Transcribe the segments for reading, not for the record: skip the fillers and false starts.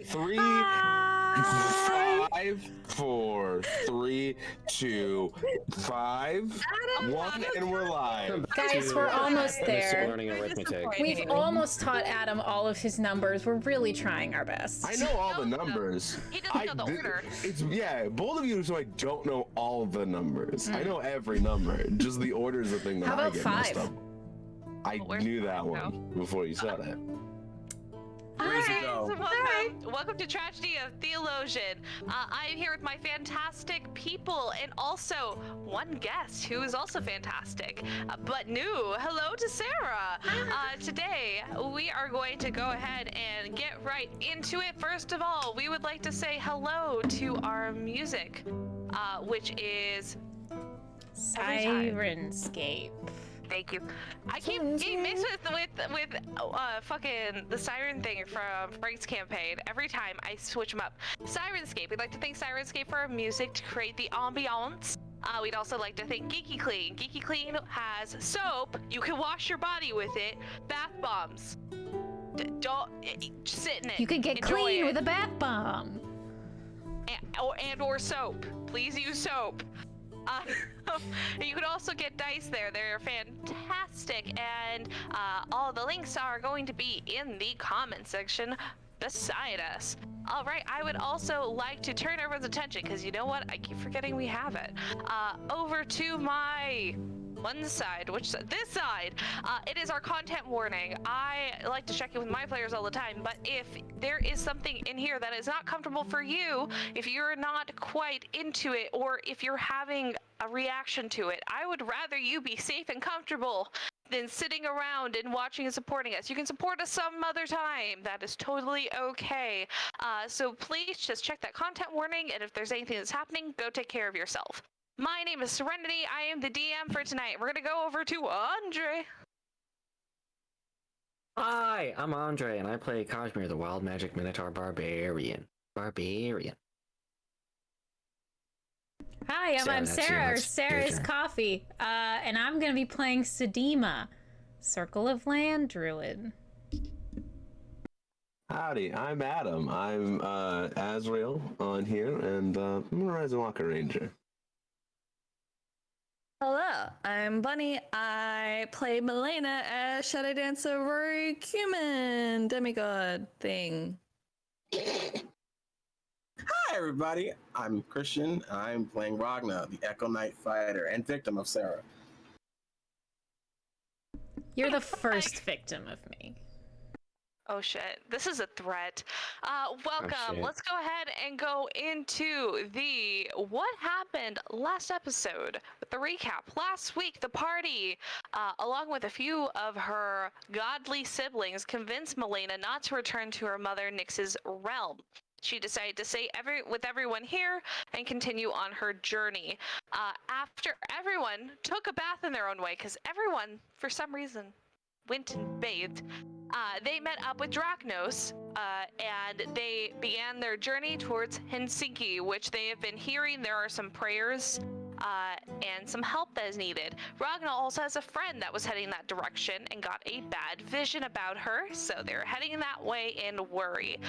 3, Hi. 5, 4, 3, 2, 5, 1, and we're live. Guys, we're almost there. Learning arithmetic. We've almost taught Adam all of his numbers. We're really trying our best. I know all the numbers. He doesn't know the order. It's both of you, so I don't know all the numbers. I know every number. Just the order is the thing that How I about get 5? messed up. I knew that one before you said it. Where's it go? Welcome to Tragedy of Theolosian. I am here with my fantastic people and also one guest who is also fantastic, but new. Hello to Sarah. Today, we are going to go ahead and get right into it. First of all, we would like to say hello to our music, which is Sirenscape. Thank you. I keep getting mixed with fucking the siren thing from Frank's campaign. Every time I switch them up. Sirenscape. We'd like to thank Sirenscape for our music to create the ambiance. We'd also like to thank Geeky Clean. Geeky Clean has soap. You can wash your body with it. Bath bombs. Just sit in it. You could get Enjoy clean it. with a bath bomb. Or soap. Please use soap. You could also get dice there. They're fantastic, and all the links are going to be in the comment section beside us. All right, I would also like to turn everyone's attention, because you know what? I keep forgetting we have it. Over to my one side, this side. It is our content warning. I like to check in with my players all the time, but if there is something in here that is not comfortable for you, if you're not quite into it, or if you're having a reaction to it, I would rather you be safe and comfortable than sitting around and watching and supporting us. You can support us some other time. That is totally okay. So please just check that content warning, and if there's anything that's happening, go take care of yourself. My name is Serenity. I am the DM for tonight. We're gonna go over to Andre. Hi, I'm Andre, and I play Kazimir, the Wild Magic Minotaur Barbarian. Hi, Sarah, I'm that's you. Sarah, or That's Sarah's your turn. Coffee, and I'm going to be playing Sedima, Circle of Land Druid. Howdy, I'm Adam. I'm Azrail on here, and I'm a Rise and Walker Ranger. Hello, I'm Bunny. I play Melaena as Shadow Dancer Rory Cumin demigod thing. Hi, everybody. I'm Christian. I'm playing Ragna, the Echo Knight fighter and victim of Sarah. You're the first victim of me. Oh shit, this is a threat. Welcome. shit. Let's go ahead and go into the what happened last episode with the recap. Last week, the party, along with a few of her godly siblings, convinced Melaena not to return to her mother Nyx's realm. She decided to stay with everyone here and continue on her journey. After everyone took a bath in their own way, because everyone, for some reason, went and bathed, they met up with Drachnos, and they began their journey towards Helsinki, which they have been hearing there are some prayers and some help that is needed. Ragna also has a friend that was heading that direction and got a bad vision about her, so they're heading that way in worry.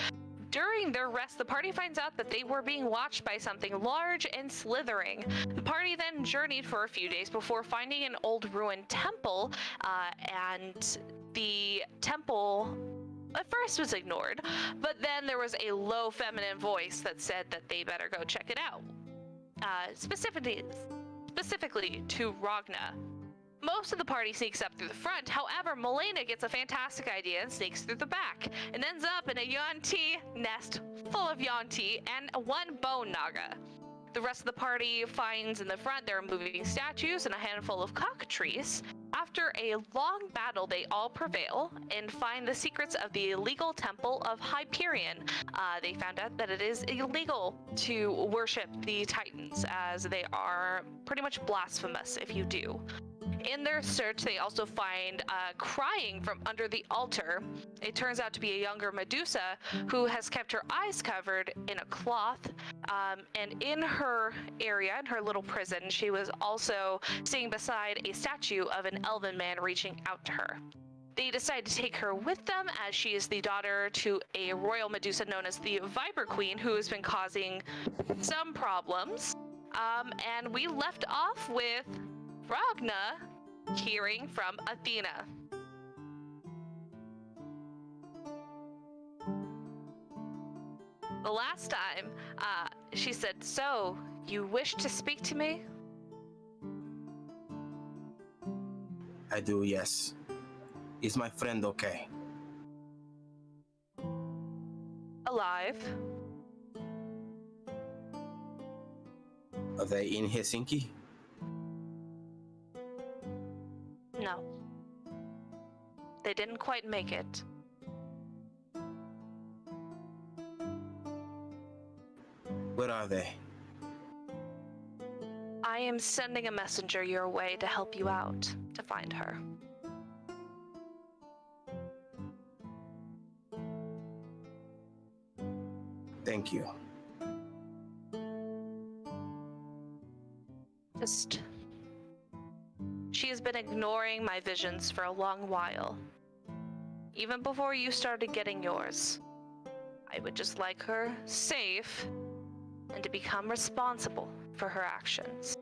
During their rest, the party finds out that they were being watched by something large and slithering. The party then journeyed for a few days before finding an old ruined temple, and the temple at first was ignored, but then there was a low feminine voice that said that they better go check it out, specifically to Ragna. Most of the party sneaks up through the front. However, Melaena gets a fantastic idea and sneaks through the back and ends up in a Yuan-ti nest full of Yuan-ti and one bone naga. The rest of the party finds in the front there are moving statues and a handful of cockatrices. After a long battle, they all prevail and find the secrets of the illegal temple of Hyperion. They found out that it is illegal to worship the Titans, as they are pretty much blasphemous if you do. In their search, they also find crying from under the altar. It turns out to be a younger Medusa who has kept her eyes covered in a cloth. And in her area, in her little prison, she was also sitting beside a statue of an elven man reaching out to her. They decide to take her with them as she is the daughter to a royal Medusa known as the Viper Queen, who has been causing some problems. And we left off with Ragna hearing from Athena. The last time, she said, "So, you wish to speak to me?" I do, yes. Is my friend okay? Alive. Are they in Helsinki? No. They didn't quite make it. Where are they? I am sending a messenger your way to help you out to find her. Thank you. She has been ignoring my visions for a long while. Even before you started getting yours. I would just like her safe and to become responsible for her actions.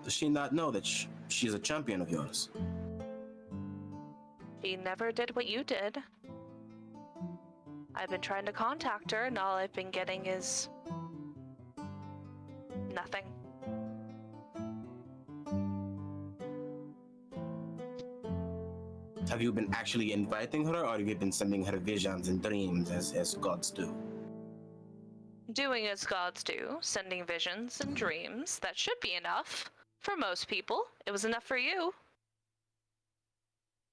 Does she not know that she's a champion of yours? She never did what you did. I've been trying to contact her, and all I've been getting is nothing. Have you been actually inviting her, or have you been sending her visions and dreams as gods do? Doing as gods do, sending visions and dreams. That should be enough for most people. It was enough for you.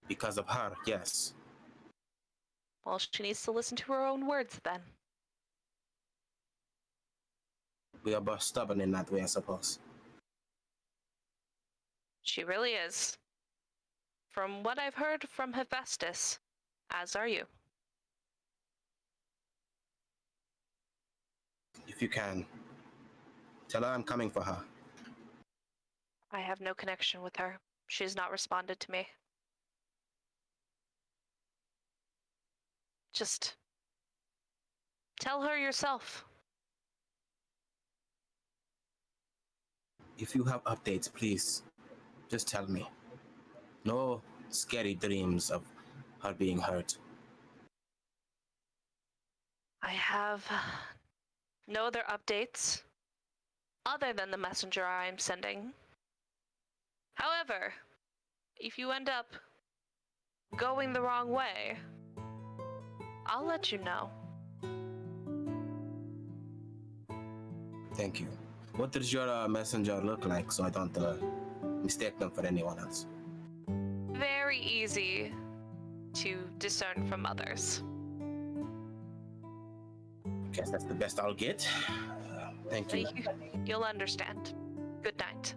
Because of her, yes. Well, she needs to listen to her own words then. We are both stubborn in that way, I suppose. She really is. From what I've heard from Hephaestus, as are you. If you can, tell her I'm coming for her. I have no connection with her. She has not responded to me. Just tell her yourself. If you have updates, please, just tell me. No scary dreams of her being hurt. I have no other updates other than the messenger I am sending. However, if you end up going the wrong way, I'll let you know. Thank you. What does your messenger look like so I don't mistake them for anyone else? Very easy to discern from others. Guess that's the best I'll get. Thank you. You'll understand. Good night.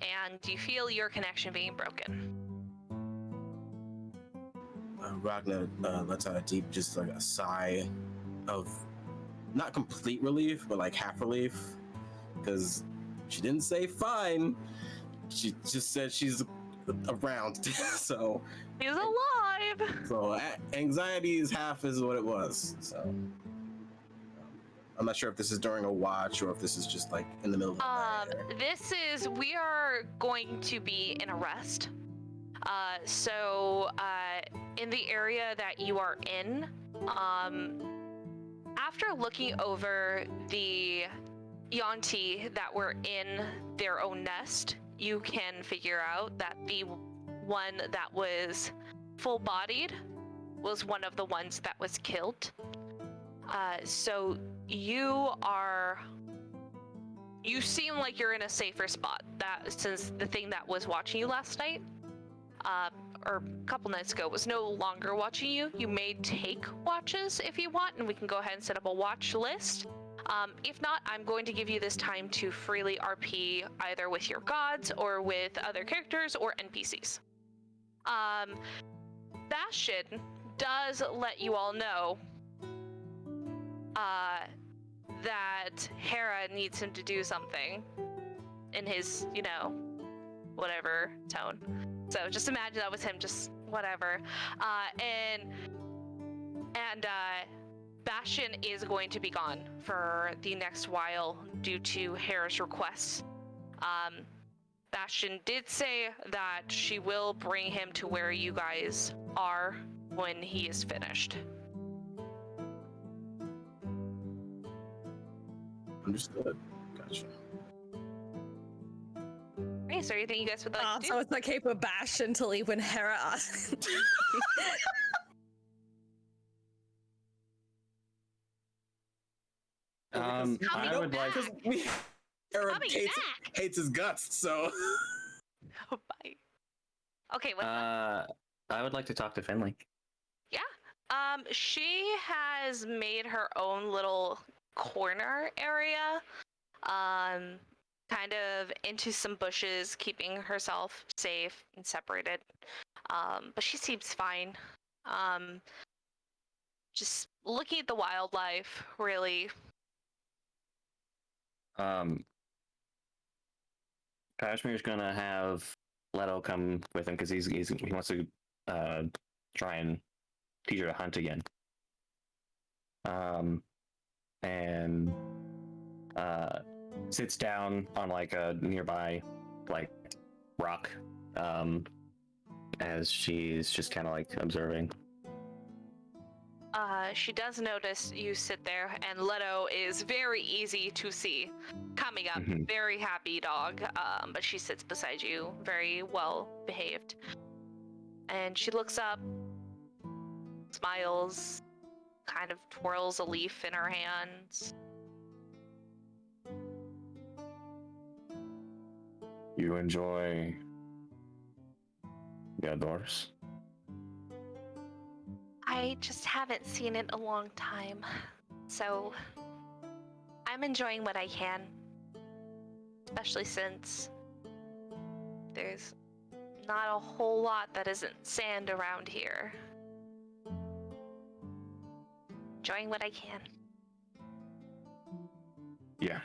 And you feel your connection being broken. Ragna lets out a deep, just like a sigh of not complete relief, but like half relief, because she didn't say fine. She just said she's around. so He's alive. Anxiety is half is what it was. So I'm not sure if this is during a watch or if this is just like in the middle of the night. We are going to be in a rest. In the area that you are in, after looking over the Yonti that were in their own nest, you can figure out that the one that was full-bodied was one of the ones that was killed. So you seem like you're in a safer spot, that since the thing that was watching you last night, or a couple nights ago, was no longer watching you. You may take watches if you want, and we can go ahead and set up a watch list. If not, I'm going to give you this time to freely RP either with your gods or with other characters or NPCs. Bastian does let you all know that Hera needs him to do something in his, whatever tone. So just imagine that was him just whatever. And Bastian is going to be gone for the next while due to Hera's requests. Bastian did say that she will bring him to where you guys are when he is finished. Understood. Gotcha. Okay, is there anything you guys would like to do? So it's okay for Bastian to leave when Hera asks. I would like. Aaron Coming hates his guts, so. Oh, bye. Okay, what's I would like to talk to Finley. Yeah. She has made her own little corner area, kind of into some bushes, keeping herself safe and separated. But she seems fine. Just looking at the wildlife, really. Kashmir's gonna have Leto come with him because he wants to try and teach her to hunt again. And sits down on like a nearby like rock as she's just kind of like observing. She does notice you sit there, and Leto is very easy to see. Coming up, very happy dog, but she sits beside you, very well behaved. And she looks up, smiles, kind of twirls a leaf in her hands. You enjoy the outdoors? I just haven't seen it a long time, so I'm enjoying what I can, especially since there's not a whole lot that isn't sand around here. Enjoying what I can. Yeah.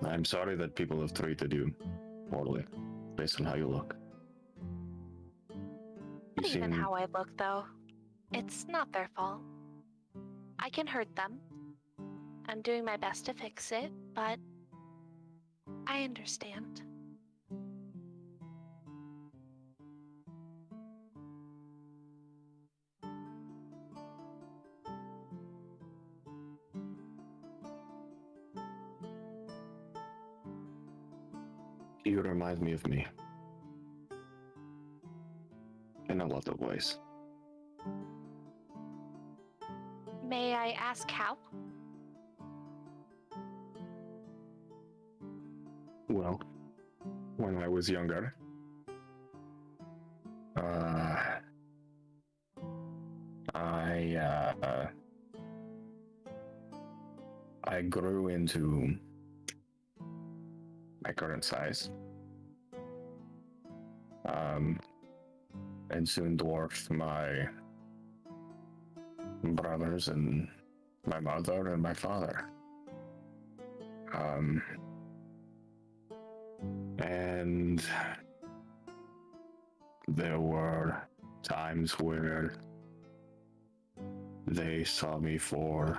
I'm sorry that people have treated you poorly, based on how you look. Not even how I look, though. It's not their fault. I can hurt them. I'm doing my best to fix it, but I understand. You remind me of me. In a lot of ways. May I ask how? Well, when I was younger, I grew into my current size, and soon dwarfed my brothers and my mother and my father. And there were times where they saw me for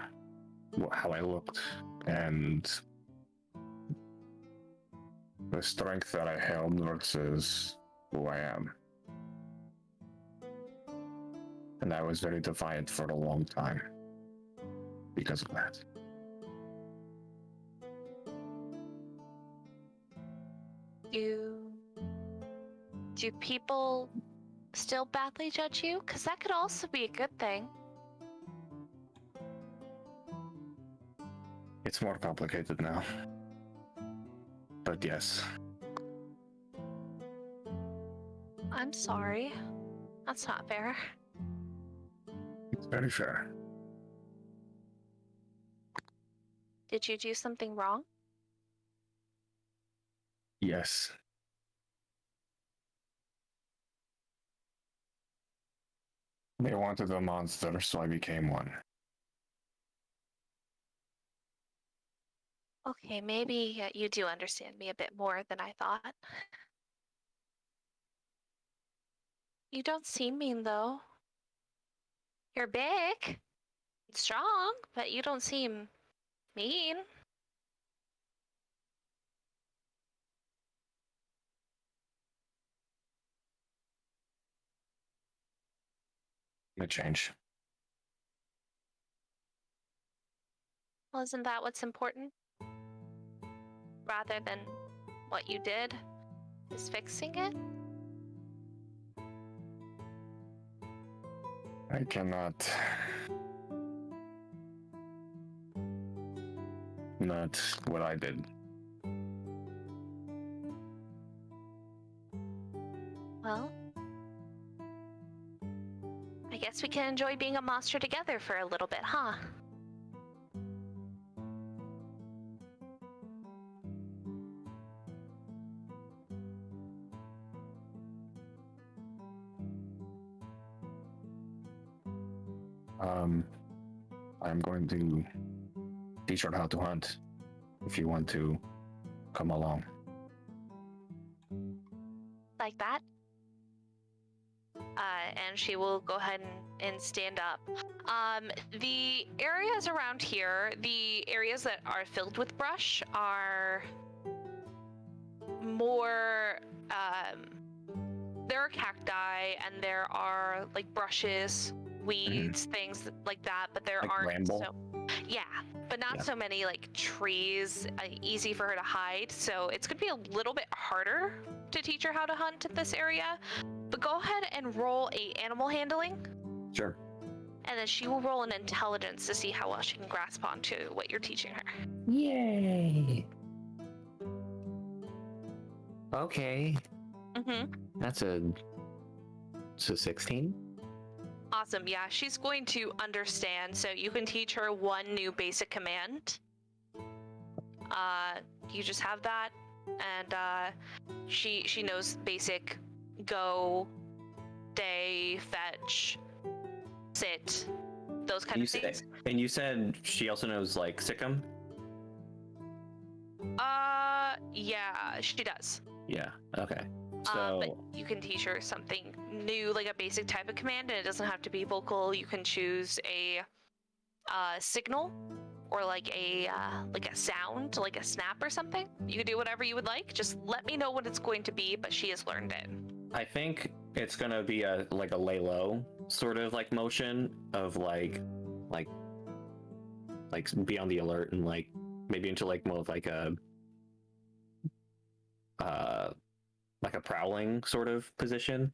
how I looked and the strength that I held versus who I am. And I was very defiant for a long time because of that. Do people still badly judge you? Because that could also be a good thing. It's more complicated now. But yes. I'm sorry. That's not fair. It's very fair. Did you do something wrong? Yes. They wanted a monster, so I became one. Okay, maybe you do understand me a bit more than I thought. You don't seem mean, though. You're big, strong, but you don't seem mean. Might change. Well, isn't that what's important? Rather than what you did, is fixing it? I cannot. Not what I did. Well, I guess we can enjoy being a monster together for a little bit, huh? I'm going to teach her how to hunt if you want to come along. Like that. And she will go ahead and stand up. The areas around here, the areas that are filled with brush, are more. There are cacti and there are like brushes, weeds, things like that, but there Like aren't bramble? yeah, but not Yeah. so many like trees, easy for her to hide. So it's gonna be a little bit harder to teach her how to hunt in this area. But go ahead and roll a animal handling, Sure. and then she will roll an intelligence to see how well she can grasp onto what you're teaching her. Yay! Okay. Mm-hmm. That's a 16. Awesome. Yeah, she's going to understand. So you can teach her one new basic command. You just have that, and she knows basic go, stay, fetch, sit, those kind of things. And you said she also knows like Sikkim? Yeah, she does. Yeah. Okay. So But you can teach her something new, like a basic type of command, and it doesn't have to be vocal. You can choose a signal, or like a sound, like a snap or something. You can do whatever you would like. Just let me know what it's going to be. But she has learned it. I think it's gonna be a lay low sort of like motion of like be on the alert and like maybe into like more of like a prowling sort of position.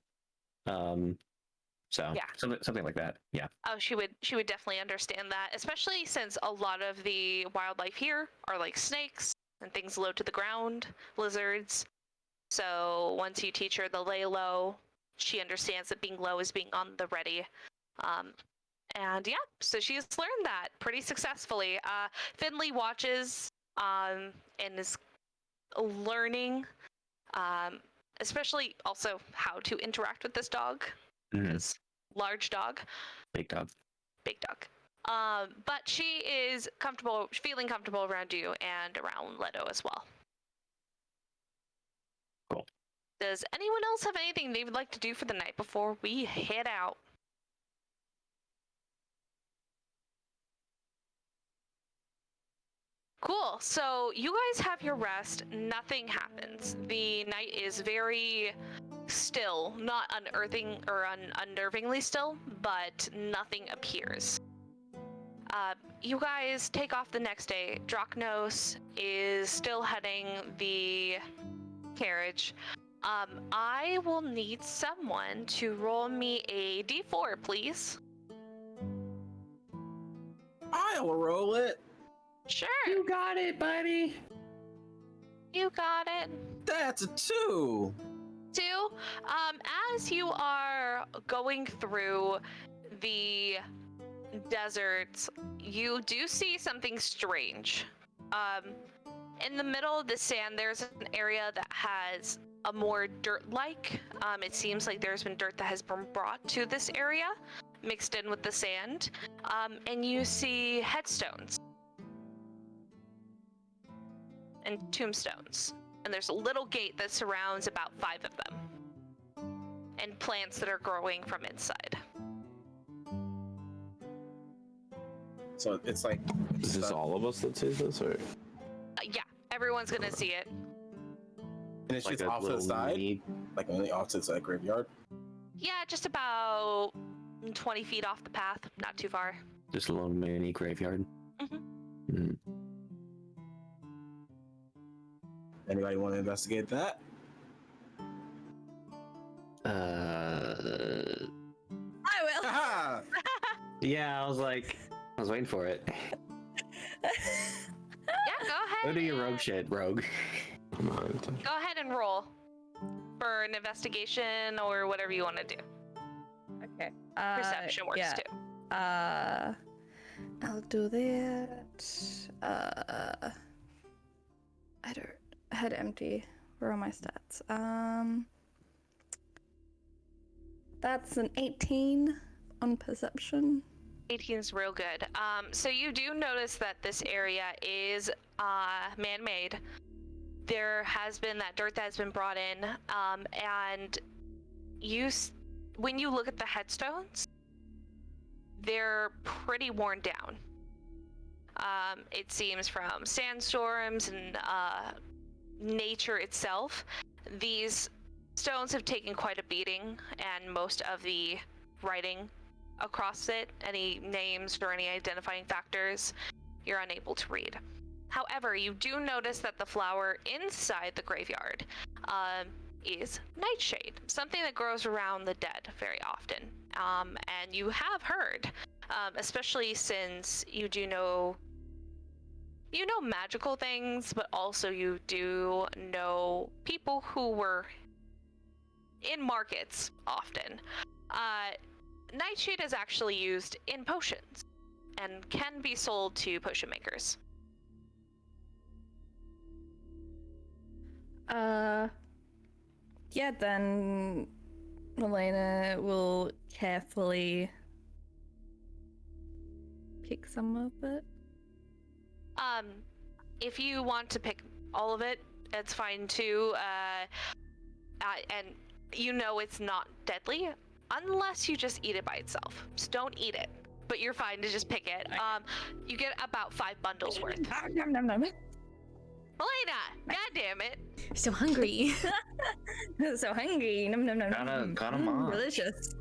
So Yeah. something like that. Yeah. Oh, she would definitely understand that, especially since a lot of the wildlife here are like snakes and things low to the ground, lizards. So once you teach her the lay low, she understands that being low is being on the ready. And yeah, so she has learned that pretty successfully. Finley watches and is learning, especially also how to interact with this dog. Because large dog, Big dog. big dog. But she is feeling comfortable around you and around Leto as well. Cool. Does anyone else have anything they would like to do for the night before we head out? Cool. So you guys have your rest. Nothing happens. The night is very still, not unearthing or unnervingly still, but nothing appears. You guys take off the next day. Drachnos is still heading the carriage. I will need someone to roll me a d4, please. I'll roll it. Sure. You got it, buddy. You got it. That's a 2. 2. As you are going through the deserts, you do see something strange. In the middle of the sand, there's an area that has a more dirt-like. It seems like there's been dirt that has been brought to this area, mixed in with the sand. And you see headstones. and tombstones. And there's a little gate that surrounds about 5 of them. And plants that are growing from inside. So it's like. Is this all of us that sees this, or? Yeah, everyone's gonna see it. And it's Like just a off to the little side? mini- Like on the opposite side graveyard? Yeah, just about 20 feet off the path, not too far. Just a little mini graveyard. Mhm. Anybody want to investigate that? I will. Haha! Yeah, I was waiting for it. Yeah, go ahead. Go do your rogue shit, rogue. I'm not gonna touch. Go ahead and roll for an investigation or whatever you want to do. Okay. Perception works yeah. too. I'll do that. I don't. Head empty. Where are my stats? That's an 18 on perception. 18 is real good. So you do notice that this area is man-made. There has been that dirt that has been brought in, and when you look at the headstones, they're pretty worn down. It seems from sandstorms and nature itself. These stones have taken quite a beating, and most of the writing across it, any names or any identifying factors, you're unable to read. However, you do notice that the flower inside the graveyard is nightshade, something that grows around the dead very often. And you have heard, especially since you know magical things, but also you do know people who were in markets often. Nightshade is actually used in potions and can be sold to potion makers. Yeah, then Melaena will carefully pick some of it. If you want to pick all of it, it's fine too. And you know it's not deadly unless you just eat it by itself. So don't eat it, but you're fine to just pick it. You get about 5 bundles worth. Nom, nom, nom. Melaena, god damn it. So hungry. So hungry. Nom, nom, nom, nom. Gotta mom. Delicious.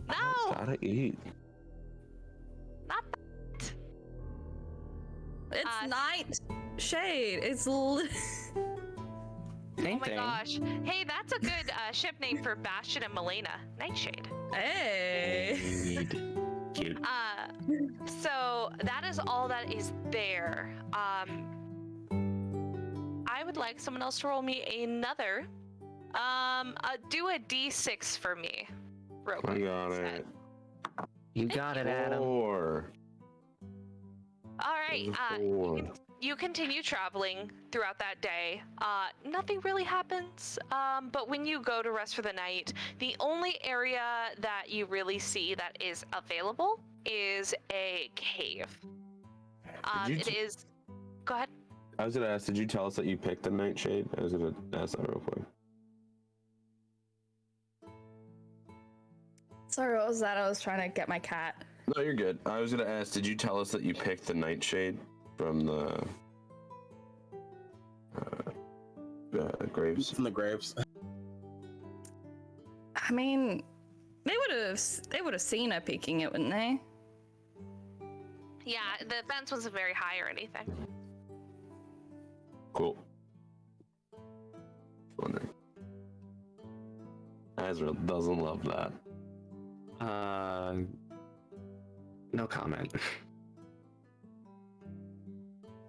No, Gotta eat. not It's night shade. It's Oh Same my thing. gosh. Hey, that's a good ship name for Bastian and Melaena. Nightshade. hey. Cute. So that is all that is there. I would like someone else to roll me another. Do a d6 for me. Real I quick. got it. You got it, Adam. 4. All right. Four. You continue traveling throughout that day. Nothing really happens. But when you go to rest for the night, the only area that you really see that is available is a cave. Did you It is. Go ahead. I was gonna ask, did you tell us that you picked the nightshade? I was gonna ask that real quick. Sorry, what was that? I was trying to get my cat. No, you're good. I was gonna ask, did you tell us that you picked the nightshade from the graves? From the graves. I mean, they would have seen her picking it, wouldn't they? Yeah, the fence wasn't very high or anything. Cool. Wondering. Azrail doesn't love that. No comment.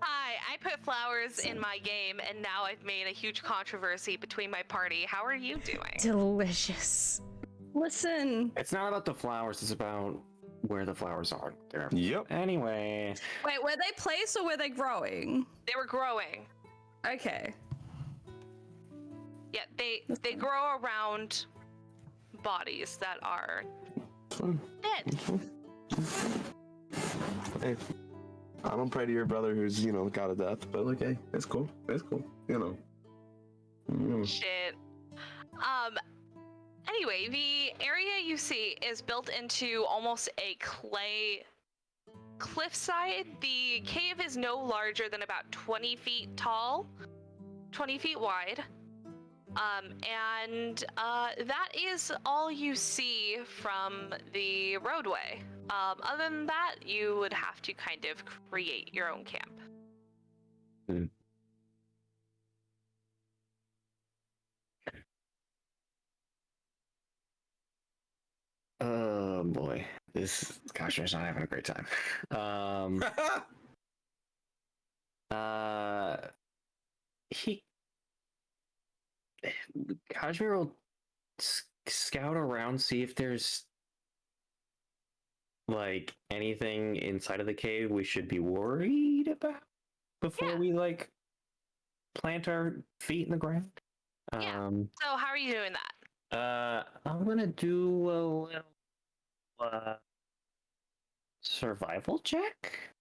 Hi, I put flowers in my game, and now I've made a huge controversy between my party. How are you doing? Delicious. Listen. It's not about the flowers, it's about where the flowers are. There. Yep. Anyway. Wait, were they placed or were they growing? They were growing. Okay. Yeah, they grow around bodies that are It's fine. dead. It's fine. Hey, I don't pray to your brother who's, god of death, but okay, it's cool. It's cool. Shit. Anyway, the area you see is built into almost a clay cliffside. The cave is no larger than about 20 feet tall, 20 feet wide. And that is all you see from the roadway. Other than that, you would have to kind of create your own camp. Oh boy, Kashimir's not having a great time. Kazimir will scout around, see if there's like anything inside of the cave we should be worried about before we like plant our feet in the ground. Yeah. So how are you doing that? I'm gonna do a little survival check.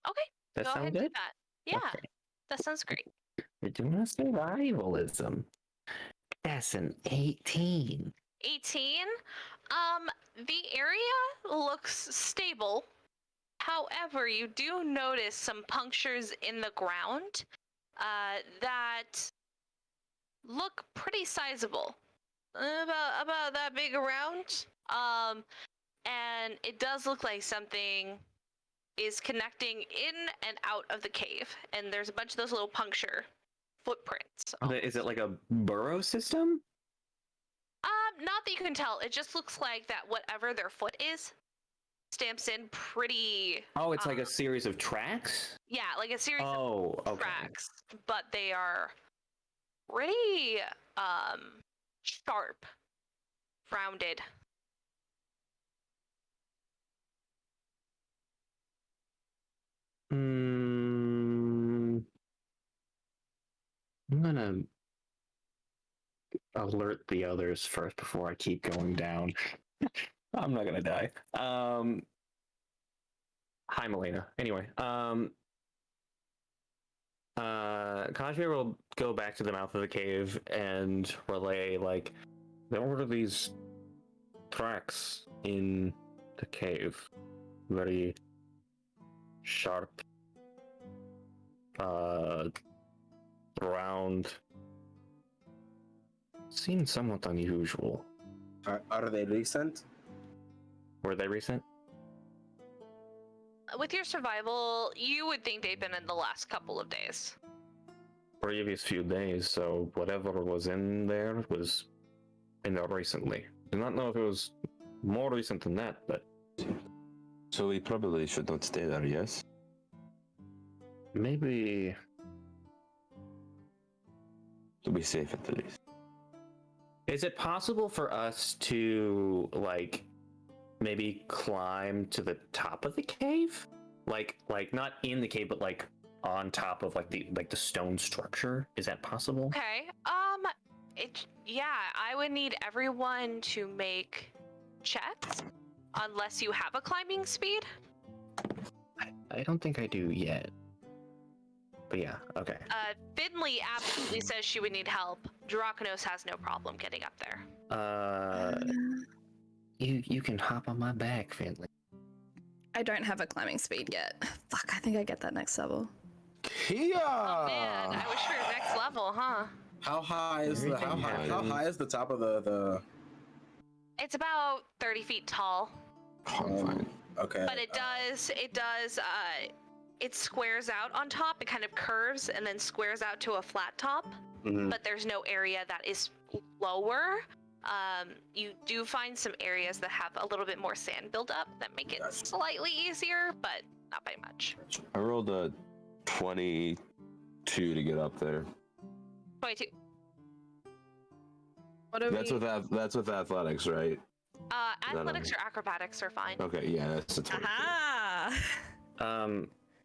Okay. That Go ahead sound and do good? that. Yeah. Okay. That sounds great. We're doing a survivalism. That's an 18. 18. The area looks stable. However, you do notice some punctures in the ground that look pretty sizable. About that big around. And it does look like something is connecting in and out of the cave, and there's a bunch of those little puncture footprints. Is it like a burrow system? Not that you can tell. It just looks like that whatever their foot is stamps in pretty. Oh, it's like a series of tracks? Yeah, like a series of okay. tracks, but they are pretty sharp, rounded. I'm gonna alert the others first before I keep going down. I'm not gonna die. Hi, Melaena. Anyway, Kazimir will go back to the mouth of the cave and relay, like, there were these tracks in the cave. Very sharp, round. Seemed somewhat unusual. Are they recent? Were they recent? With your survival, you would think they've been in the last couple of days. Previous few days, so whatever was in there was in there recently. Do not know if it was more recent than that, but So we probably should not stay there, yes? maybe. To be safe at the least. Is it possible for us to like maybe climb to the top of the cave? Like not in the cave, but like on top of like the stone structure? Is that possible? Okay. I would need everyone to make checks unless you have a climbing speed. I don't think I do yet. But yeah, okay. Finley absolutely says she would need help. Draconos has no problem getting up there. You can hop on my back, Finley. I don't have a climbing speed yet. Fuck, I think I get that next level. Kia! Oh man, I wish for your next level, huh? How high is how high is the top of the? It's about 30 feet tall. Oh, I'm fine. Okay. But it squares out on top. It kind of curves and then squares out to a flat top. Mhm. But there's no area that is lower. You do find some areas that have a little bit more sand buildup that make it slightly easier, but not by much. I rolled a 22 to get up there. 22. That's with athletics, right? Athletics or acrobatics are fine. Okay, yeah, that's a 22. Aha!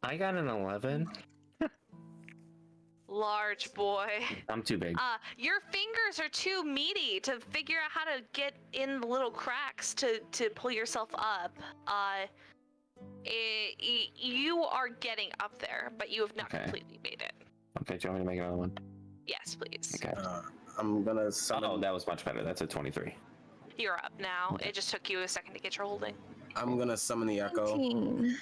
I got an 11. Large boy. I'm too big. Your fingers are too meaty to figure out how to get in the little cracks to pull yourself up. You are getting up there, but you have not Okay. completely made it. Okay, do you want me to make another one? Yes, please. Okay. I'm gonna summon. Oh, that was much better. That's a 23. You're up now. Okay. It just took you a second to get your holding. I'm gonna summon the echo, 19.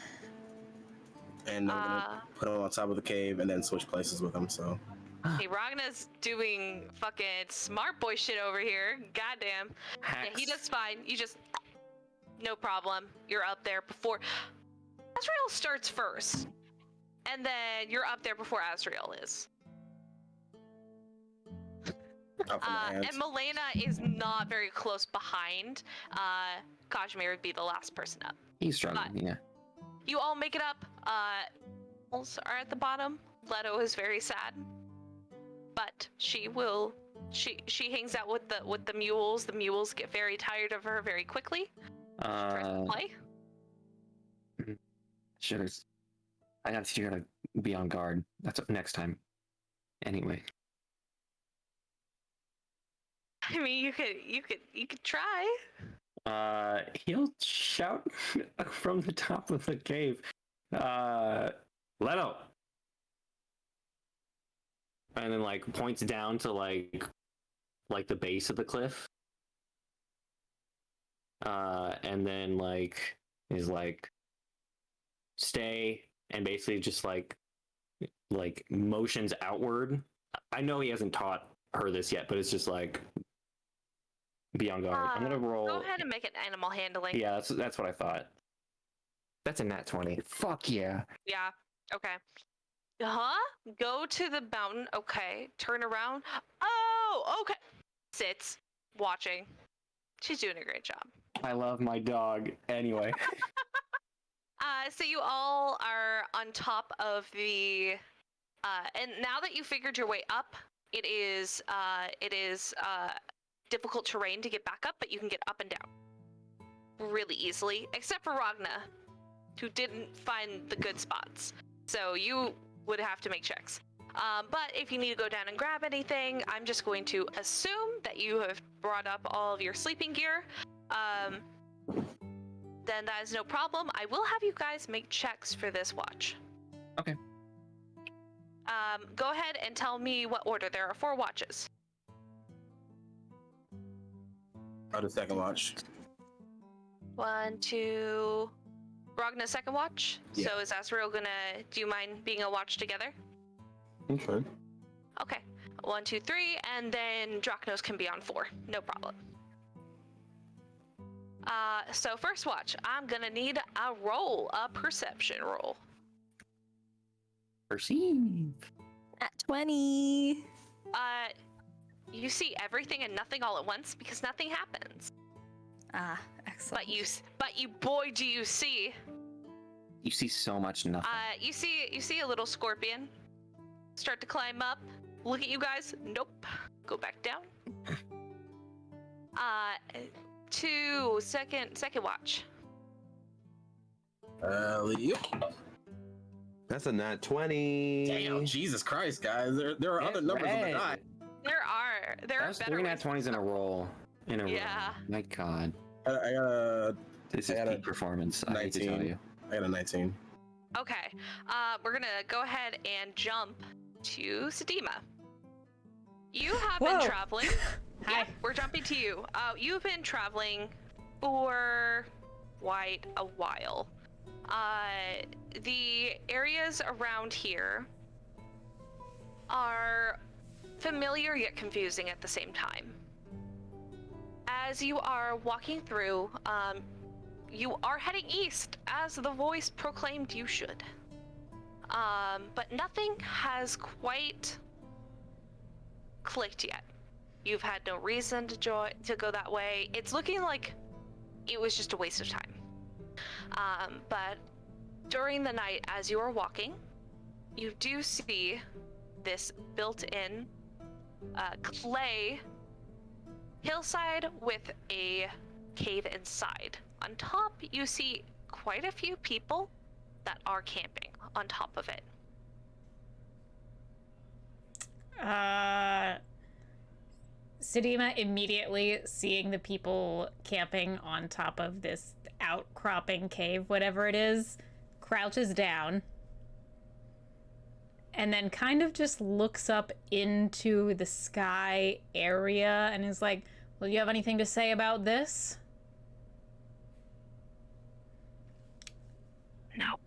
and I'm gonna put him on top of the cave, and then switch places with him. So Hey, Ragna's doing fucking smart boy shit over here. Goddamn. Yeah, he does fine. You just... No problem. You're up there before... Azrail starts first. And then you're up there before Azrail is. out from my And hands. Melaena is not very close behind. Kazimir would be the last person up. He's struggling, yeah. You all make it up. Are at the bottom. Leto is very sad. But she will... She hangs out with the mules. The mules get very tired of her very quickly. Tries to play. Sugars. I gotta teach you how to be on guard. That's next time. Anyway. I mean, you could try. He'll shout from the top of the cave. Leto! And then, like, points down to, like the base of the cliff. And then, like, is like, stay, and basically just, like motions outward. I know he hasn't taught her this yet, but it's just, like, be on guard. I'm gonna roll. Go ahead and make an animal handling. Yeah, that's what I thought. That's a nat 20. Fuck yeah. Yeah. Okay. Go to the mountain. Okay. Turn around. Oh, okay. Sits. Watching. She's doing a great job. I love my dog. Anyway. So you all are on top of the... and now that you figured your way up, it is difficult terrain to get back up, but you can get up and down really easily, except for Ragna, who didn't find the good spots. So you would have to make checks. But if you need to go down and grab anything, I'm just going to assume that you have brought up all of your sleeping gear. Then that is no problem. I will have you guys make checks for this watch. Okay. Go ahead and tell me what order. There are 4 watches. I'll do second watch. 1, 2... Ragna second watch? Yeah. So is Azrail gonna... Do you mind being a watch together? I'm fine. Okay. 1, 2, 3, and then Drachnos can be on 4. No problem. So first watch, I'm gonna need a perception roll. Perceive. At 20. You see everything and nothing all at once because nothing happens. Ah, excellent. But you, boy, do you see. You see so much nothing. You see a little scorpion start to climb up. Look at you guys. Nope. Go back down. Second watch. Yep. That's a nat 20. Damn, Jesus Christ, guys. There are other numbers on the die. There are That's better 3 nat ways. 20s in a roll. Yeah. My God. I got This I is got a peak performance. I hate to tell 19. you. I got a 19. Okay. We're gonna go ahead and jump to Sedima. You have been Whoa. traveling. Hi. Yep, we're jumping to you. You've been traveling for quite a while. The areas around here are familiar yet confusing at the same time. As you are walking through, you are heading east, as the voice proclaimed you should. But nothing has quite clicked yet. You've had no reason to go that way. It's looking like it was just a waste of time. But during the night, as you are walking, you do see this built-in clay hillside with a cave inside. On top, you see quite a few people that are camping on top of it. Sedima immediately seeing the people camping on top of this outcropping cave, whatever it is, crouches down, and then kind of just looks up into the sky area and is like, "Well, you have anything to say about this?" Nope.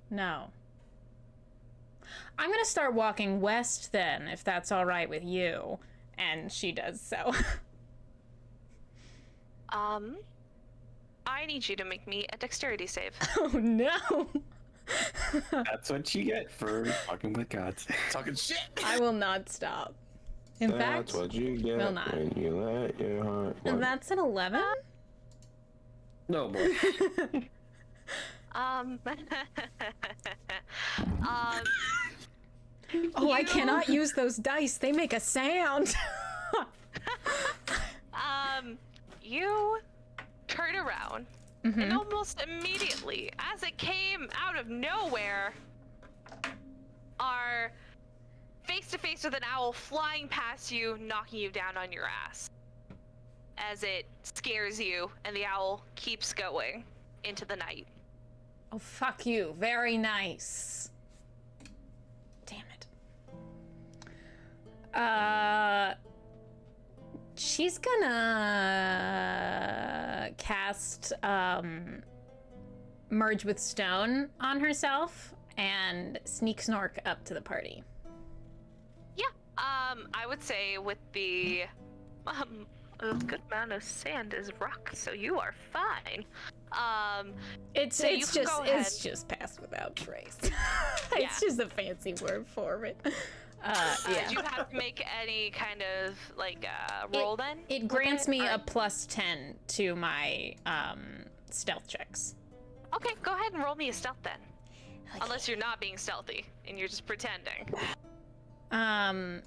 No. I'm gonna start walking west then, if that's all right with you. And she does so. I need you to make me a dexterity save. Oh no! That's what you get for fucking with gods. Talking shit. I will not stop. In fact, That's what you get will not. when you let your heart. What? That's an 11? No boy. Oh, I cannot use those dice. They make a sound. You turn around, and almost immediately, as it came out of nowhere, are face to face with an owl flying past you, knocking you down on your ass. As it scares you, and the owl keeps going into the night. Oh, fuck you. Very nice. Damn it. She's gonna cast Merge with Stone on herself and sneak snork up to the party. Yeah, I would say with the a good amount of sand is rock, so you are fine. It's so you can go ahead. It's just passed without trace. It's just a fancy word for it. Yeah. Do you have to make any kind of like roll then? It grants me a +10 to my stealth checks. Okay, go ahead and roll me a stealth then. Okay. Unless you're not being stealthy and you're just pretending. No.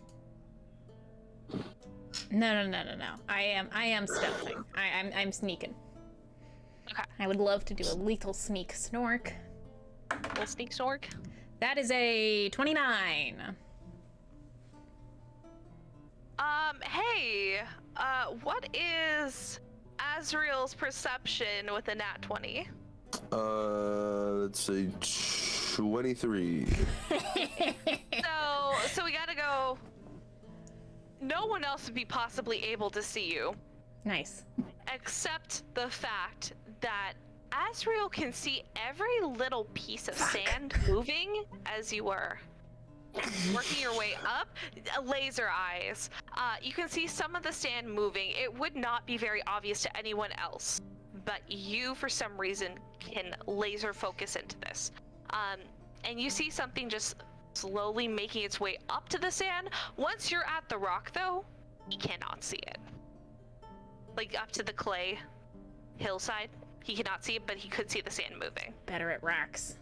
I am stealthing. I'm sneaking. Okay. I would love to do a lethal sneak snork. Little sneak snork. That is a 29. Hey, what is Azrael's perception with a nat 20? Let's say 23. So we gotta go. No one else would be possibly able to see you. Nice. Except the fact that Azrael can see every little piece of sand moving as you were working your way up. Laser eyes. You can see some of the sand moving. It would not be very obvious to anyone else, but you, for some reason, can laser focus into this. And you see something just slowly making its way up to the sand. Once you're at the rock, though, you cannot see it. Like up to the clay hillside, he cannot see it, but he could see the sand moving. Better at racks.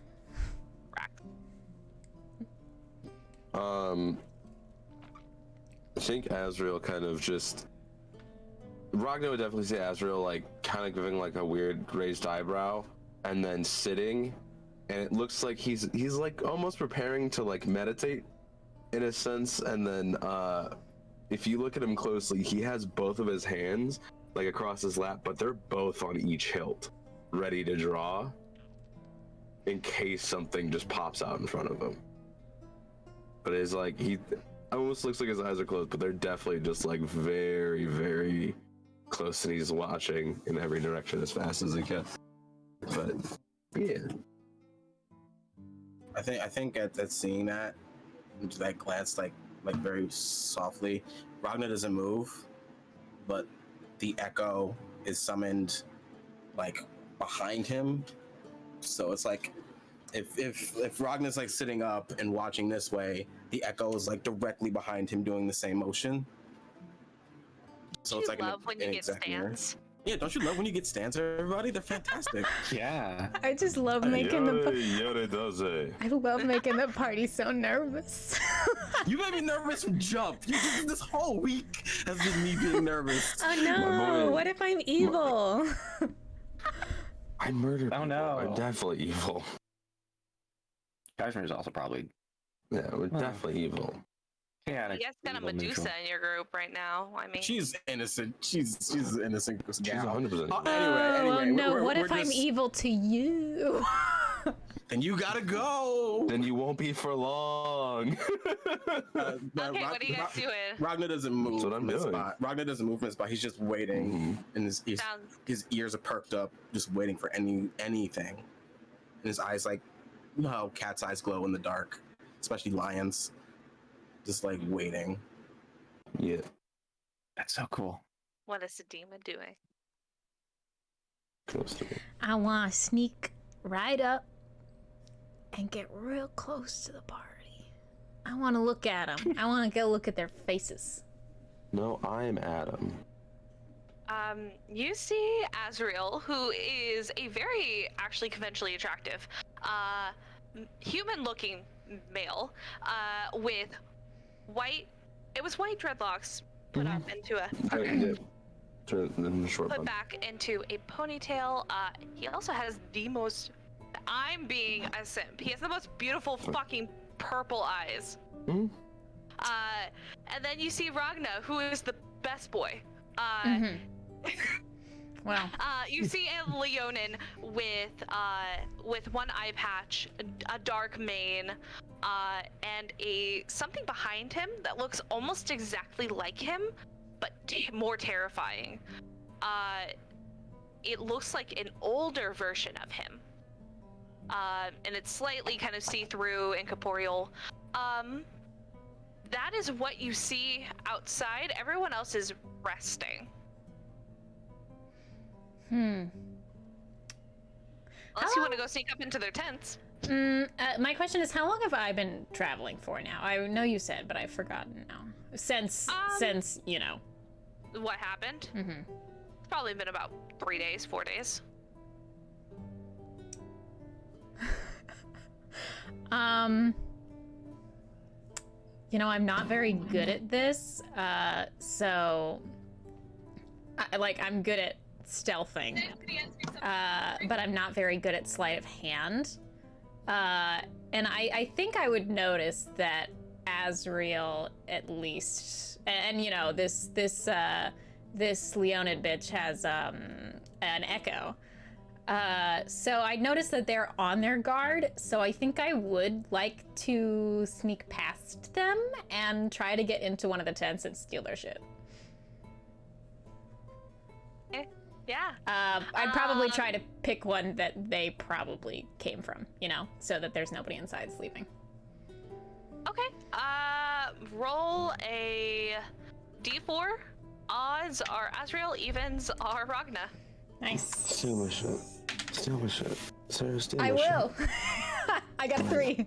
I think Azrael kind of just... Ragna would definitely say Azrael, like, kind of giving, like, a weird raised eyebrow, and then sitting, and it looks like he's like, almost preparing to, like, meditate, in a sense, and then, if you look at him closely, he has both of his hands, like, across his lap, but they're both on each hilt, ready to draw, in case something just pops out in front of him. But it's like, he almost looks like his eyes are closed, but they're definitely just like very, very close, and he's watching in every direction as fast as he can. But yeah, I think at seeing that glance, like very softly, Ragna doesn't move, but the echo is summoned like behind him. So it's like if Ragna's like sitting up and watching this way, the echo is like directly behind him doing the same motion. So it's like love when you get stands. Yeah, don't you love when you get stands, everybody? They're fantastic. Yeah. I just love making does it. I love making the party so nervous. You made me nervous from jump. This whole week has been me being nervous. Oh no! What if I'm evil? I murdered. Oh no! I'm definitely evil. Kazimir is also probably. Yeah, we're definitely evil. Yeah. You guys got a Medusa in your group right now. I mean, She's innocent. She's innocent. She's 100%. Anyway, No, we're what if I'm just- evil to you? Then you gotta go. Then you won't be for long. Okay, what are you guys doing? Ragna doesn't move That's what I'm from his doing. spot. Ragna doesn't move from his spot. He's just waiting, and his ears are perked up, just waiting for anything. And his eyes, like, you know how cat's eyes glow in the dark, especially lions, just like waiting. Yeah. That's so cool. What is Sedima doing? Close to me. I want to sneak right up and get real close to the party. I want to look at them. I want to go look at their faces. No, I'm Adam. You see Azrail, who is a very actually conventionally attractive, human-looking male, with white dreadlocks put up into a Turn in the short put bun. back into a ponytail. He also has the most. I'm being a simp. He has the most beautiful fucking purple eyes. Hmm? And then you see Ragna, who is the best boy. Well, You see a Leonin with one eye patch, a dark mane, and something behind him that looks almost exactly like him, but more terrifying. It looks like an older version of him, and it's slightly kind of see-through and corporeal. That is what you see outside. Everyone else is resting. Unless you want to go sneak up into their tents. my question is, how long have I been traveling for now? I know you said, but I've forgotten now. Since you know. What happened? It's probably been about 3 days, 4 days. You know, I'm not very good at this, so I'm good at stealthing, but I'm not very good at sleight of hand. And I think I would notice that Azrail, at least, and you know, this Leonin bitch has an echo. So I noticed that they're on their guard, so I think I would like to sneak past them and try to get into one of the tents and steal their shit. Yeah. I'd probably try to pick one that they probably came from, you know, so that there's nobody inside sleeping. Okay. Roll a d4. Odds are Azrail, evens are Ragna. Nice. Steal my shit. Steal my shit. Sarah, steal my I shit. will. I got a 3.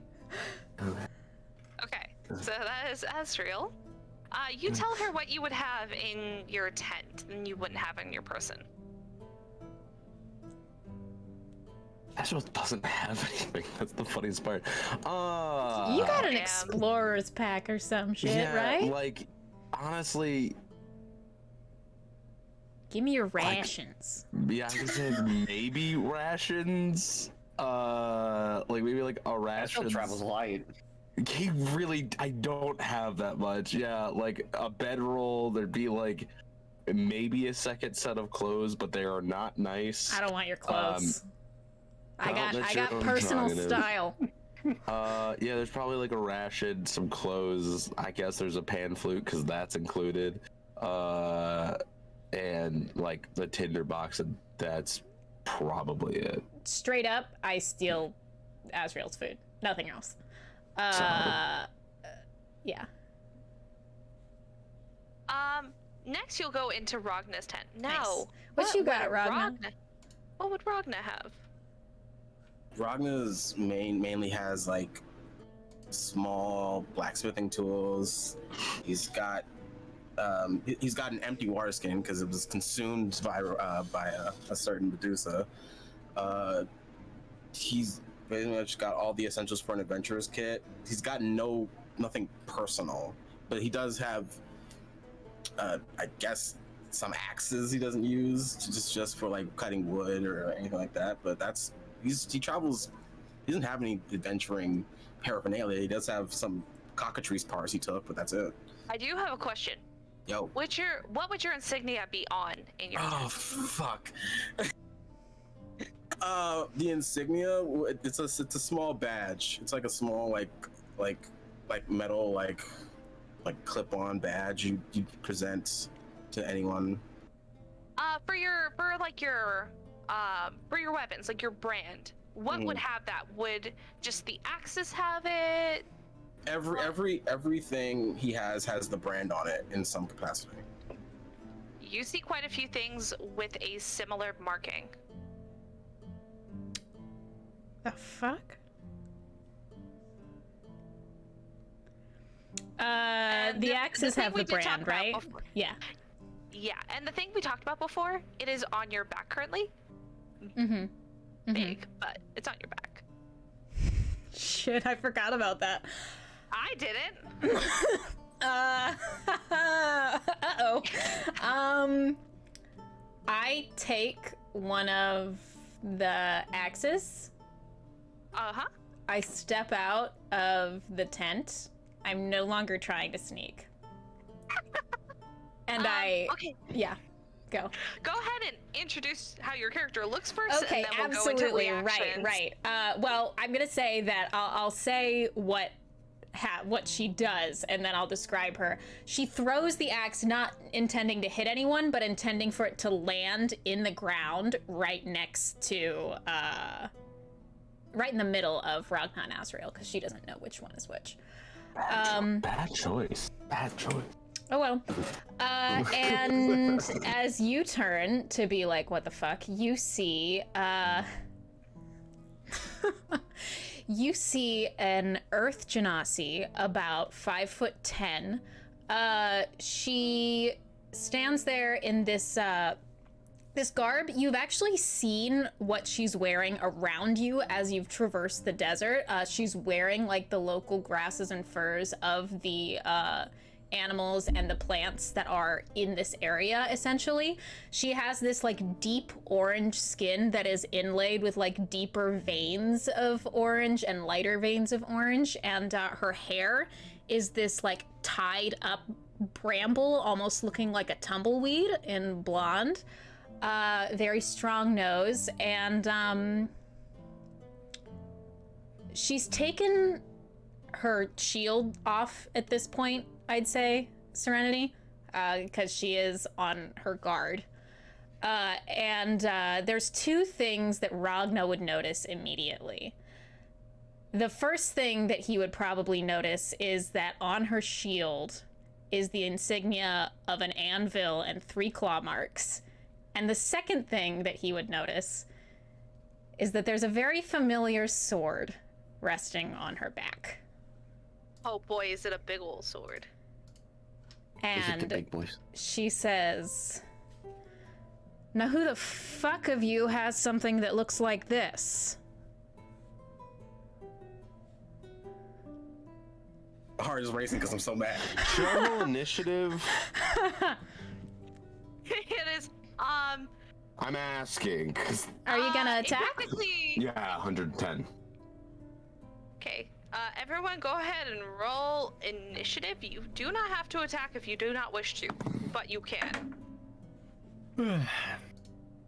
Okay. So that is Azrail. You tell her what you would have in your tent and you wouldn't have in your person. Azrael doesn't have anything. That's the funniest part. You got an explorer's pack or some shit, yeah, right? Like, honestly, Give me your rations. yeah, I was saying maybe rations. Like maybe like a ration. Azrael travels light. I don't have that much. Yeah, like a bedroll. There'd be like maybe a second set of clothes, but they are not nice. I don't want your clothes. I that's got your own personal prerogative. style. Yeah, there's probably like a ration, some clothes. I guess there's a pan flute because that's included. And like the tinder box, and that's probably it. Straight up, I steal Azrael's food. Nothing else. Yeah. Next you'll go into Ragna's tent. Now, Nice. What you got, would Ragna? What would Ragna have? Ragna's mainly has like small blacksmithing tools. He's got an empty water skin because it was consumed by a certain Medusa. He's pretty much got all the essentials for an adventurer's kit. He's got nothing personal, but he does have I guess some axes he doesn't use just for like cutting wood or anything like that. But he travels. He doesn't have any adventuring paraphernalia. He does have some cockatrice parts he took, but that's it. I do have a question. Yo. What would your insignia be on in your Oh tent? fuck. The insignia. It's a small badge. It's like a small like metal like clip-on badge you present to anyone. For your weapons, like your brand, what would have that? Would just the axes have it? Everything he has the brand on it in some capacity. You see quite a few things with a similar marking. The fuck? The axes have the brand, right? Yeah. Yeah, and the thing we talked about before, it is on your back currently. Big, but it's on your back. Shit, I forgot about that. I didn't. Uh-oh. I take one of the axes. I step out of the tent. I'm no longer trying to sneak. And okay. Yeah, go. Go ahead and introduce how your character looks first, Okay, and then we'll absolutely, go into reactions. right. Well, I'm gonna say that I'll say what she does, and then I'll describe her. She throws the axe, not intending to hit anyone, but intending for it to land in the ground right next to, right in the middle of Ragna and Azrail, because she doesn't know which one is which. Bad choice. Oh well. And as you turn to be like, what the fuck, you see, you see an Earth Genasi about 5'10". She stands there in this this garb. You've actually seen what she's wearing around you as you've traversed the desert. She's wearing like the local grasses and furs of the animals and the plants that are in this area, essentially. She has this like deep orange skin that is inlaid with like deeper veins of orange and lighter veins of orange, and her hair is this like tied up bramble, almost looking like a tumbleweed in blonde. Very strong nose, and she's taken her shield off at this point, I'd say, Serenity, because she is on her guard. And there's two things that Ragna would notice immediately. The first thing that he would probably notice is that on her shield is the insignia of an anvil and 3 claw marks. And the second thing that he would notice is that there's a very familiar sword resting on her back. Oh boy, is it a big old sword. And Is it the big boys? she says, "Now who the fuck of you has something that looks like this?" My heart is racing because I'm so mad. General initiative. It is, I'm asking. Are you gonna attack? Technically, Yeah, 110. okay. Everyone go ahead and roll initiative. You do not have to attack if you do not wish to, but you can.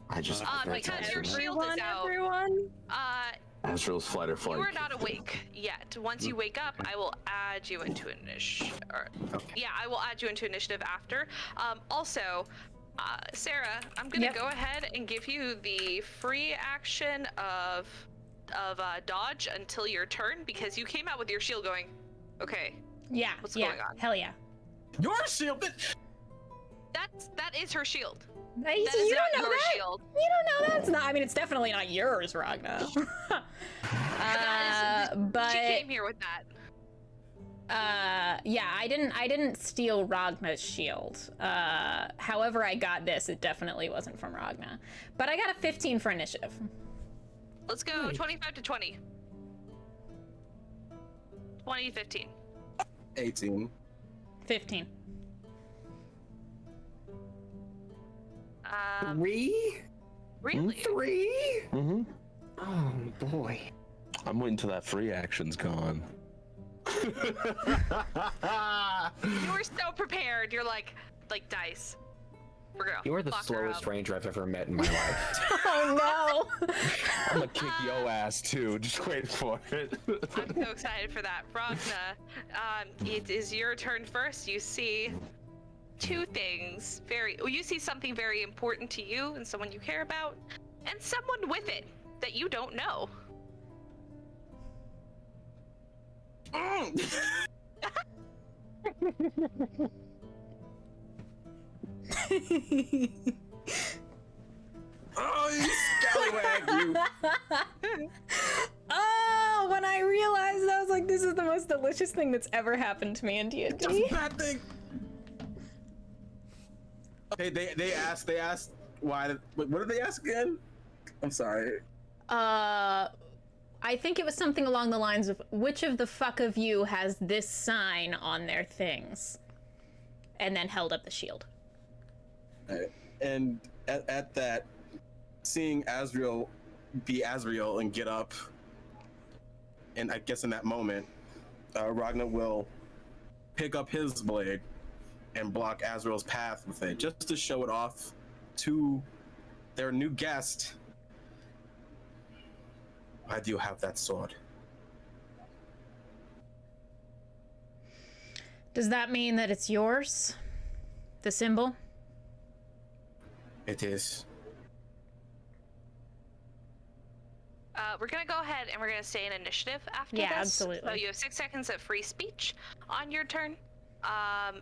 I just Because your shield is out. Everyone. Azrael's flight or flight. You are not awake yet. Once you wake up, I will add you into initiative. Yeah, I will add you into initiative after. Also, Sarah, I'm gonna go ahead and give you the free action of dodge until your turn, because you came out with your shield going, okay, Yeah, what's yeah, going on? hell yeah. Your shield. That is her shield. Hey, That so is you not don't know your that? shield. You don't know that? It's not. I mean, it's definitely not yours, Ragna. But She came here with that. yeah, I didn't steal Ragna's shield. However I got this, it definitely wasn't from Ragna. But I got a 15 for initiative. Let's go 25 to 20. 20 to 15. 18. 15. 3? Really? 3? Mm-hmm. Oh boy. I'm waiting till that free action's gone. You were so prepared. You're like dice. We're gonna You are the fuck her slowest up. ranger I've ever met in my life. Oh no! I'm gonna kick your ass too. Just wait for it. I'm so excited for that. Ragna, it is your turn first. You see two things. You see something very important to you and someone you care about, and someone with it that you don't know. Oh, you scallywag, you! Oh, when I realized, I was like, this is the most delicious thing that's ever happened to me in D&D. That's a bad thing. Okay, they asked why. What did they ask again? I'm sorry. I think it was something along the lines of, which of the fuck of you has this sign on their things? And then held up the shield. And at that, seeing Azrail be Azrail and get up, and I guess in that moment, Ragna will pick up his blade and block Azrael's path with it, just to show it off to their new guest. Why do you have that sword? Does that mean that it's yours? The symbol? It is. We're gonna go ahead and we're gonna stay in initiative after Yeah, this. absolutely. So you have 6 seconds of free speech on your turn. I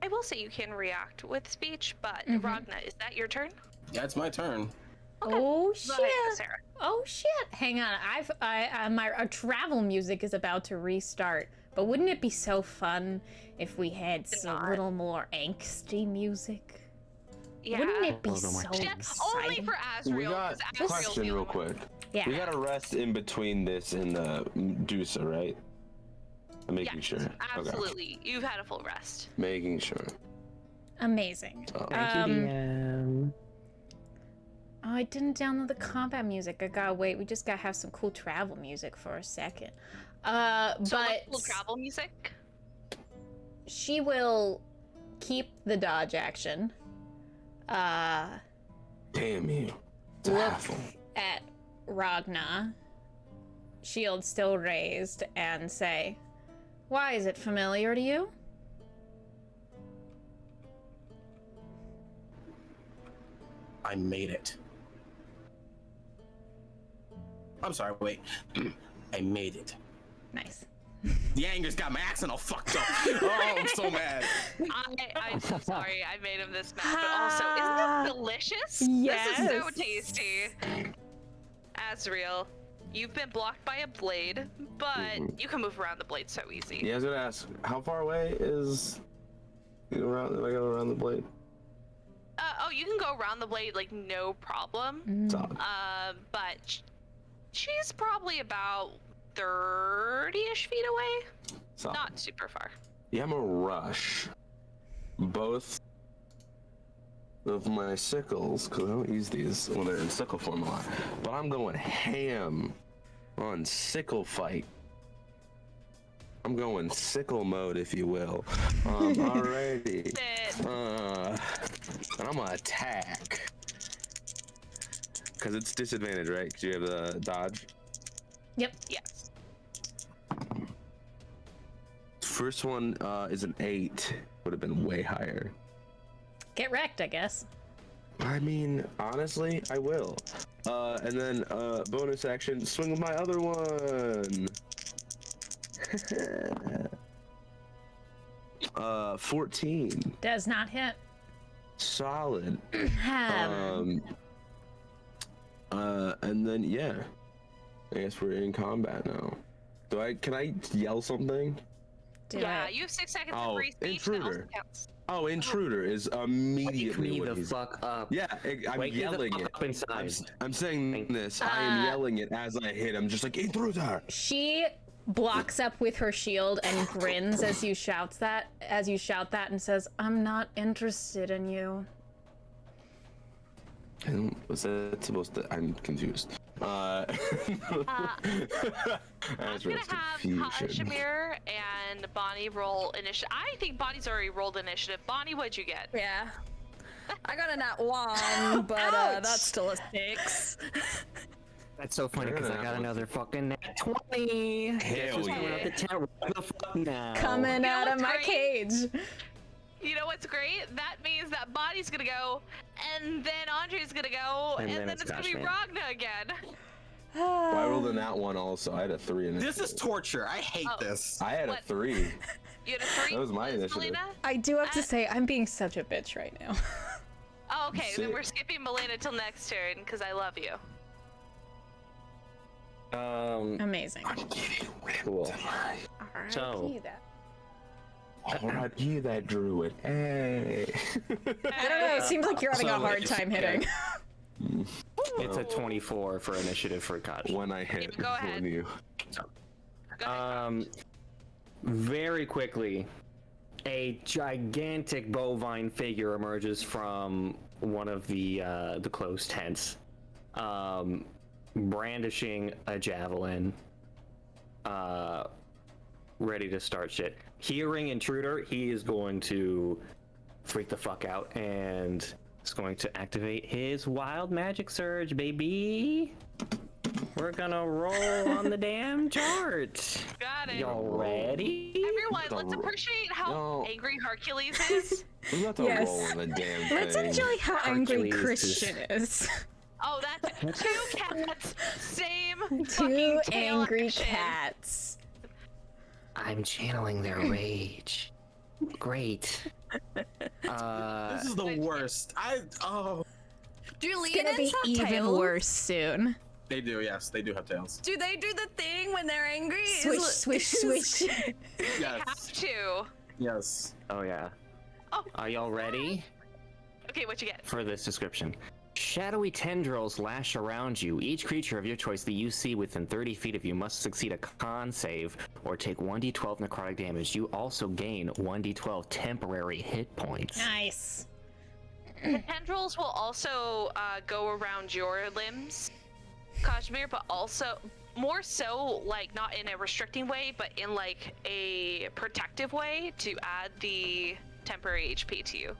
will say you can react with speech, but Ragna, is that your turn? Yeah, it's my turn. Okay. Oh Go shit! ahead, Sarah. Oh shit! Hang on, my travel music is about to restart. But wouldn't it be so fun if we had a little more angsty music? Yeah. Wouldn't it be A little more so Yeah, exciting? only for Azrael. We got 'cause a Azrael's question the real only one. quick. Yeah. We got a rest in between this and the Medusa, right? I'm making Yes, sure. Okay. absolutely. You've had a full rest. Making sure. Amazing. Oh. Thank you, DM. Oh, I didn't download the combat music. I gotta wait. We just gotta have some cool travel music for a second. So But what's the travel music? she will keep the dodge action. Damn you. It's a Look hassle. at Ragna, shield still raised, and say, "Why is it familiar to you?" I made it. I'm sorry, wait. I made it. Nice. The anger's got my accent all fucked up. Oh, I'm so mad. I'm so sorry I made him this mad, but also, isn't that delicious? Yes. This is so tasty. Azrael, you've been blocked by a blade, but you can move around the blade so easy. Yeah, I was gonna ask, how far away is if I go around the blade? You can go around the blade like no problem. Solid. But she's probably about 30-ish feet away. Solid. Not super far. Yeah, I'm gonna rush both of my sickles, because I don't use these when they're in sickle form a lot. But I'm going ham on sickle fight. I'm going sickle mode, if you will. Alrighty. And I'm gonna attack. Because it's disadvantage, right? Because you have the dodge. Yep. Yes. First one is an 8. Would have been way higher. Get wrecked, I guess. I mean, honestly, I will. And then bonus action, swing with my other one. 14. Does not hit. Solid. Um, And then yeah, I guess we're in combat now. Can I yell something? do Yeah, it. you have 6 seconds Oh, of free speech. That also intruder. counts. Oh, intruder is Wake immediately me what the he's. fuck up. Yeah, I'm Wake me the yelling fuck it. up inside. I'm saying this. I am yelling it as I hit. I'm just like intruder. She blocks up with her shield and grins as you shout that, and says, "I'm not interested in you." And was that supposed to? I'm confused. I'm gonna have Kazimir and Bonnie roll initiative. I think Bonnie's already rolled initiative. Bonnie, what'd you get? Yeah. I got a nat 1, but that's still a 6. That's so funny because I got another fucking nat 20. Hell yeah. What the fuck now? Coming out of what's my great? cage. You know what's great? That means that body's gonna go, and then Andre's gonna go, and then it's gonna be Bastian. Ragna again. Well, I rolled a nat 1 also. I had a 3 in it. This is torture. I hate Oh. this. I had a What? 3. You had a 3? That was my initiative. Melaena? I do have to say, I'm being such a bitch right now. Oh, okay, then Sick. we're skipping Melaena till next turn, because I love you. Amazing. Cool. Alright, So- that. Alright, you that druid. Hey. I don't know, it seems like you're having a hard time hitting. It's a 24 for initiative for Koch. When I hit, Go ahead. when you. Go ahead. Very quickly, a gigantic bovine figure emerges from one of the closed tents, brandishing a javelin, ready to start shit. Hearing intruder, he is going to freak the fuck out and is going to activate his wild magic surge, baby. We're gonna roll on the damn chart. Got it. Y'all ready? Everyone, let's appreciate how No. angry Hercules is. We got to Yes. roll on the damn thing. Let's enjoy how angry Hercules Christian is. Oh, that's 2 cats. Same Two fucking tail angry action. cats. I'm channeling their rage. Great. This is the worst. Do It's gonna Leonins be have even tails? worse soon. They do, yes, they do have tails. Do they do the thing when they're angry? Swish, swish, swish. Yes, Have to. yes. Oh yeah. Oh. Are y'all ready Okay, what you get? for this description? Shadowy tendrils lash around you. Each creature of your choice that you see within 30 feet of you must succeed a con save or take 1d12 necrotic damage. You also gain 1d12 temporary hit points. Nice. The tendrils will also go around your limbs, Kazimir, but also more so like not in a restricting way, but in like a protective way to add the temporary HP to you.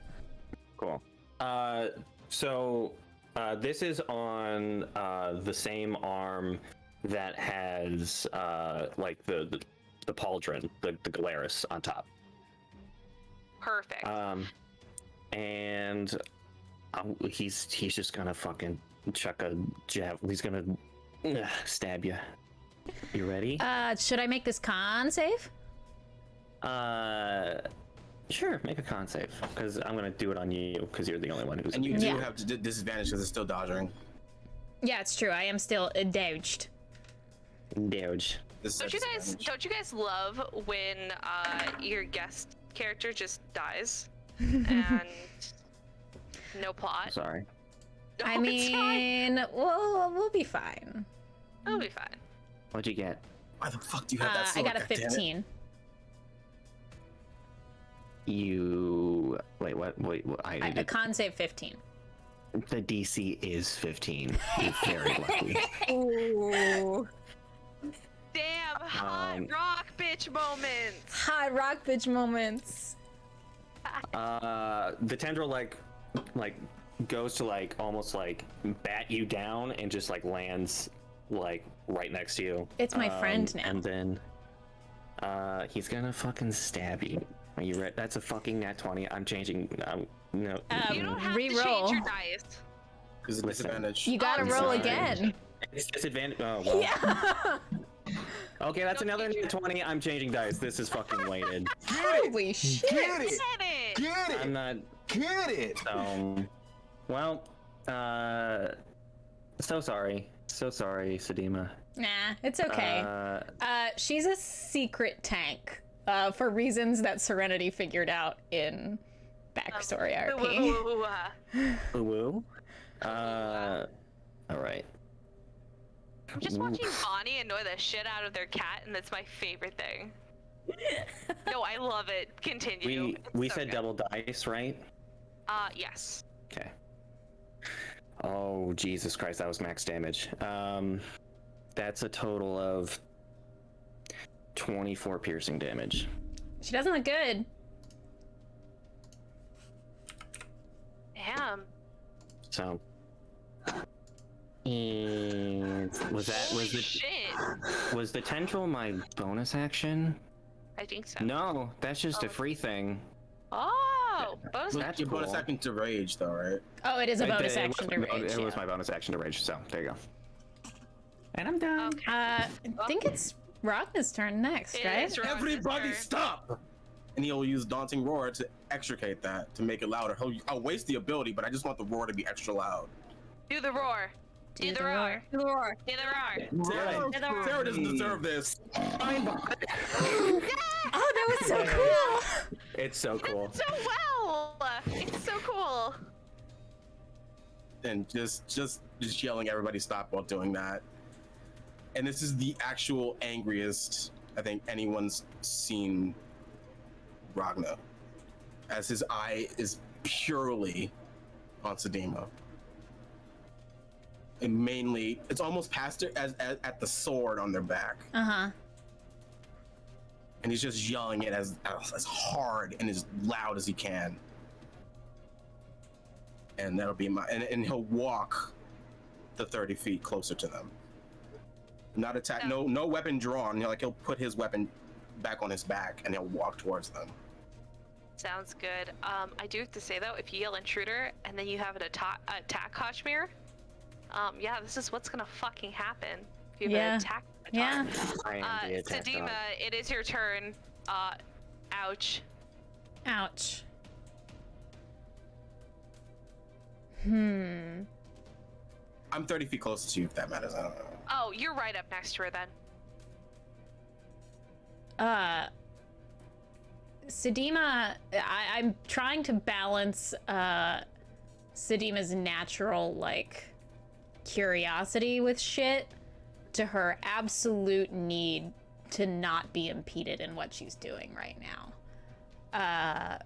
Cool. This is on the same arm that has like the pauldron, the Galaris on top. Perfect. And he's just gonna fucking chuck a jab. He's gonna stab you. You ready? Should I make this con save? Sure. Make a con save because I'm gonna do it on you because you're the only one who's. And you do Yeah. have disadvantage because it's still dodging. Yeah, it's true. I am still dodged. Doge. This is disadvantage. Don't you guys love when your guest character just dies and no plot? Sorry. I No, it's fine. mean, we'll be fine. It'll be fine. What'd you get? Why the fuck do you have that I sword? got a God damn it. 15. You wait. What? I A did. con save 15. The DC is 15. You're very lucky. Ooh. Damn, hot rock bitch moments. Hot rock bitch moments. The tendril like goes to like almost like bat you down and just like lands like right next to you. It's my friend now. And then he's gonna fucking stab you. Are you ready? That's a fucking nat 20. I'm changing. No. You don't have to Reroll. change your dice. Because of Listen. disadvantage. You gotta I'm roll sorry. again. It's disadvantage. Oh well. Yeah. Okay, that's another nat 20. I'm changing dice. This is fucking weighted. Holy shit. Get it! Get it! Get it! I'm not. Get it! Well. So sorry. So sorry, Sedima. Nah, it's okay. She's a secret tank. For reasons that Serenity figured out in backstory RP. Woo woo. All right. I'm just watching Bonnie annoy the shit out of their cat, and that's my favorite thing. No, I love it. Continue. We It's so said good. double dice, right? Yes. Okay. Oh Jesus Christ, that was max damage. That's a total of 24 piercing damage. She doesn't look good. Damn. So. And was the tendril my bonus action? I think so. No, that's just a free thing. Oh, bonus That's Your bonus cool. action to rage, though, right? Oh, it is a bonus It action to was- rage. It was Yeah. my bonus action to rage, so there you go. And I'm done. Okay. I think it's Ragna's turn next, It right? is Ragna's Everybody turn. stop! And he'll use Daunting Roar to extricate that, to make it louder. I'll waste the ability, but I just want the roar to be extra loud. Do the roar. Do the roar. Do the roar. Do the roar. Sarah doesn't deserve this. Oh, that was so cool! It's so cool. So well. It's so cool. And just yelling everybody stop while doing that. And this is the actual angriest I think anyone's seen Ragna, as his eye is purely on Sedima. And mainly, it's almost past it at the sword on their back. Uh-huh. And he's just yelling it as hard and as loud as he can. And that'll be and he'll walk the 30 feet closer to them. Not attack, no weapon drawn. He'll put his weapon back on his back and he'll walk towards them. Sounds good. I do have to say though, if you yell intruder and then you have an attack Kazimir, yeah, this is what's gonna fucking happen. If you have an attack. Yeah. I am the attack Sedima, dog. it is your turn. Ouch. Ouch. I'm 30 feet closer to you if that matters. I don't know. Oh, you're right up next to her then. Sedima, I'm trying to balance Sedima's natural, like, curiosity with shit to her absolute need to not be impeded in what she's doing right now.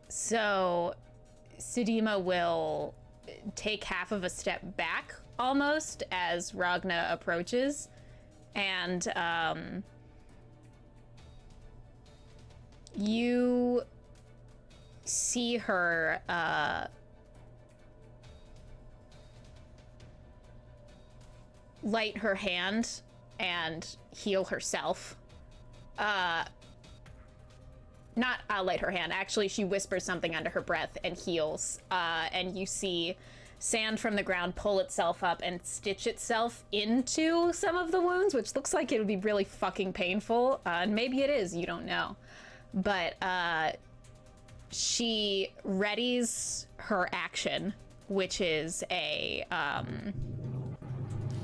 So Sedima will take half of a step back almost as Ragna approaches, and you see her light her hand and heal herself. Not light her hand, actually she whispers something under her breath and heals, and you see sand from the ground pull itself up and stitch itself into some of the wounds, which looks like it would be really fucking painful, and maybe it is, you don't know. But she readies her action, which is a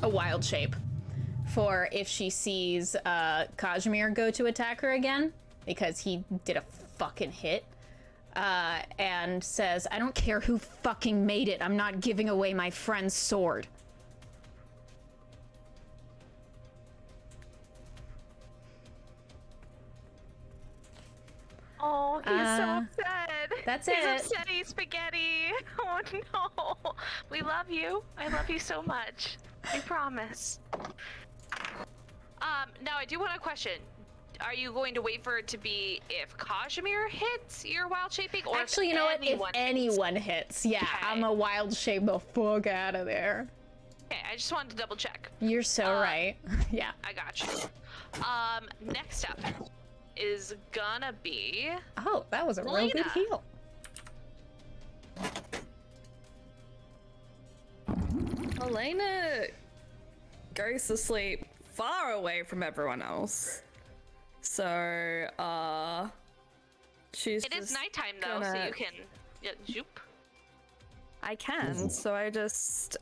wild shape, for if she sees Kazimir go to attack her again, because he did a fucking hit, and says, I don't care who fucking made it, I'm not giving away my friend's sword. Oh, he's so upset. That's he's it. upset, he's spaghetti. Oh no. We love you. I love you so much. I promise. Now I do want to question. Are you going to wait for it to be if Kazimir hits your wild shaping, or Actually, you know what? If anyone hits, yeah, Okay. I'm a wild shape the fuck out of there. Okay, I just wanted to double check. You're so right. Yeah. I got you. Next up is gonna be Oh, that was a real good Melaena. heal. Melaena goes to sleep far away from everyone else. So, she's It is just nighttime though, so gonna- you can zoop. I can, so I just,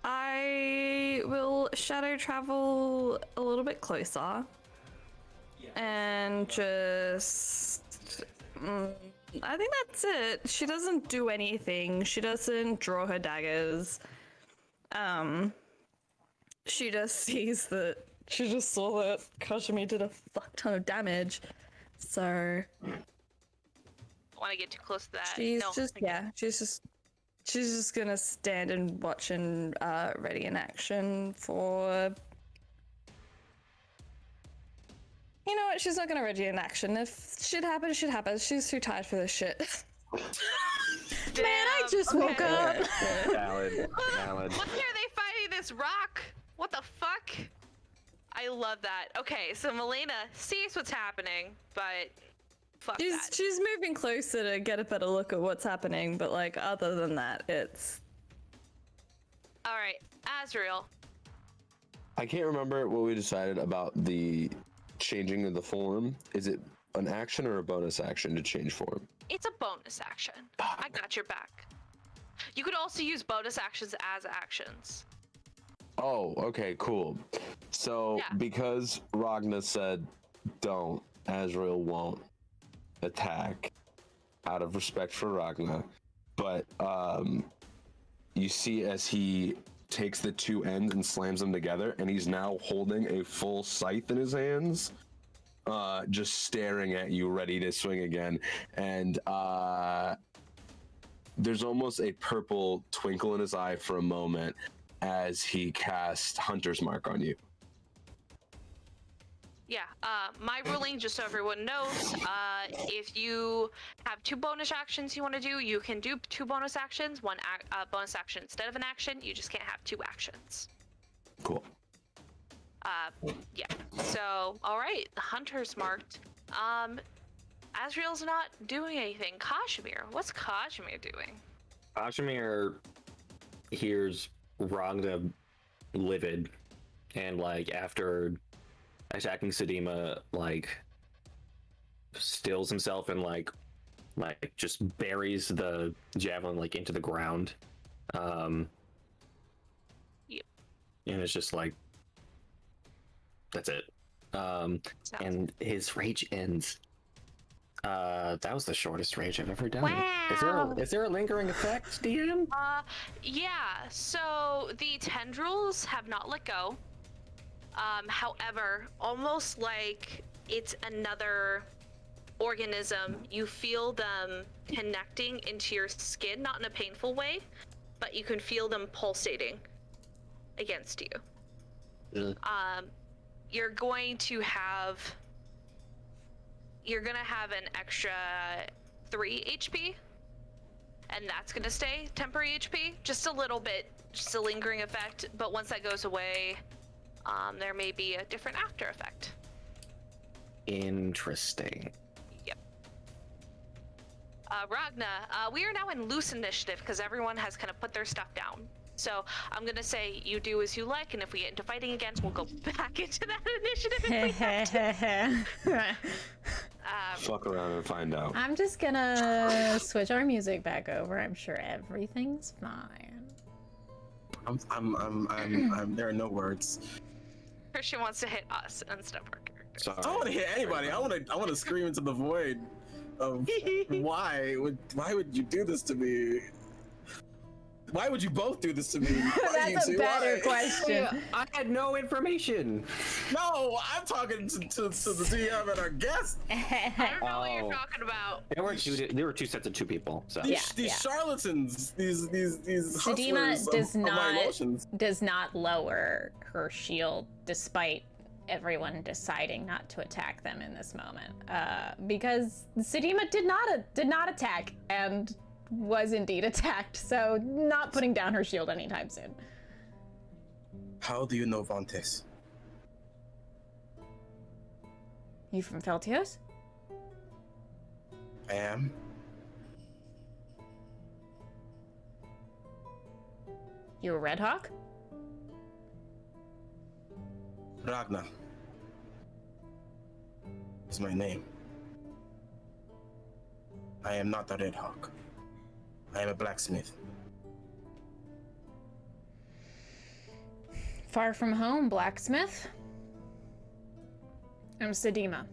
I will shadow travel a little bit closer. And just, I think that's it. She doesn't do anything. She doesn't draw her daggers. She just sees that, she just saw that Kazimir did a fuck ton of damage. So, Don't want to get too close to that. she's no, just, yeah, she's just gonna stand and watch and ready in action for. You know what? She's not gonna ready in action. If shit happens, shit happens. She's too tired for this shit. Man, I just woke up. Valid. Why are they fighting this rock? What the fuck? I love that. Okay, so Melaena sees what's happening, but fuck that. She's moving closer to get a better look at what's happening, but like other than that, it's All right, Azrael. I can't remember what we decided about the changing of the form. Is it an action or a bonus action to change form? It's a bonus action. I got your back. You could also use bonus actions as actions. Oh, okay, cool. So Yeah. because Ragna said don't, Azrael won't attack out of respect for Ragna. But you see as he takes the two ends and slams them together, and he's now holding a full scythe in his hands, just staring at you, ready to swing again. And there's almost a purple twinkle in his eye for a moment as he casts Hunter's Mark on you. Yeah, my ruling, just so everyone knows, if you have two bonus actions you want to do, you can do two bonus actions, one bonus action instead of an action. You just can't have two actions. Cool. Yeah. So, all right, the Hunter's marked. Azrael's not doing anything. Kazimir, what's Kazimir doing? Kazimir hears Ragna livid, and like after attacking Sedima, like stills himself and like just buries the javelin like into the ground. Yep. And it's just like that's it. And his rage ends. That was the shortest rage I've ever done. Wow. Is there a lingering effect, DM? Yeah. So the tendrils have not let go. However, almost like it's another organism, you feel them connecting into your skin, not in a painful way, but you can feel them pulsating against you. You're gonna have an extra 3 HP, and that's gonna stay temporary HP, just a little bit, just a lingering effect, but once that goes away, there may be a different after effect. Interesting. Yep. Ragna, we are now in loose initiative because everyone has kind of put their stuff down. So I'm gonna say you do as you like, and if we get into fighting again, we'll go back into that initiative if we have to. Fuck around and find out. I'm just gonna switch our music back over. I'm sure everything's fine. I'm there are no words. Christian wants to hit us instead of our characters. Sorry. I don't want to hit anybody. I want to scream into the void of why would you do this to me? Why would you both do this to me? Why That's you a two? better Why? question. I had no information. No, I'm talking to the DM and our guest. I don't know what Oh. you're talking about. There were two sets of two people. So These Yeah. charlatans, these Sedima hustlers of my emotions. does not lower her shield despite everyone deciding not to attack them in this moment, because Sedima did not attack and was indeed attacked, so not putting down her shield anytime soon. How do you know Vontes? You from Feltios? I am. You a Red Hawk? Ragna is my name. I am not a Red Hawk. I am a blacksmith. Far from home, blacksmith. I'm Sedima.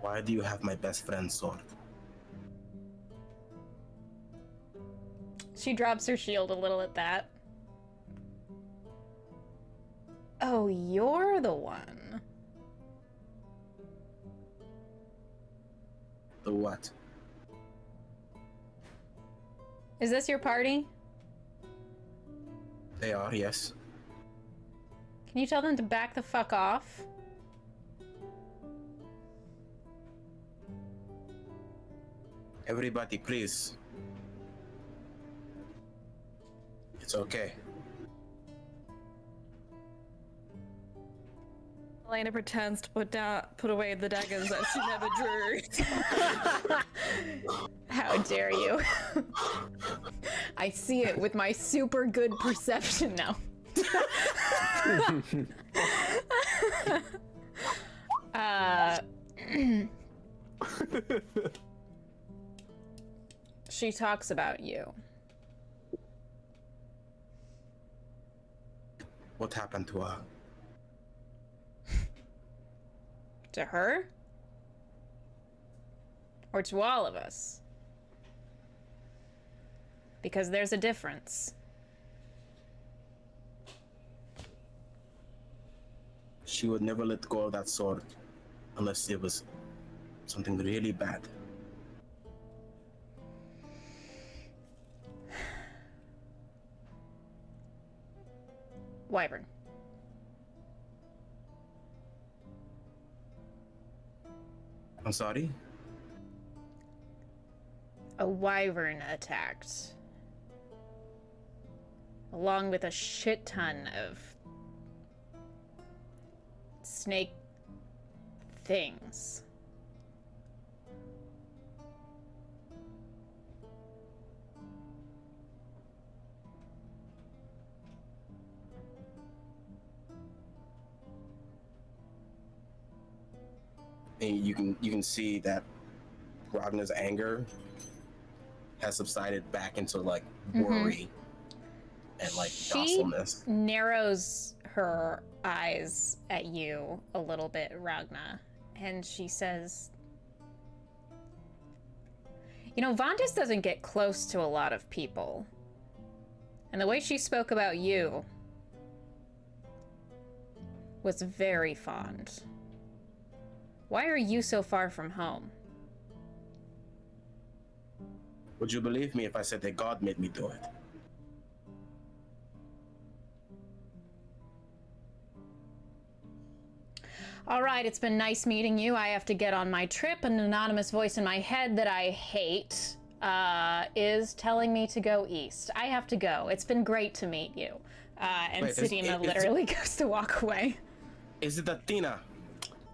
Why do you have my best friend's sword? She drops her shield a little at that. Oh, you're the one. The what? Is this your party? They are, yes. Can you tell them to back the fuck off? Everybody, please. It's okay. Melaena pretends to put away the daggers that she never drew. How dare you? I see it with my super good perception now. She talks about you. What happened to her? To her? Or to all of us? Because there's a difference. She would never let go of that sword unless it was something really bad. Wyvern. I'm sorry? A wyvern attacked. Along with a shit ton of snake things. And you can see that Ragna's anger has subsided back into like worry and like docilness. She narrows her eyes at you a little bit, Ragna, and she says, you know, Vontis doesn't get close to a lot of people. And the way she spoke about you was very fond. Why are you so far from home? Would you believe me if I said that God made me do it? All right, it's been nice meeting you. I have to get on my trip. An anonymous voice in my head that I hate is telling me to go east. I have to go. It's been great to meet you. And Wait, Sedima literally goes to walk away. Is it Athena?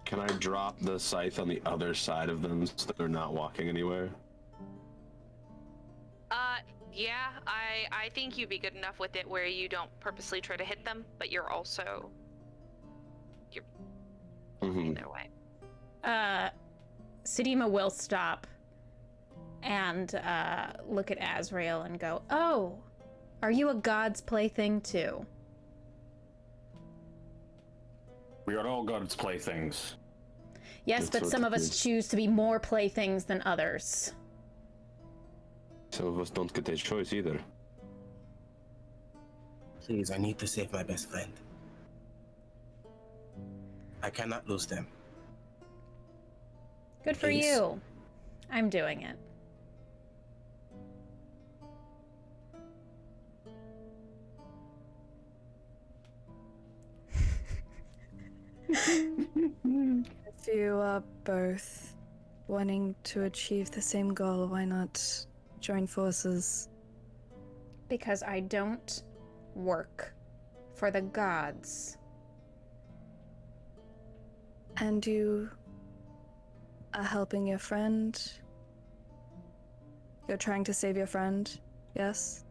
Can I drop the scythe on the other side of them so they're not walking anywhere? Yeah, I think you'd be good enough with it where you don't purposely try to hit them, but you're also either way. Sedima will stop and look at Azrail and go, "Oh, are you a god's plaything too?" We are all God's playthings. Yes, That's but what some it of us is. choose to be more playthings than others. Some of us don't get a choice either. Please, I need to save my best friend. I cannot lose them. Good for Please. you. I'm doing it. If you are both wanting to achieve the same goal, why not join forces? Because I don't work for the gods. And you are helping your friend? You're trying to save your friend, yes?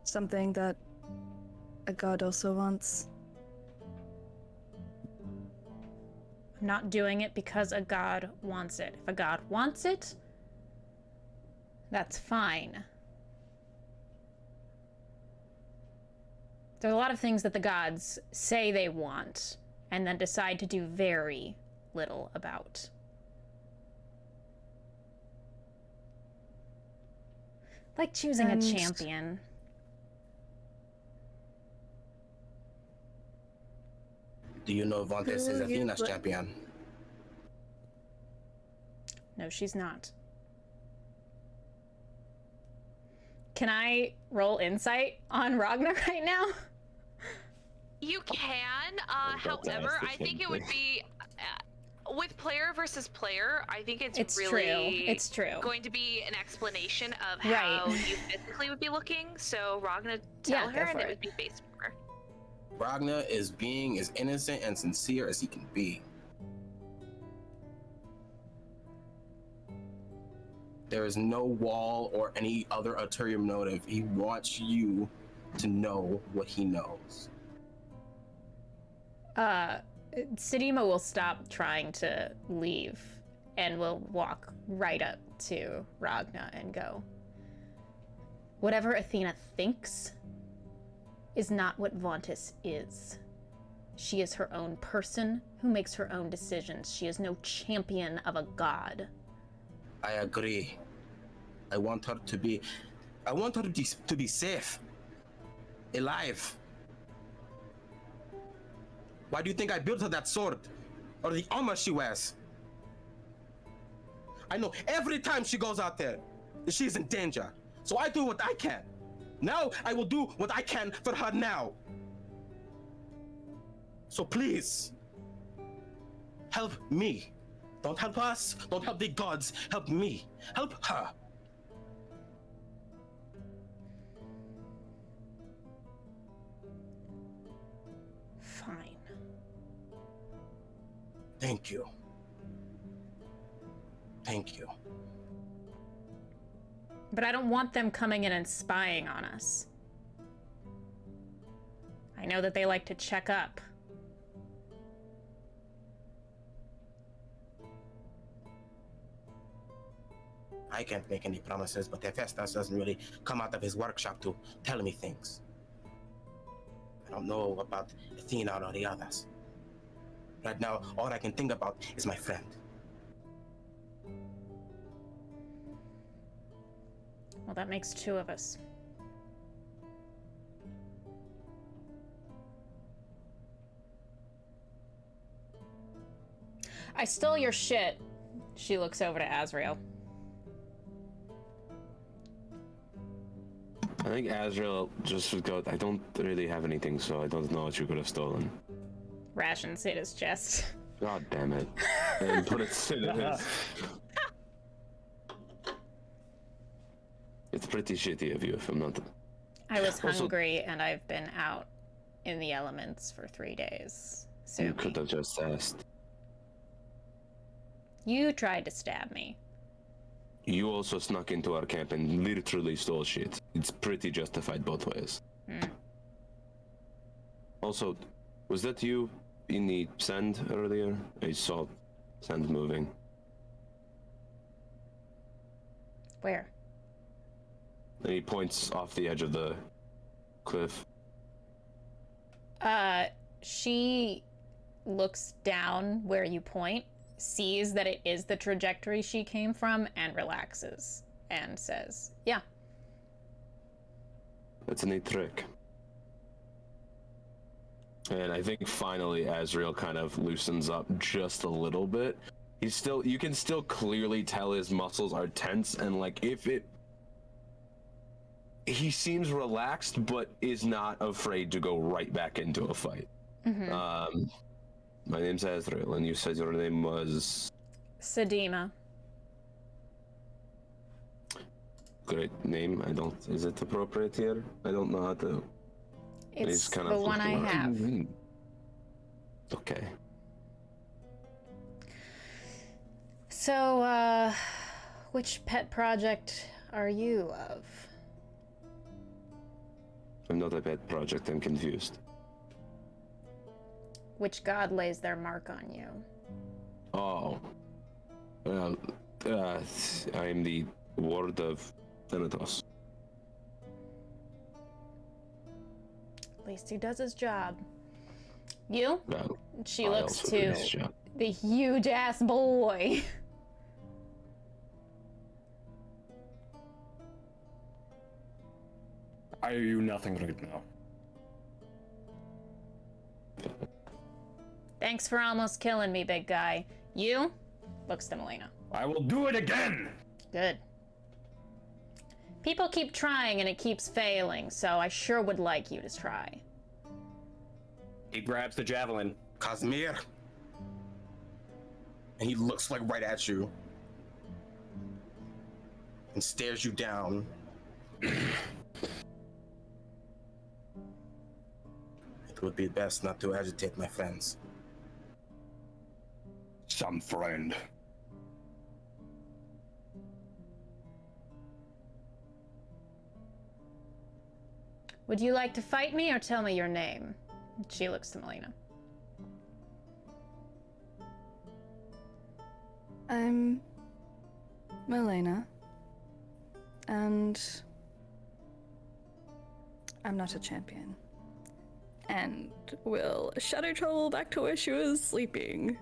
Something that a god also wants. I'm not doing it because a god wants it. If a god wants it, that's fine. There's a lot of things that the gods say they want and then decide to do very little about. Like choosing And- a champion. Do you know Vontes is Who you Athena's pla- champion? No, she's not. Can I roll insight on Ragna right now? You can, about to however, ask the I think same it would thing. be with player versus player, I think it's True. really It's true. going to be an explanation of Right. how you physically would be looking. So Ragna, tell Yeah, her, go and for it it. would be based on her. Ragna is being as innocent and sincere as he can be. There is no wall or any other ulterior motive. He wants you to know what he knows. Sedima will stop trying to leave and will walk right up to Ragna and go, "Whatever Athena thinks is not what Vontis is. She is her own person who makes her own decisions. She is no champion of a god." I agree. I want her to be safe. Alive. Why do you think I built her that sword? Or the armor she wears? I know every time she goes out there, she's in danger. So I do what I can. Now I will do what I can for her now. So please, help me. Don't help us. Don't help the gods. Help me. Help her. Fine. Thank you. Thank you. But I don't want them coming in and spying on us. I know that they like to check up. I can't make any promises, but Hephaestus doesn't really come out of his workshop to tell me things. I don't know about Athena or the others. Right now, all I can think about is my friend. Well, that makes two of us. I stole your shit. She looks over to Azrail. I think Azrail just would go, I don't really have anything, so I don't know what you could have stolen. Rations hit his chest. God damn it. And put it in his. It's pretty shitty of you if I'm not. I was Also- hungry and I've been out in the elements for 3 days. So You could have just asked. You tried to stab me. You also snuck into our camp and literally stole shit. It's pretty justified both ways. Also, was that you in the sand earlier? I saw sand moving. Where? And he points off the edge of the cliff. She looks down where you point, sees that it is the trajectory she came from, and relaxes and says, "Yeah." That's a neat trick. And I think finally Azrael kind of loosens up just a little bit. You can still clearly tell his muscles are tense, and like he seems relaxed, but is not afraid to go right back into a fight. My name's Azrail, and you said your name was... Sedima. Great name. Is it appropriate here? I don't know how to... It's kind the of one I looking have. around. Okay. So, which pet project are you of? I'm not a pet project, I'm confused. Which god lays their mark on you? Oh. I'm the ward of Thanatos. At least he does his job. You? Well, She I looks also do to this job. the huge ass boy. I owe you nothing right now. Thanks for almost killing me, big guy. You? Looks to Melaena. I will do it again! Good. People keep trying and it keeps failing, so I sure would like you to try. He grabs the javelin. Kazimir, And he looks like right at you and stares you down. It would be best not to agitate my friends. Some friend. Would you like to fight me or tell me your name? She looks to Melaena. I'm Melaena, and I'm not a champion. And will shadow travel back to where she was sleeping.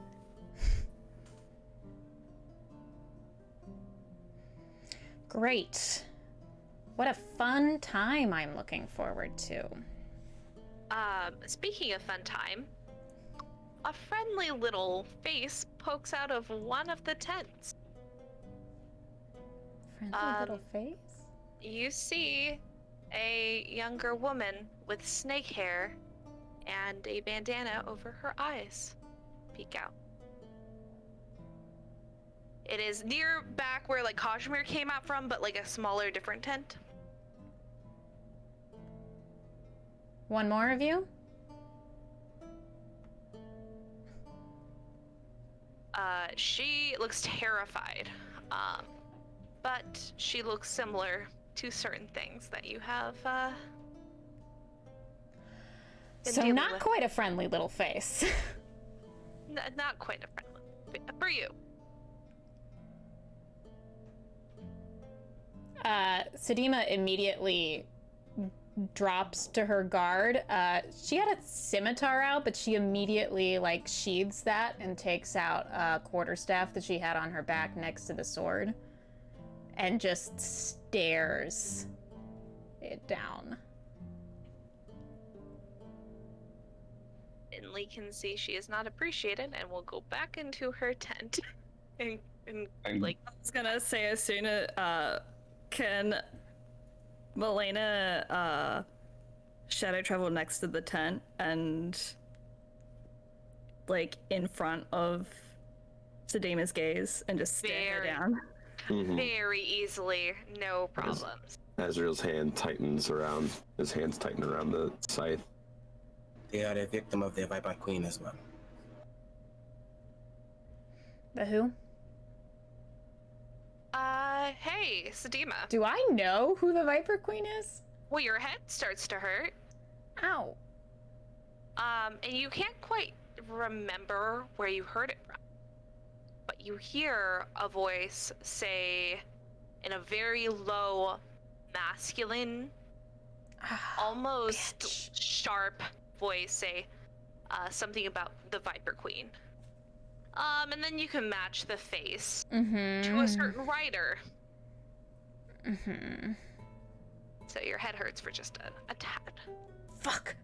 Great. What a fun time I'm looking forward to. Speaking of fun time, a friendly little face pokes out of one of the tents. Friendly little face? You see a younger woman with snake hair and a bandana over her eyes peek out. It is near back where like Kazimir came out from, but like a smaller, different tent. One more of you? She looks terrified, but she looks similar to certain things that you have, been So dealing not with. quite a friendly little face. Not quite a friendly for you. Sedima immediately drops to her guard. She had a scimitar out, but she immediately like sheathes that and takes out a quarterstaff that she had on her back next to the sword and just stares it down. And Lee can see she is not appreciated and will go back into her tent. and like, I was gonna say, as soon as, can Melaena, shadow travel next to the tent and, like, in front of Sedima's gaze and just stare her down? very easily, no problems. Azrael's hand tightens around, his hands tighten around the scythe. They are a victim of the Viper Queen as well. The who? Hey, Sedima. Do I know who the Viper Queen is? Well, your head starts to hurt. Ow. And you can't quite remember where you heard it from. But you hear a voice say, in a very low, masculine, almost bitch. sharp voice, say something about the Viper Queen. And then you can match the face to a certain writer. So your head hurts for just a tad. Fuck.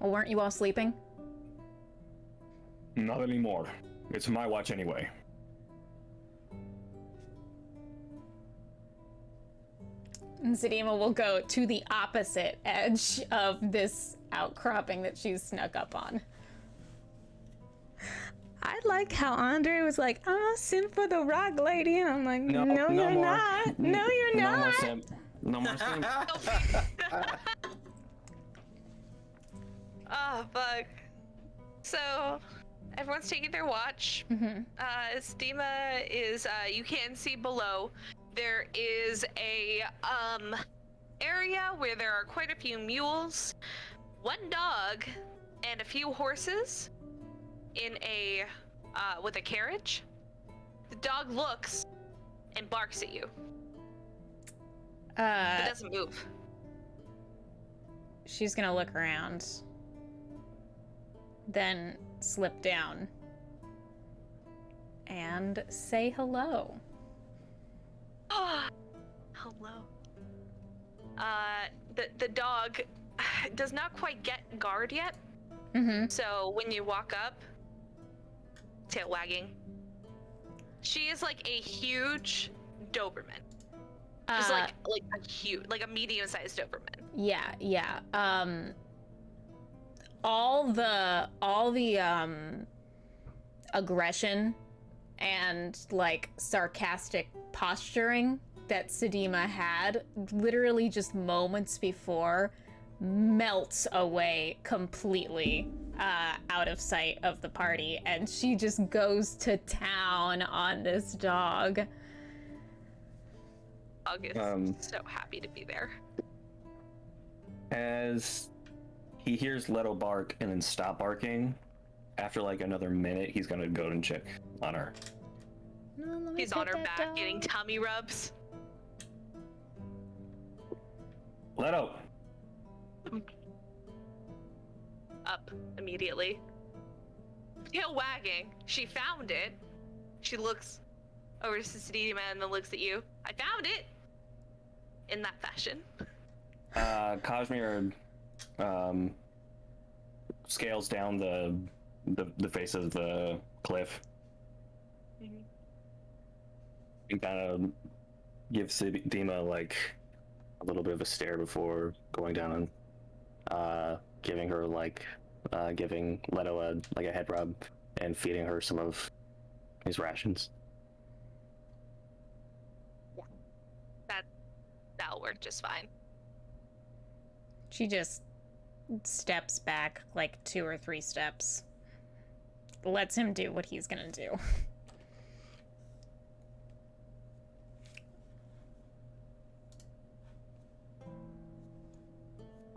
Well, weren't you all sleeping? Not anymore. It's my watch anyway. And Sedima will go to the opposite edge of this outcropping that she's snuck up on. I like how Andre was like, I'm a simp for the rock lady, and I'm like, no you're more. not. No, you're No not. more simp. No more simp. Oh, fuck. So, everyone's taking their watch. Sedima is, you can see below, there is a, area where there are quite a few mules, one dog, and a few horses in a, with a carriage. The dog looks and barks at you. It doesn't move. She's gonna look around, then slip down and say hello. Hello. The dog does not quite get guard yet. So when you walk up, tail wagging. She is like a huge Doberman. Just like a huge, like a medium-sized Doberman. Yeah. all the aggression and like sarcastic posturing that Sedima had literally just moments before melts away completely out of sight of the party, and she just goes to town on this dog. Dog is so happy to be there. As he hears Leto bark and then stop barking, after like another minute, he's gonna go and check on her. He's on her back getting tummy rubs. Leto! Up immediately. Tail wagging. She found it. She looks over to Sedima and then looks at you. I found it! In that fashion. Kazimir scales down the face of the cliff. Mm-hmm. And kind of gives Sedima like a little bit of a stare before going down and giving her like giving Leto a head rub and feeding her some of his rations. That'll work just fine. She just steps back like 2 or 3 steps. Lets him do what he's gonna do.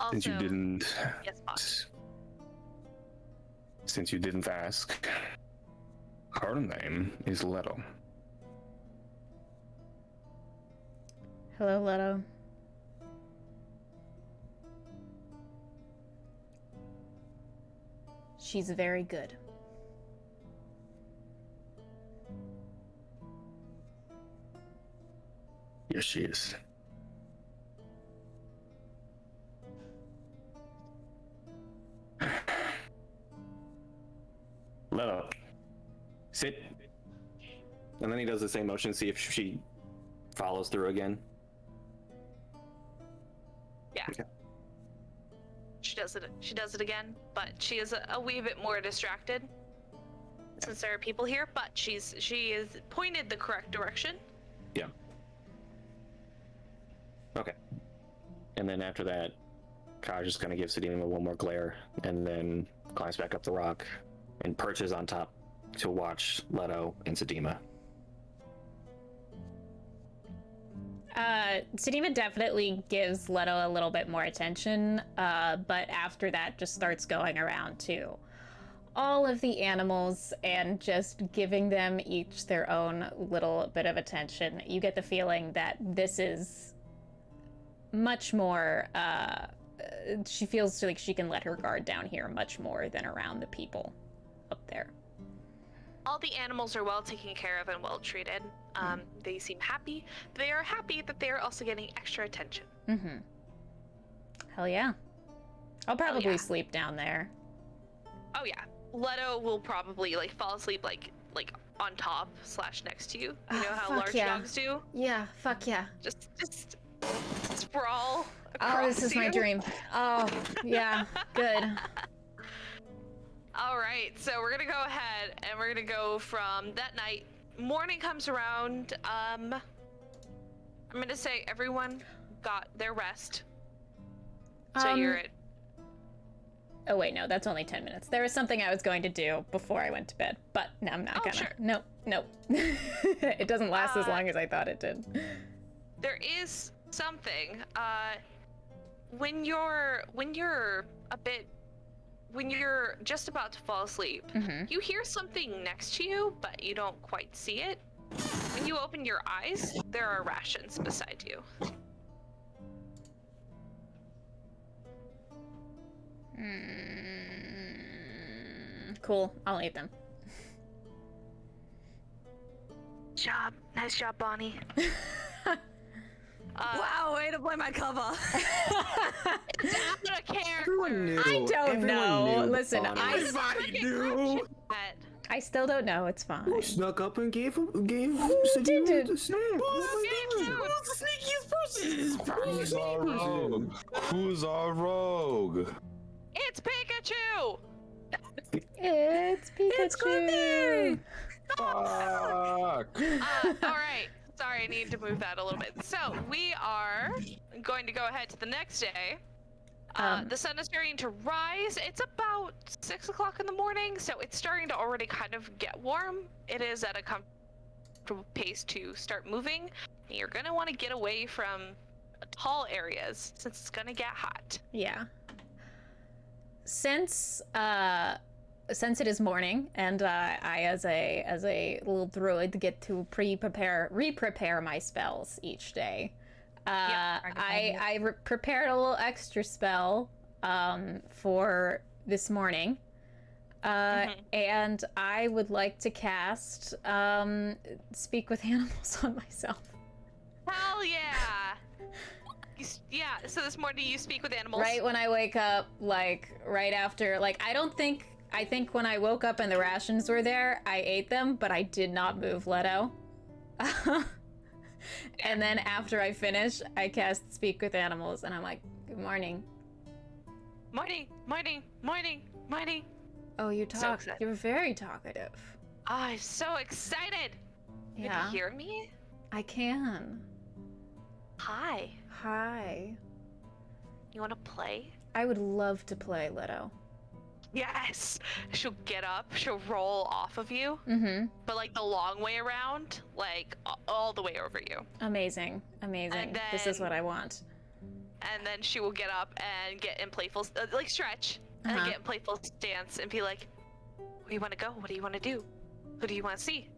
Also, Since you didn't yes, boss. Since you didn't ask, her name is Leto. Hello, Leto. She's very good. Yes, she is. Leto, sit. And then he does the same motion, see if she follows through again. Yeah. Okay. She does it again, but she is a wee bit more distracted since there are people here, but she is pointed the correct direction. Yeah. Okay. And then after that, Kaj is going to give Sedima one more glare and then climbs back up the rock and perches on top to watch Leto and Sedima. Sedima definitely gives Leto a little bit more attention, but after that just starts going around to all of the animals and just giving them each their own little bit of attention. You get the feeling that this is much more, she feels like she can let her guard down here much more than around the people up there. All the animals are well taken care of and well treated. They seem happy. They are happy that they are also getting extra attention. Mm-hmm. Hell yeah. I'll probably sleep down there. Oh yeah. Leto will probably like fall asleep like on top / next to you. You know how large dogs do? Yeah, fuck yeah. Just sprawl across Oh, this is my you. dream. Oh, yeah, good. All right, so we're gonna go ahead and we're gonna go from that night. Morning comes around. I'm gonna say everyone got their rest. So you're at. Oh wait, no, that's only 10 minutes. There was something I was going to do before I went to bed, but no, I'm not gonna. Sure. Nope. It doesn't last as long as I thought it did. There is something. When you're just about to fall asleep, you hear something next to you, but you don't quite see it. When you open your eyes, there are rations beside you. Cool, I'll eat them. Nice job, Bonnie. Wow, way to play my cover. It's out of character. Everyone knew. I don't Everyone know. knew. Listen, Everybody knew. I still don't know. It's fine. Who snuck up and gave did Sedima it? the snack? Who's the sneakiest person? Who's our rogue? Who's our rogue? It's Pikachu! It's Pikachu. It's Kazimir! Fuck. All right. Sorry, I need to move that a little bit. So we are going to go ahead to the next day. The sun is starting to rise. It's about 6 o'clock in the morning, so it's starting to already kind of get warm. It is at a comfortable pace to start moving. You're gonna want to get away from tall areas since it's gonna get hot. Yeah. Since it is morning, and I, as a little druid, get to re-prepare my spells each day. I prepared a little extra spell for this morning, and I would like to cast Speak with Animals on myself. Hell yeah! Yeah. So this morning you speak with animals. Right when I wake up, like right after, like I think when I woke up and the rations were there, I ate them, but I did not move Leto. And then after I finish, I cast Speak with Animals, and I'm like, good morning. Morning, morning, morning, morning. Oh, you So talk. excited. You're very talkative. Oh, I'm so excited. Yeah, Can you hear me? I can. Hi. Hi. You want to play? I would love to play Leto. Yes. She'll get up. She'll roll off of you, Mm-hmm. but like the long way around, like all the way over you. Amazing. Amazing. And This is then- what I want. And then she will get up and get in playful, like stretch, and Uh-huh. get in playful stance and be like, "Where do you want to go? What do you want to do? Who do you want to see?"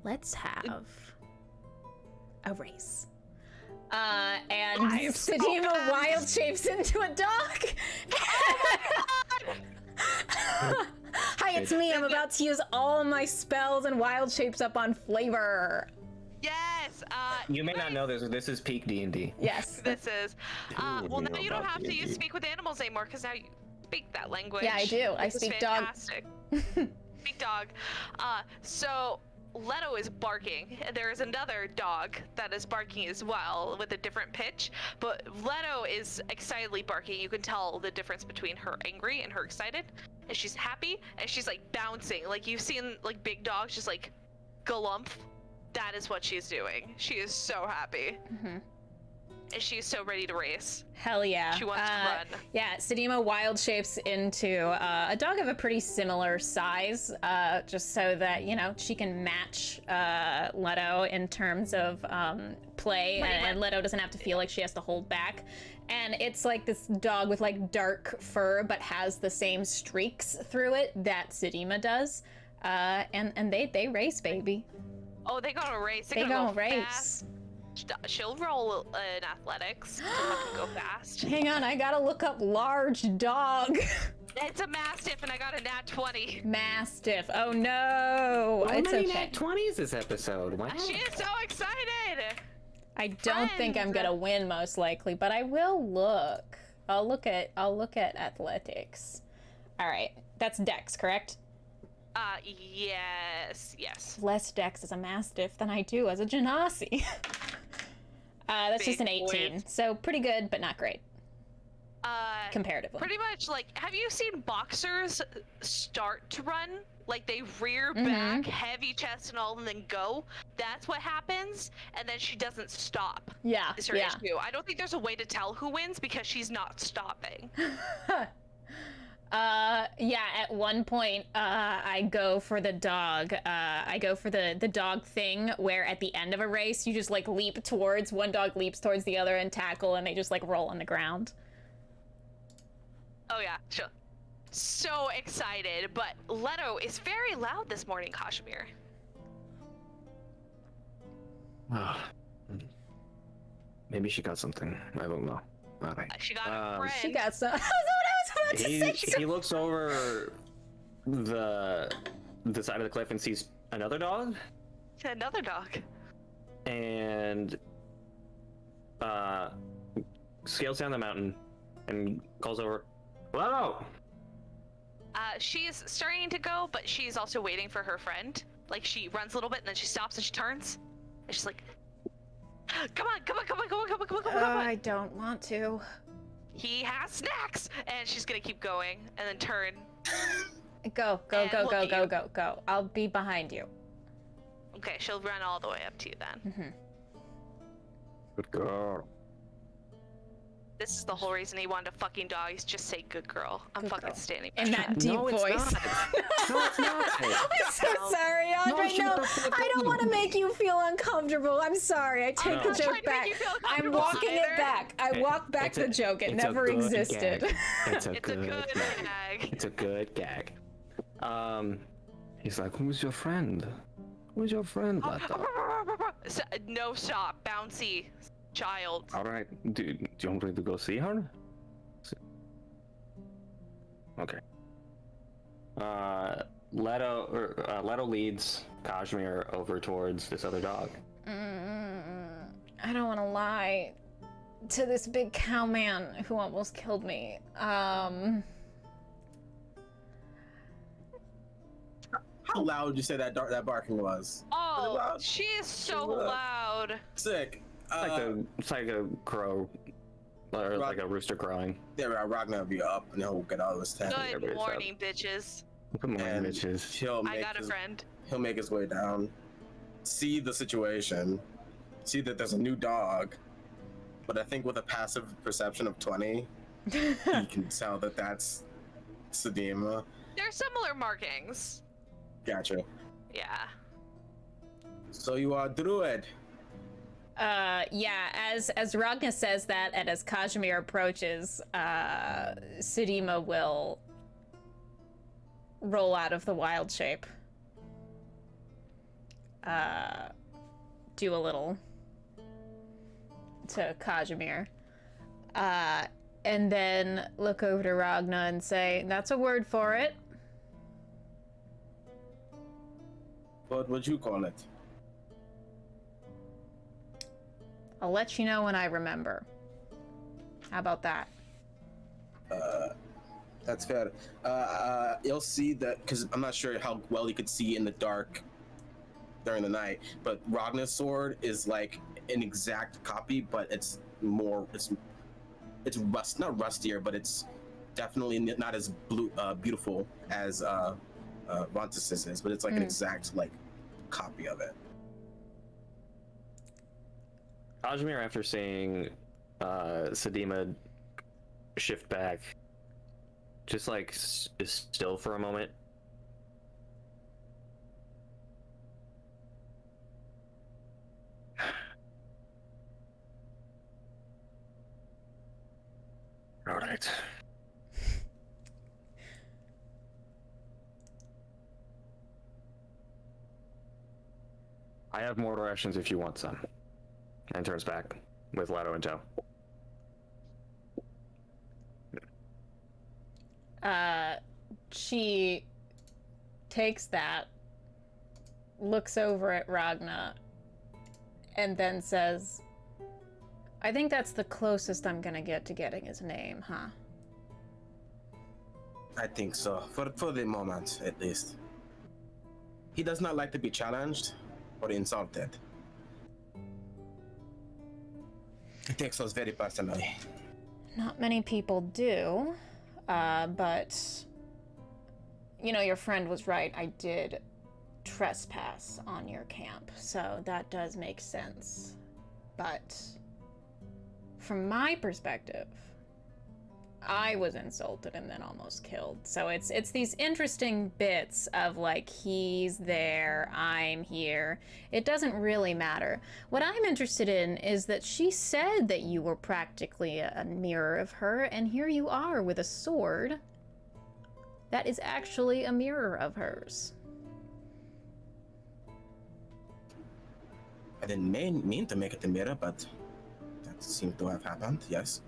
Let's have a race. And I'm so Sedima fast. wild shapes into a dog. Hi, it's me. I'm about to use all my spells and wild shapes up on flavor. Yes. You may not know this. This is peak D&D. Yes. This is. Ooh, Well, you now know you don't about have to D&D. use speak with animals anymore because now you speak that language. Yeah, I do. I Which is speak dog. fantastic. Speak dog. So Leto is barking. There is another dog that is barking as well with a different pitch, but Leto is excitedly barking. You can tell the difference between her angry and her excited, and she's happy, and she's like bouncing. Like you've seen like big dogs just like galump. That is what she's doing. She is so happy. Mhm. And she's so ready to race. Hell yeah. She wants to run. Yeah, Sedima wild shapes into a dog of a pretty similar size, just so that, you know, she can match Leto in terms of play, and Leto doesn't have to feel like she has to hold back. And it's like this dog with like dark fur, but has the same streaks through it that Sedima does. And they race, baby. Oh, they gonna race. They They're gonna gonna go race. fast. She'll roll in athletics to fucking go fast. Hang on, I gotta look up large dog. It's a Mastiff, and I got a nat 20. Mastiff. Oh no. How It's many okay. nat 20s this episode? Wow. She is so excited. I don't think I'm Friends. gonna win, most likely, but I will look. I'll look at athletics. All right, that's Dex, correct? Yes. Less Dex as a Mastiff than I do as a Genasi. That's just Big an 18, boys. so pretty good, but not great comparatively. Pretty much like, have you seen boxers start to run? Like they rear Mm-hmm. back, heavy chest and all, and then go? That's what happens, and then she doesn't stop. Yeah, Is her yeah. issue. I don't think there's a way to tell who wins because she's not stopping. Yeah, at one point, I go for the dog. I go for the dog thing where at the end of a race, you just like leap towards, one dog leaps towards the other and tackle, and they just like roll on the ground. Oh yeah, sure. So excited, but Leto is very loud this morning, Kazimir. Maybe she got something. I don't know. All right. She got a friend. She got some. That's what I was about to say. He looks over the side of the cliff and sees another dog Another dog. and scales down the mountain and calls over, "Hello!" She's starting to go, but she's also waiting for her friend. Like she runs a little bit and then she stops and she turns. And she's like, come on. I don't want to. He has snacks! And she's gonna keep going and then turn Go. And look at you. Go. I'll be behind you. Okay, she'll run all the way up to you then. Mm-hmm. Good girl. This is the whole reason he wanted a fucking dog. He's just say good girl. I'm Good fucking girl. standing by In that. that deep No, it's voice. not. No, it's not. I'm so sorry, Andre. shut No, the fuck I don't up. want to make you feel uncomfortable. I'm sorry. I take I'm the not joke trying to make back. you feel I'm uncomfortable walking either. it back. I walk back the joke. It it's a never good existed. gag. It's a It's a good good gag. gag. It's a good gag. He's like, who's your friend? Who's your friend, Lata? No, stop. Bouncy child. All right, dude. Do you want me to go see her? Okay. Leto leads Kazimir over towards this other dog. I don't want to lie to this big cow man who almost killed me. How loud would you say that barking was? Oh, loud? she is so loud. loud. Sick. It's like a crow, or like a rooster crowing. There, Ragna will be up and he'll get all his time. Good everybody's morning, bitches. Good morning, And bitches. I got a friend. He'll make his way down, see the situation, see that there's a new dog, but I think with a passive perception of 20, he can tell that that's Sedima. They're similar markings. Gotcha. Yeah. So you are Druid. Yeah, as Ragna says that, and as Kazimir approaches, Sedima will roll out of the wild shape. Do a little to Kazimir. And then look over to Ragna and say, that's a word for it. What would you call it? I'll let you know when I remember. How about that? That's fair. You'll see that, because I'm not sure how well you could see in the dark during the night, but Ragna's sword is like an exact copy, but it's not rustier, but it's definitely not as beautiful as Vontus's is, but it's like an exact like copy of it. Kazimir, after seeing Sedima shift back, just like is still for a moment. All right. I have more rations if you want some. And turns back with Leto in tow. She takes that, looks over at Ragna, and then says, I think that's the closest I'm gonna get to getting his name, huh? I think so, for the moment at least. He does not like to be challenged or insulted. He takes those very personally. Not many people do, but you know, your friend was right. I did trespass on your camp, so that does make sense. But from my perspective, I was insulted and then almost killed. So it's these interesting bits of like, he's there, I'm here. It doesn't really matter. What I'm interested in is that she said that you were practically a mirror of her, and here you are with a sword that is actually a mirror of hers. I didn't mean to make it a mirror, but that seemed to have happened, yes.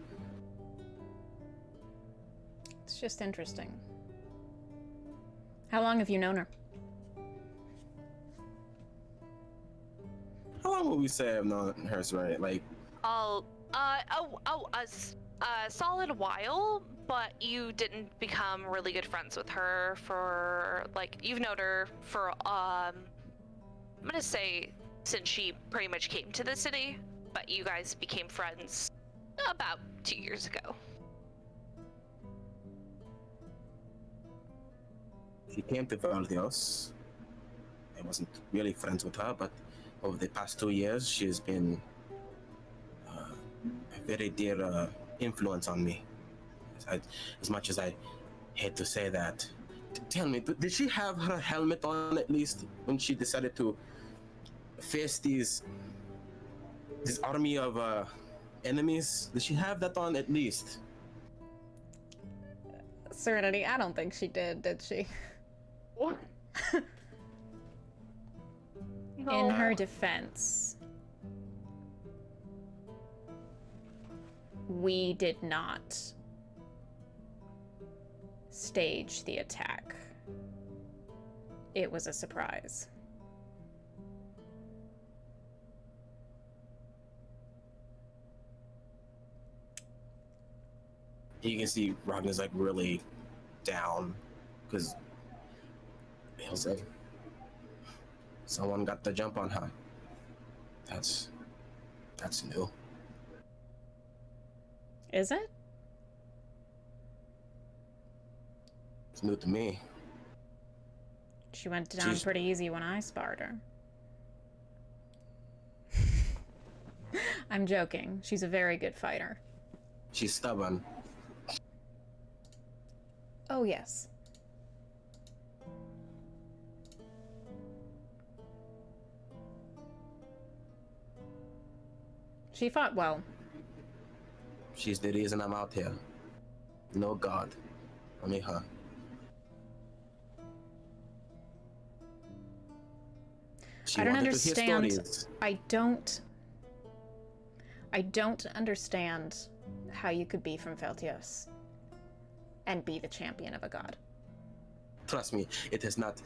It's just interesting. How long have you known her? How long would we say I've known her, right? Like, A solid while, but you didn't become really good friends with her for, like, you've known her for, I'm gonna say since she pretty much came to the city, but you guys became friends about 2 years ago. She came to Valdios. I wasn't really friends with her, but over the past 2 years, she has been a very dear influence on me. As much as I hate to say that. Tell me, did she have her helmet on at least when she decided to face this army of enemies? Did she have that on at least? Serenity, I don't think she did she? What? In her defense, we did not stage the attack. It was a surprise. You can see Ragna's like really down because he'll say, someone got the jump on her. That's new. Is it? It's new to me. She went down pretty easy when I sparred her. I'm joking. She's a very good fighter. She's stubborn. Oh, yes. She fought well. She's the reason I'm out here. No God, only her. She I don't wanted to hear understand. stories. I don't understand how you could be from Feltios and be the champion of a god. Trust me, it has not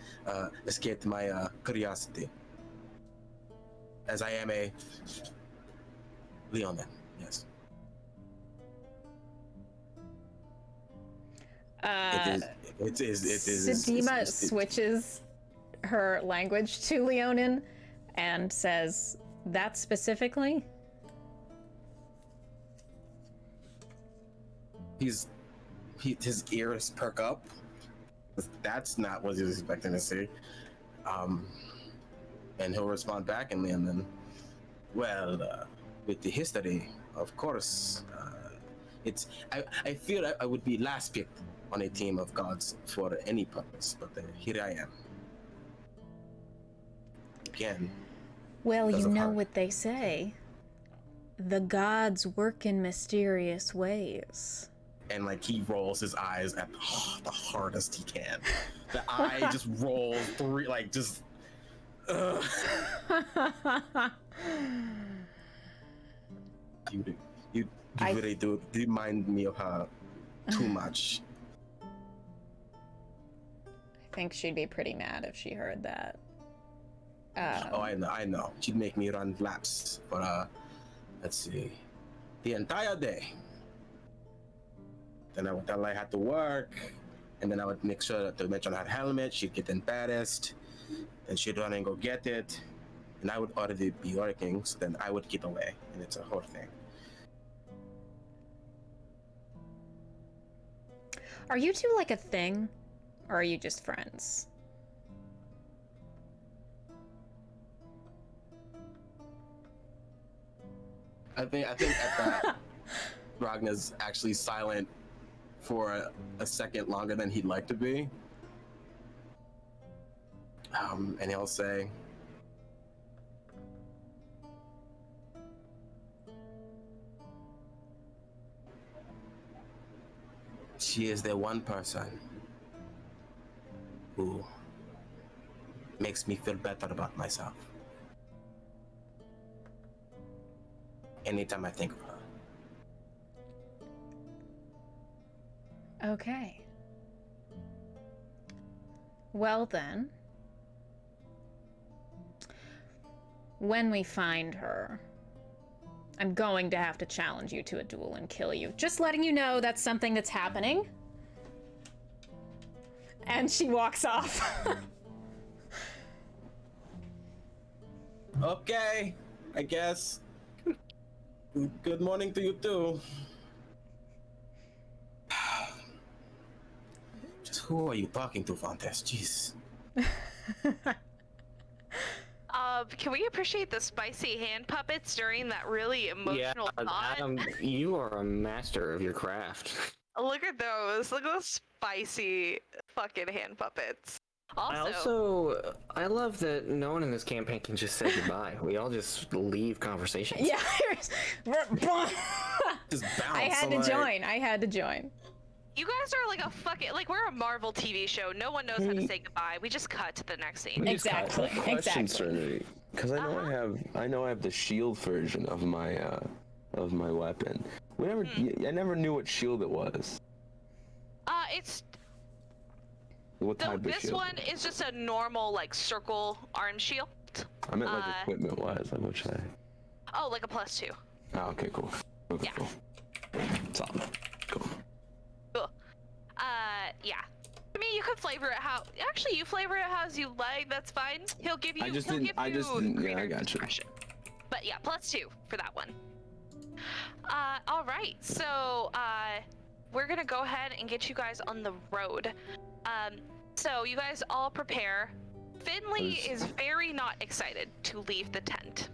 escaped my curiosity. As I am a Leonin, yes. It is. Sedima switches her language to Leonin and says, that specifically? His ears perk up. That's not what he was expecting to see. And he'll respond back and then, with the history, of course, I feel I would be last picked on a team of gods for any purpose, but here I am. Again. Well, you know her. what they say. The gods work in mysterious ways. And like he rolls his eyes at the hardest he can. The eye just rolls through, like just. You really do remind me of her too much. I think she'd be pretty mad if she heard that. Oh, I know. She'd make me run laps for let's see, the entire day. Then I would tell her I had to work, and then I would make sure to mention her helmet. She'd get embarrassed, then she'd run and go get it, and I would already be working, so then I would get away, and it's a whole thing. Are you two like a thing, or are you just friends? I think at that, Ragna's actually silent for a second longer than he'd like to be. And he'll say, she is the one person who makes me feel better about myself. Anytime I think of her. Okay. Well then, when we find her, I'm going to have to challenge you to a duel and kill you. Just letting you know that's something that's happening. And she walks off. Okay, I guess. Good morning to you too. Just Who are you talking to, Fontes? Jeez. Can we appreciate the spicy hand puppets during that really emotional thought? Adam, you are a master of your craft. Look at those. Look at those spicy fucking hand puppets. I love that no one in this campaign can just say goodbye. We all just leave conversations. Yeah. Just bounce. I had to join. I had to join. You guys are like a fucking, like, we're a Marvel TV show. No one knows how to say goodbye. We just cut to the next scene. Exactly. Question, Exactly. Serenity, because I know I have the shield version of my weapon. I never knew what shield it was. It's What type of this shield? one is just a normal like circle arm shield. I meant like equipment wise. Like what should I? Oh, like a +2. Oh, okay, cool. Okay, Yeah. cool. Solid. Cool. Cool. Yeah. I mean, you could flavor it how. Actually, you flavor it how you like. That's fine. He'll give you. I just he'll didn't. give I you just didn't. Yeah, I greater got you. discretion. But yeah, +2 for that one. All right. So, we're gonna go ahead and get you guys on the road. So you guys all prepare. Finley is very not excited to leave the tent.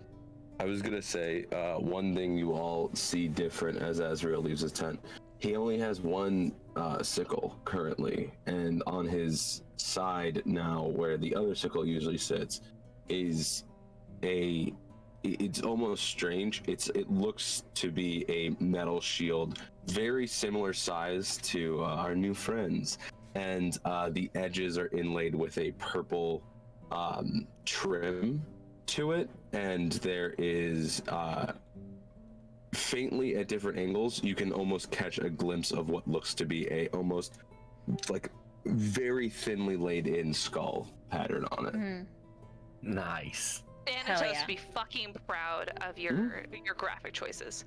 I was gonna say one thing you all see different as Azrail leaves his tent. He only has one sickle currently, and on his side now, where the other sickle usually sits, is it's almost strange. It looks to be a metal shield, very similar size to our new friends, and the edges are inlaid with a purple trim to it, and there is faintly at different angles you can almost catch a glimpse of what looks to be a almost like very thinly laid in skull pattern on it. Nice. Thanatos Hell yeah. be fucking proud of your graphic choices.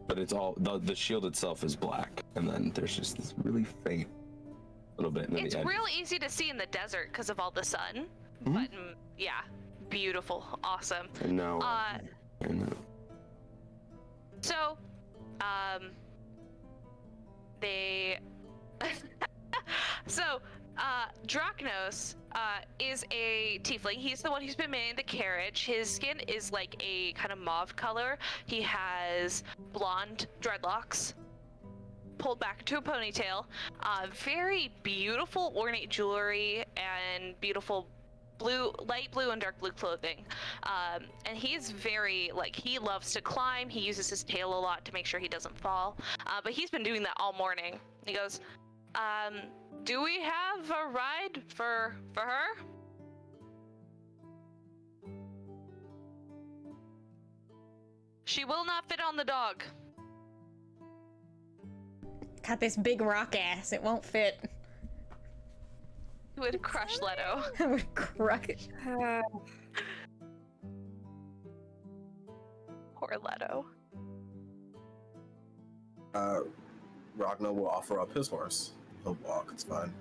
But it's all the shield itself is black, and then there's just this really faint little bit. And then It's the edge. real easy to see in the desert because of all the sun. But yeah, beautiful, awesome. And now, So, they. So, Drachnos is a tiefling. He's the one who's been manning the carriage. His skin is like a kind of mauve color. He has blonde dreadlocks pulled back into a ponytail. Very beautiful ornate jewelry and beautiful light blue and dark blue clothing. And he's very, like, he loves to climb. He uses his tail a lot to make sure he doesn't fall. But he's been doing that all morning. He goes, do we have a ride for her? She will not fit on the dog. Got this big rock ass. It won't fit. He would crush Leto. I would crush. Poor Leto. Ragna will offer up his horse. He'll walk, it's fine.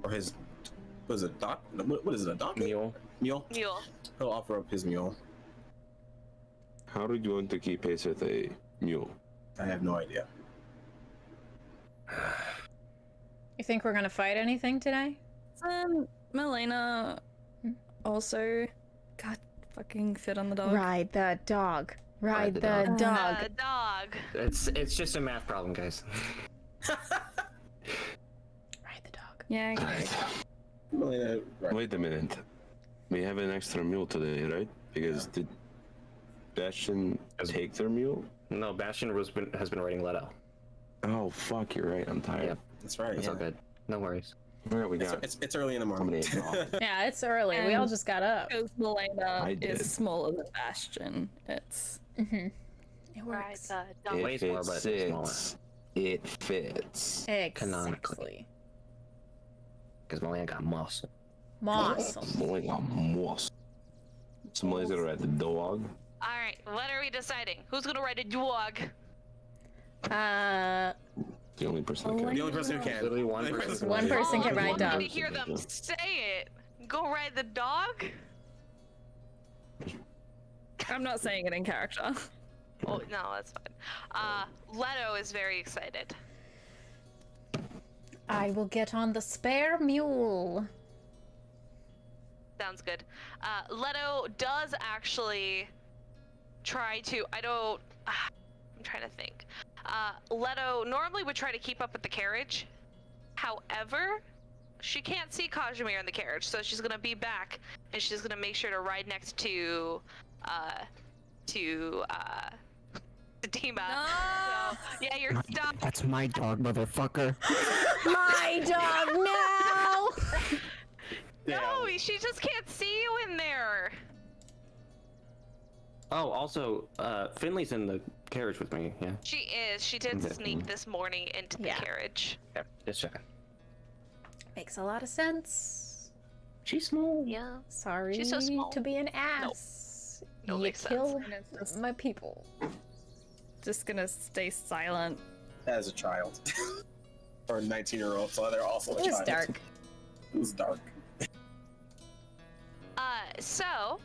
Or his, what is it, what is it, a donkey? Mule. Mule? Mule. He'll offer up his mule. how do you want to keep pace with a mule? I have no idea. You think we're gonna fight anything today? Melaena also got fucking fit on the dog. Ride the dog. Ride the the dog. Dog. It's just a math problem, guys. Ride the dog. Yeah. Okay. Melaena, right. Wait a minute. We have an extra mule today, right? Because did Bastian take their mule? No, Bastian has been riding Leto. Oh fuck, you're right. I'm tired. Yep. That's right. It's Yeah. all good. No worries. Where are we got? It's early in the How many morning. o'clock? Yeah, it's early. We all just got up. Because I Melaena did. is smaller than Bastian. It's It Ride works. the dog. Weighs more, but fits, it fits. Exactly. Because Melaena got muscle. Muscle. Boy, I'm lost. Somebody's gonna ride the dog. All right, what are we deciding? Who's gonna ride a dog? The only person that The can. only person who can. Literally one Only person. One person can I ride want you dog. to hear them say it. Go ride the dog? I'm not saying it in character. Oh, no, that's fine. Leto is very excited. I will get on the spare mule. Sounds good. Leto does actually try to. I'm trying to think. Leto normally would try to keep up with the carriage. However, she can't see Kazimir in the carriage, so she's gonna be back, and she's gonna make sure to ride next to Sedima. No! So, yeah, you're stuck. That's my dog, motherfucker. My dog now! No, she just can't see you in there. Oh, also, Finley's in the carriage with me. Yeah. She is. She did Okay. sneak this morning into the Yeah. carriage. Yeah. Just checking. Makes a lot of sense. She's small. Yeah. Sorry She's so small. to be an ass. No, You makes sense. kill And it's just, my people. just gonna stay silent. As a child. Or a 19-year-old, so they're also a It was child. dark. It was dark. So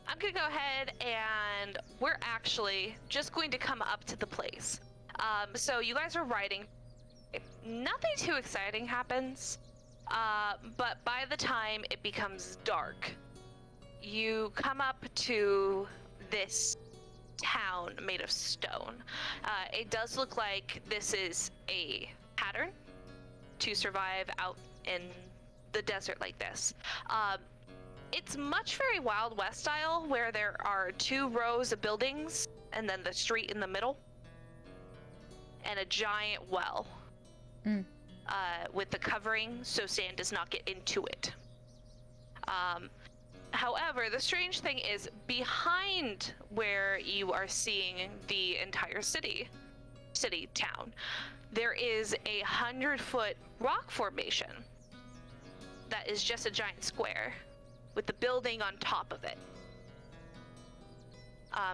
I'm gonna go ahead and we're actually just going to come up to the place. So you guys are riding. Nothing too exciting happens, but by the time it becomes dark, you come up to this town made of stone. It does look like this is a pattern to survive out in the desert like this. It's much very Wild West style, where there are 2 rows of buildings and then the street in the middle, and a giant well with the covering so sand does not get into it. However, the strange thing is, behind where you are seeing the entire town, there is a 100-foot rock formation that is just a giant square with the building on top of it.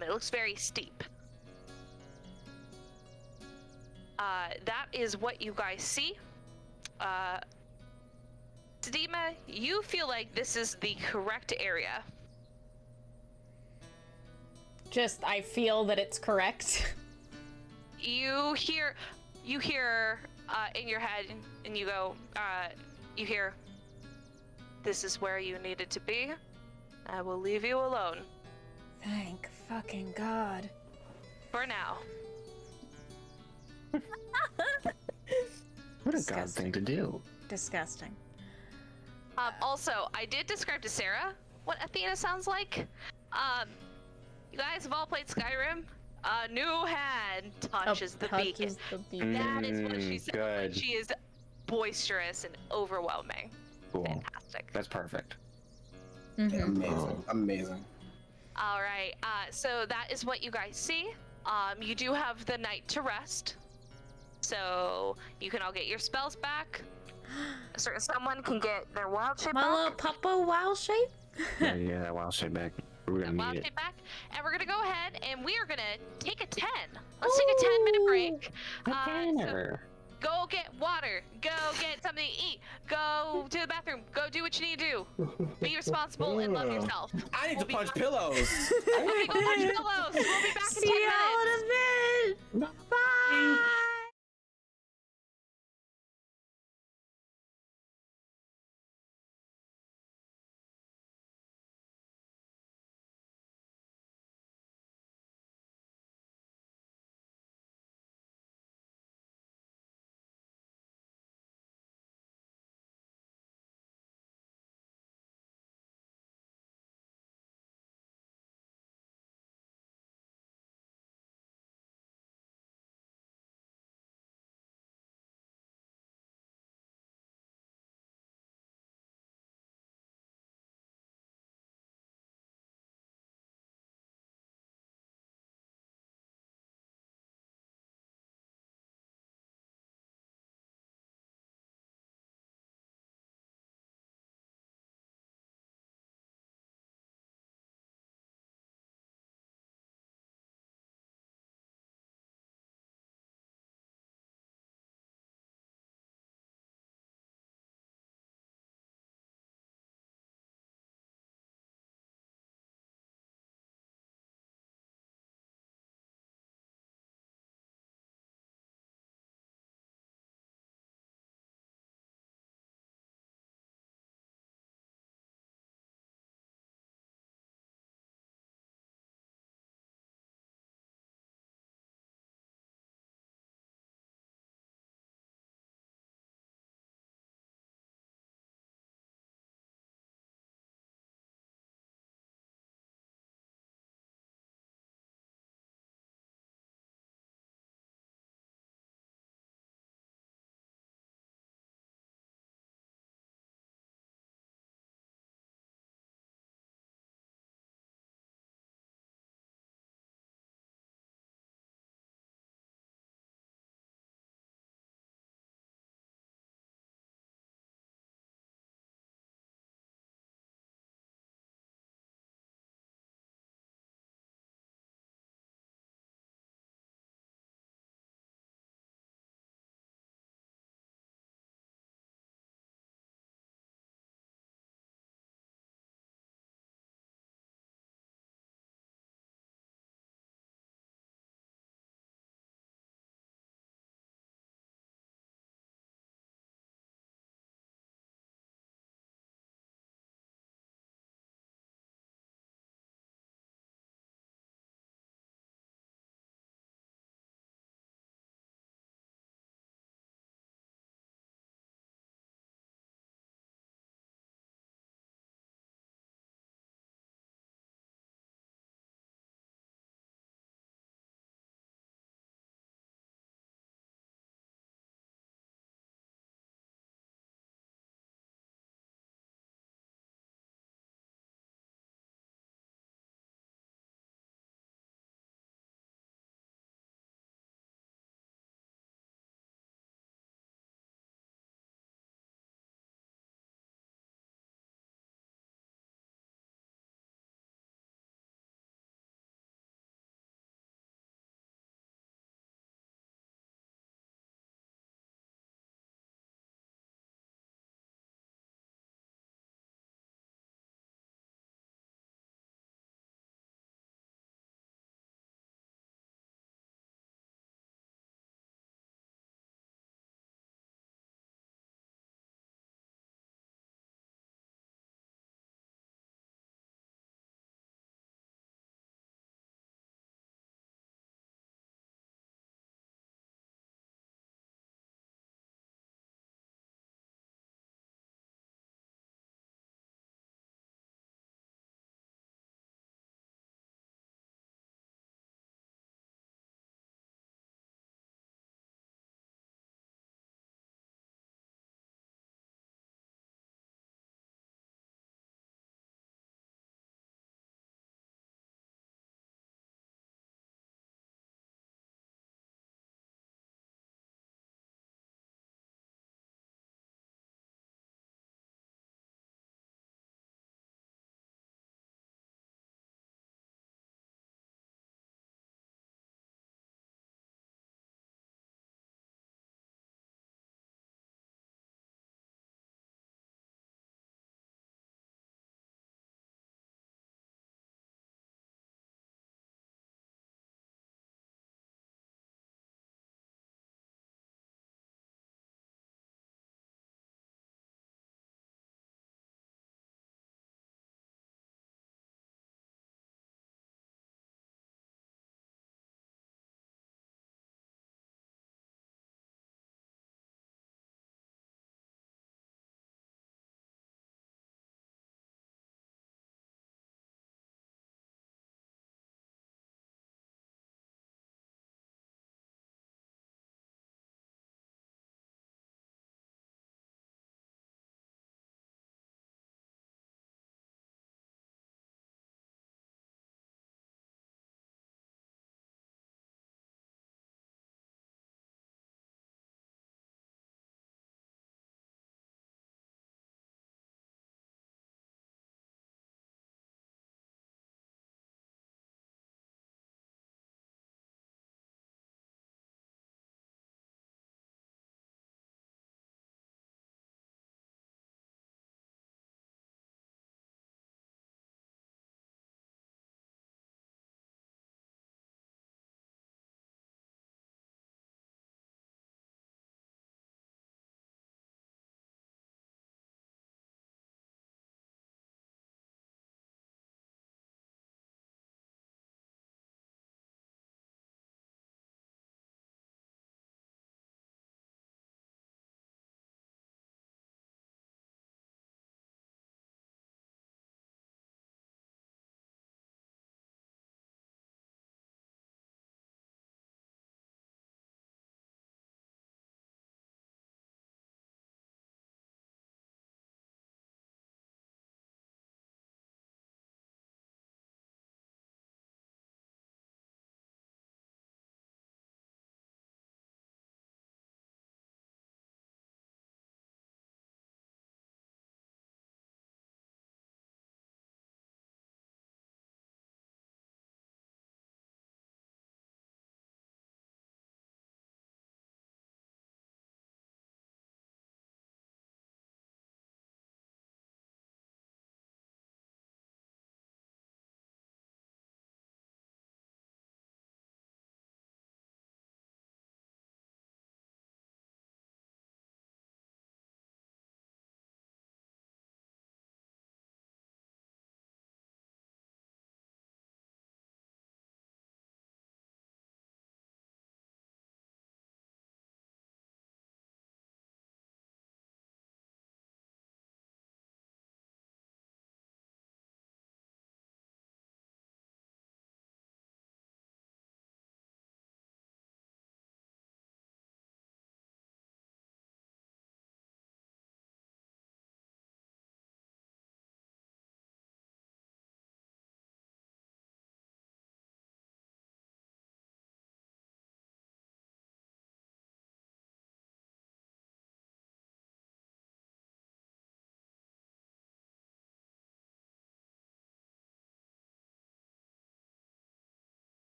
It looks very steep. That is what you guys see. Sedima, you feel like this is the correct area. Just, I feel that it's correct. You hear in your head, and you go, you hear, "This is where you needed to be. I will leave you alone. Thank fucking God. For now." What a god thing to do. Disgusting. Also, I did describe to Sarah what Athena sounds like. You guys have all played Skyrim. A new hand touches the beacon. The beacon. That is what she said. Good. She is boisterous and overwhelming. Cool. Fantastic. That's perfect. Mhm. Amazing. Amazing. All right. So that is what you guys see. You do have the night to rest, so you can all get your spells back. Someone can get their wild shape My back. little papa wild shape? Yeah, wow, say back. We're gonna Wild need it. shape back, and we're gonna go ahead and we are gonna take a 10. Let's take a 10-minute break. So go get water. Go get something to eat. Go to the bathroom. Go do what you need to do. Be responsible and love yourself. I need to We'll be punch back. pillows. Okay, go punch pillows. We'll be back in 10 See y'all minutes. in a bit. Bye.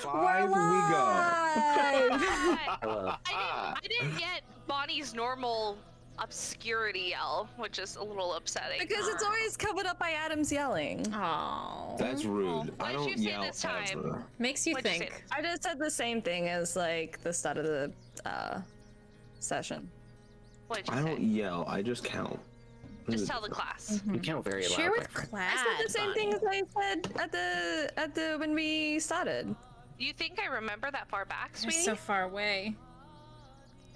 5 we go. Hello. I didn't get Bonnie's normal obscurity yell, which is a little upsetting. Because it's always covered up by Adam's yelling. Oh. That's rude. What I did don't you say yell this time? ever. Makes you What'd you say think. I just said the same thing as like the start of the session. What did you I say? don't yell. I just count. Just tell the class. You count very loud. Share my with friend. class. I said the same thing as I said at the when we started. You think I remember that far back, They're sweetie? so far away.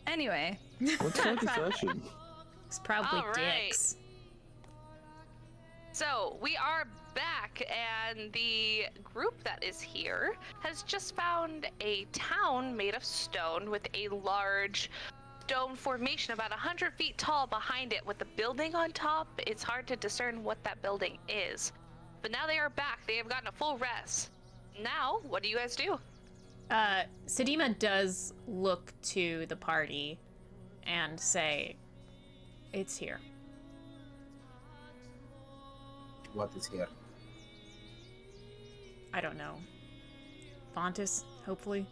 Anyway, What's like the session? It's probably All right. dicks. So we are back, and the group that is here has just found a town made of stone with a large stone formation about 100 feet tall behind it with a building on top. It's hard to discern what that building is. But now they are back. They have gotten a full rest. Now, what do you guys do? Sedima does look to the party and say, "It's here." What is here? I don't know. Fontis, hopefully.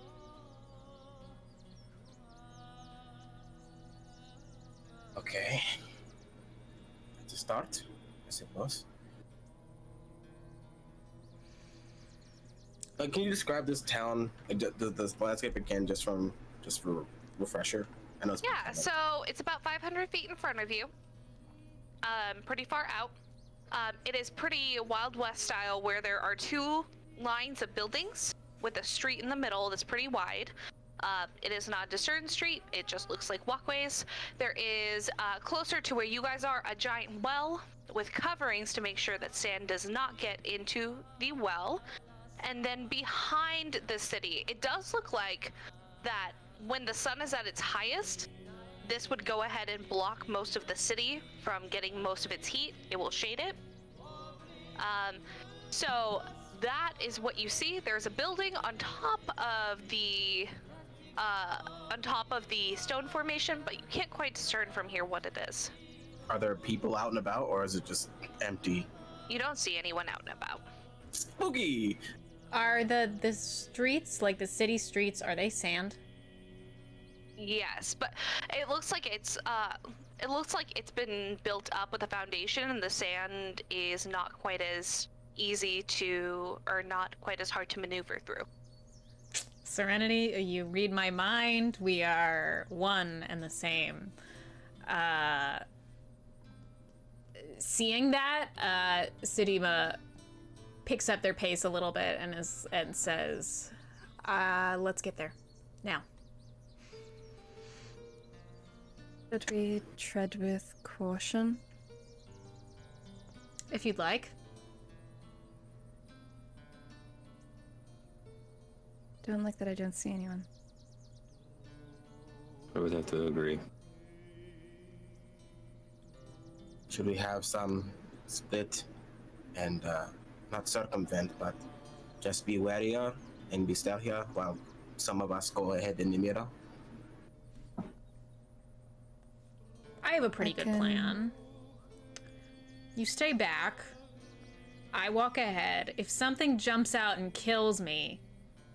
Okay. To start, I suppose. Can you describe this town, the landscape again, just for refresher? I know it's Yeah, so it's about 500 feet in front of you. Pretty far out. It is pretty Wild West style where there are two lines of buildings with a street in the middle that's pretty wide. It is not a discerned street. It just looks like walkways. There is, closer to where you guys are, a giant well with coverings to make sure that sand does not get into the well. And then behind the city, it does look like that when the sun is at its highest, this would go ahead and block most of the city from getting most of its heat. It will shade it. So that is what you see. There's a building on top of the stone formation, but you can't quite discern from here what it is. Are there people out and about, or is it just empty? You don't see anyone out and about. Spooky! Are the streets, like the city streets, are they sand? Yes, but it looks like it's been built up with a foundation, and the sand is not quite as easy to, or not quite as hard to maneuver through. Serenity, you read my mind. We are one and the same. Seeing that, Sedima picks up their pace a little bit and says, "Let's get there now." should we tread with caution? If you'd like. Don't like that I don't see anyone. I would have to agree. Should we have some split and not circumvent, but just be warier and be stealthier while some of us go ahead in the middle? I have a pretty good plan. You stay back. I walk ahead. If something jumps out and kills me,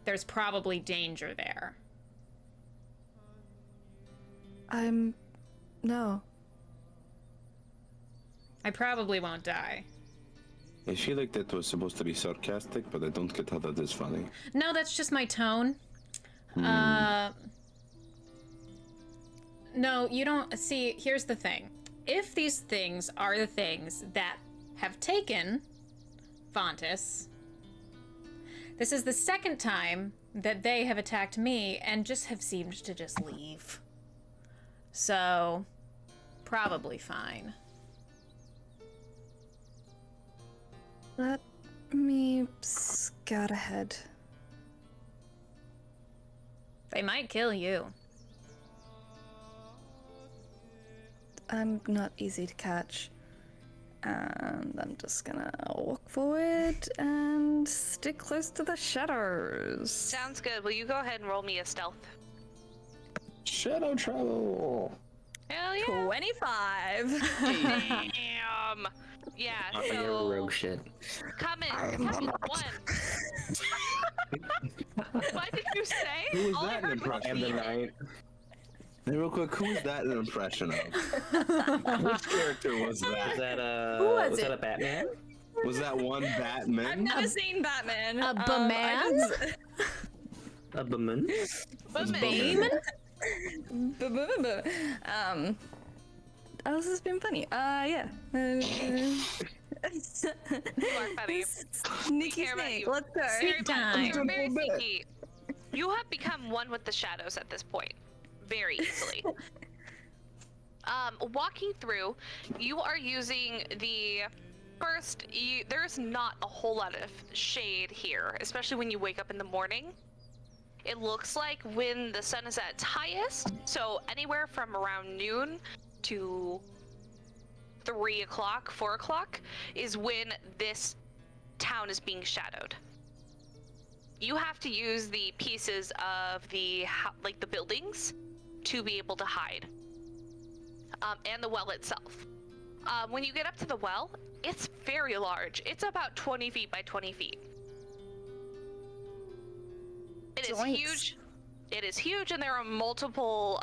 there's probably danger there. No. I probably won't die. I feel like that was supposed to be sarcastic, but I don't get how that is funny. No, that's just my tone. No, you don't. See, here's the thing. If these things are the things that have taken Fontis, this is the second time that they have attacked me and just have seemed to just leave. So, probably fine. Let me scout ahead. They might kill you. I'm not easy to catch. And I'm just gonna walk forward and stick close to the shadows. Sounds good. Will you go ahead and roll me a stealth? Shadow travel! Hell yeah! 25. Damn. Yeah. Your So rogue shit. come in one. What did you say? Who was All I that an heard was impression? And the night. Hey, real quick, who was that an impression of? Which character was Was that? that Who a was was that it? a Batman? Was that one I've Batman? never seen Batman. a I Baman? just- A Batman? Bame? Oh, this has been funny. Yeah. You are funny. Sneaky care about snake. you. Let's go. Sneak time. You're very sneaky. You have become one with the shadows at this point, very easily. Walking through, you are using the first. There's not a whole lot of shade here, especially when you wake up in the morning. It looks like when the sun is at its highest, so anywhere from around noon to 3 o'clock, 4 o'clock, is when this town is being shadowed. You have to use the pieces of the like the buildings to be able to hide, and the well itself. When you get up to the well, it's very large. It's about 20 feet by 20 feet. It is Joints. huge. It is huge, and there are multiple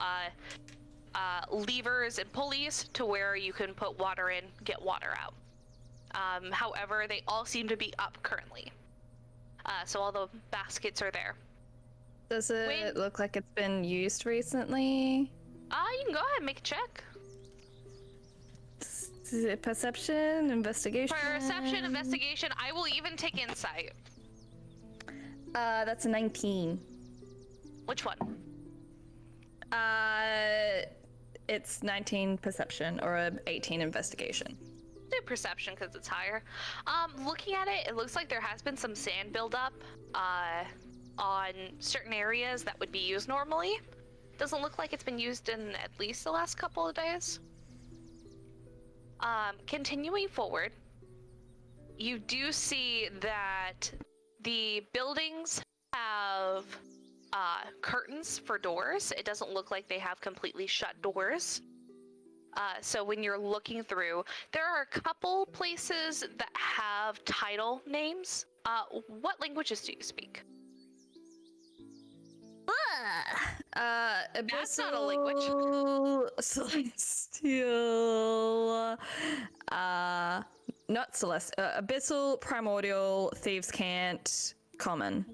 levers and pulleys to where you can put water in, get water out. However, they all seem to be up currently. So all the baskets are there. Does it Wait. look like it's been used recently? You can go ahead and make a check. Is it perception, investigation? Perception, investigation. I will even take insight. That's a 19. Which one? It's 19 perception or a 18 investigation. Do perception because it's higher. Looking at it, it looks like there has been some sand buildup on certain areas that would be used normally. Doesn't look like it's been used in at least the last couple of days. Continuing forward, you do see that the buildings have curtains for doors. It doesn't look like they have completely shut doors. So when you're looking through, there are a couple places that have title names. What languages do you speak? Abyssal, That's not a language. Celestial, not Celestial, Abyssal, Primordial, Thieves' Cant, Common.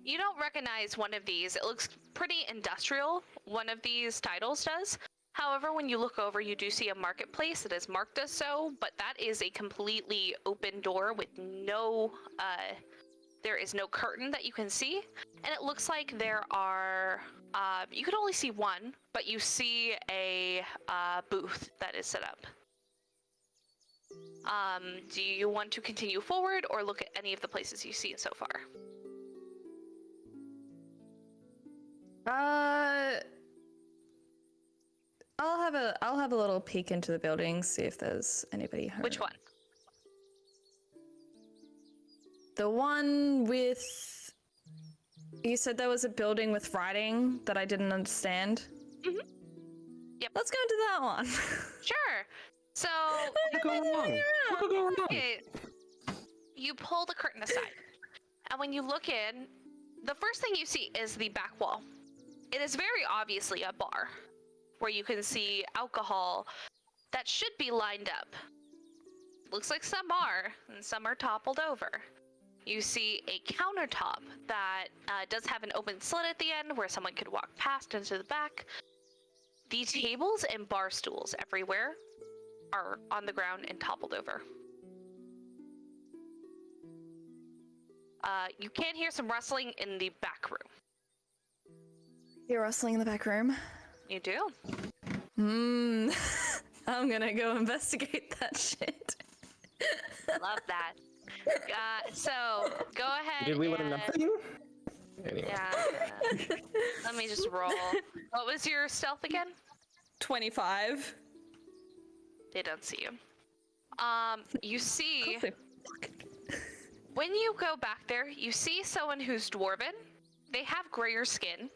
You don't recognize one of these. It looks pretty industrial. One of these titles does. However, when you look over, you do see a marketplace that is marked as so, but that is a completely open door with no, there is no curtain that you can see. And it looks like there are, you can only see one, but you see a booth that is set up. Do you want to continue forward or look at any of the places you've seen so far? I'll have a little peek into the building, see if there's anybody home. Which one? The one with... You said there was a building with writing that I didn't understand? Mhm. Yep. Let's go into that one. Sure. So, okay, you pull the curtain aside, and when you look in, the first thing you see is the back wall. It is very obviously a bar, where you can see alcohol that should be lined up. Looks like some are, and some are toppled over. You see a countertop that does have an open slit at the end where someone could walk past into the back. The tables and bar stools everywhere are on the ground and toppled over. You can hear some rustling in the back room. You're rustling in the back room? You do? I'm gonna go investigate that shit. Love that. So, go ahead. Did we learn nothing? Anyway. Yeah. Let me just roll. What was your stealth again? 25. They don't see you. You see, when you go back there, you see someone who's dwarven. They have grayer skin,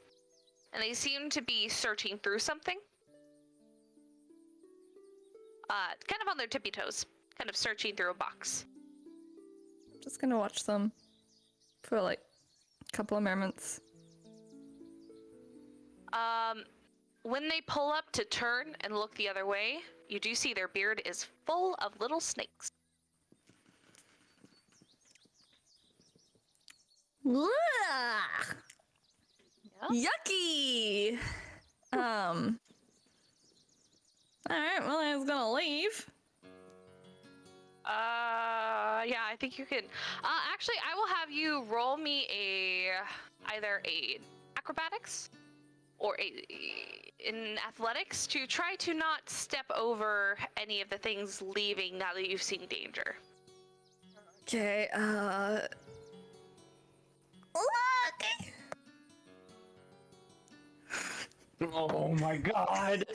and they seem to be searching through something. Kind of on their tippy toes, kind of searching through a box. Just gonna watch them for like couple of moments. When they pull up to turn and look the other way, you do see their beard is full of little snakes. Ugh, Yeah. yucky! Alright, well, I was gonna leave. Yeah, I think you can. Actually, I will have you roll me either a acrobatics or in athletics to try to not step over any of the things leaving now that you've seen danger. Okay, okay. Oh my god!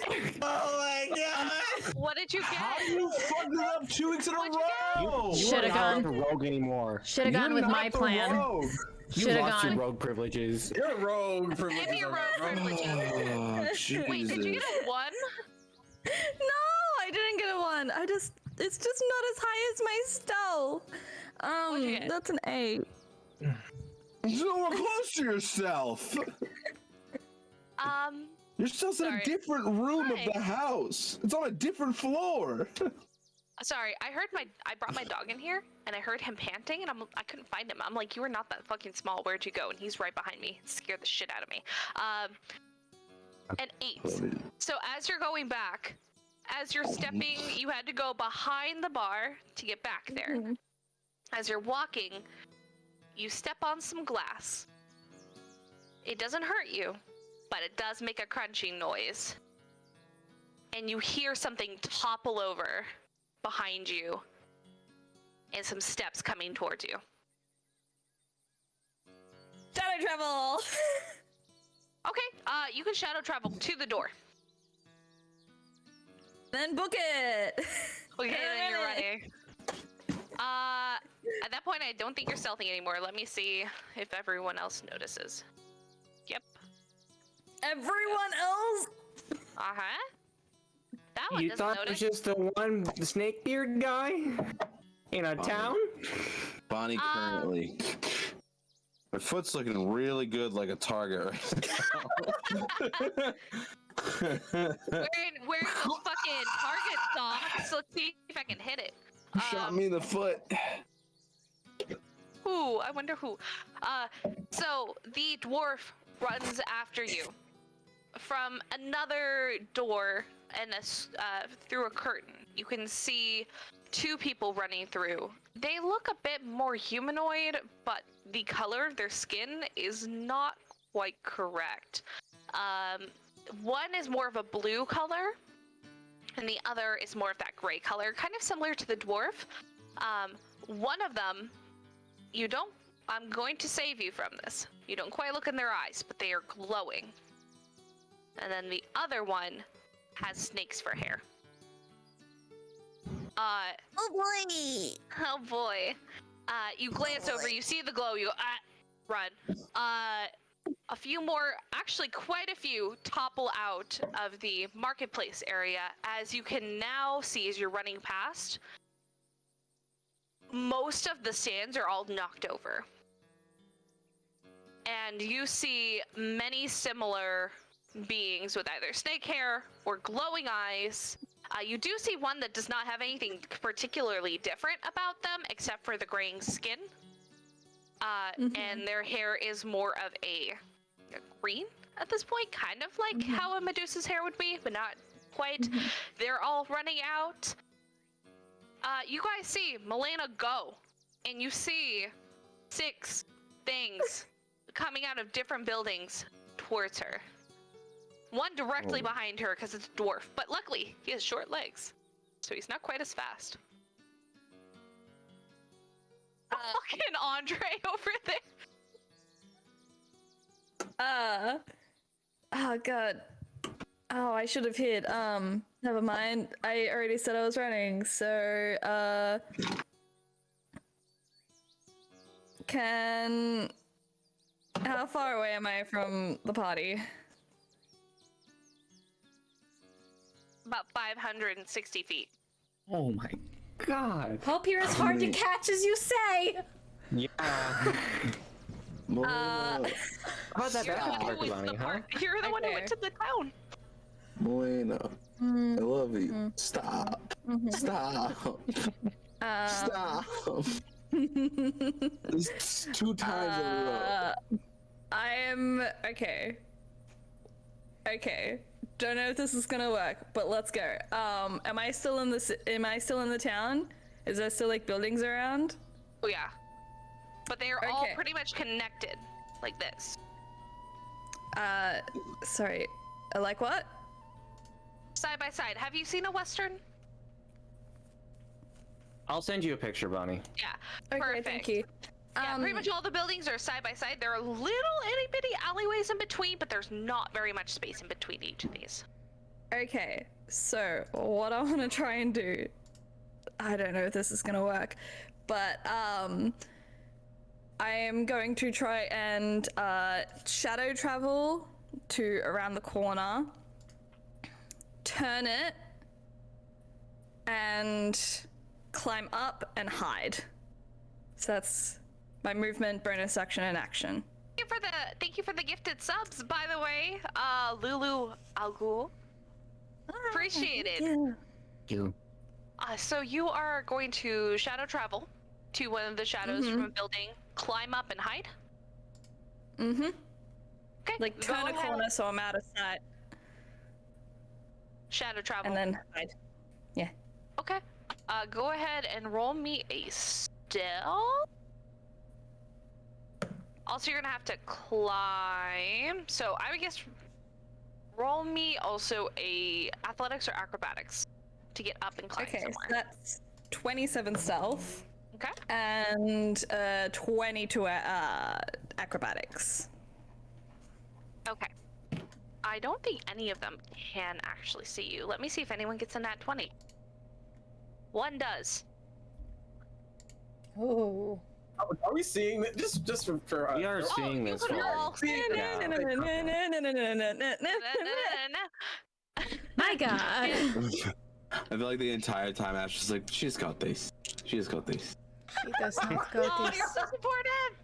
Oh my god! What did you get? How you fucked it up 2 weeks in a What'd you row? You Should've are not gone. the rogue anymore. Should have gone You're with not my the plan. rogue. You Shoulda lost your gone. rogue privileges. You're a rogue for Give me your rogue privileges. Oh, Wait, did you Jesus. get a 1? No, I didn't get a 1. It's just not as high as my stealth. What'd you get? That's an 8. So close to yourself. Your stealth's in Sorry. a different room Hi. of the house. It's on a different floor. Sorry, I brought my dog in here, and I heard him panting, and I couldn't find him. I'm like, you are not that fucking small. Where'd you go? And he's right behind me. It scared the shit out of me. An 8. So as you're going back, as you're stepping, you had to go behind the bar to get back there. Mhm. As you're walking, you step on some glass. It doesn't hurt you, but it does make a crunching noise. And you hear something topple over behind you and some steps coming towards you. Shadow travel! Okay, you can shadow travel to the door. Then book it! Okay, then you're Alright. running. At that point, I don't think you're stealthing anymore. Let me see if everyone else notices. Yep. Everyone else? Uh-huh. That one You doesn't thought it was notice. just the one snake beard guy in a town? Bonnie currently. My foot's looking really good like a target right now. Wearing those fucking target socks. Let's see if I can hit it. Shot me in the foot. Who? I wonder who. So the dwarf runs after you from another door and through a curtain. You can see 2 people running through. They look a bit more humanoid, but the color of their skin is not quite correct. One is more of a blue color, and the other is more of that gray color, kind of similar to the dwarf. One of them, I'm going to save you from this. You don't quite look in their eyes, but they are glowing. And then the other one has snakes for hair. Oh boy! Oh boy. You glance over, you see the glow, you go, run. A few more, actually quite a few, topple out of the marketplace area. As you can now see as you're running past, most of the stands are all knocked over. And you see many similar beings with either snake hair or glowing eyes. You do see one that does not have anything particularly different about them except for the graying skin. And their hair is more of a green at this point, kind of like how a Medusa's hair would be, but not quite. They're all running out. You guys see Melaena go, and you see 6 things coming out of different buildings towards her. One directly behind her because it's a dwarf, but luckily he has short legs, so he's not quite as fast. Fucking Andre over there. Oh god. Oh, I should have hit. Never mind. I already said I was running, so, how far away am I from the party? About 560 feet. Oh my god. Hope you're as hard to catch as you say. Yeah. Melaena. How about that You're the backup one worker, with Bonnie, the huh? part- You're the one who went to the town. Melaena. I love you. Stop. Stop. Stop. This 2 times in a row. I am okay. Okay. Don't know if this is gonna work, but let's go. Am I still in the town? Is there still like buildings around? Oh yeah. But they are all Okay. pretty much connected, like this. Sorry. Like what? Side by side. Have you seen a Western? I'll send you a picture, Bonnie. Yeah. Okay, Perfect. thank you. Yeah, pretty much all the buildings are side by side. There are little itty bitty alleyways in between, but there's not very much space in between each of these. Okay, so what I want to try and do, I don't know if this is gonna work, but I am going to try and shadow travel to around the corner, turn it, and climb up and hide. So that's my movement, bonus action, and action. Thank you for the gifted subs, by the way. Lulu Algul. Appreciated. Yeah. You. So you are going to shadow travel to one of the shadows from a building, climb up and hide? Mm-hmm. Okay. Like go turn a ahead. corner so I'm out of sight, Shadow travel. and then hide. Yeah. Okay. Go ahead and roll me a stealth. Also, you're gonna have to climb. So I would guess roll me also a athletics or acrobatics to get up and climb Okay, so somewhere. that's 27 stealth Okay. and 22 acrobatics. Okay. I don't think any of them can actually see you. Let me see if anyone gets a nat 20. One does. Oh. Are we seeing that? Just for We are seeing you this could one. roll. My God. I feel like the entire time Ash is like, she's got this. She's got this. She does not go Oh, this. you're so supportive.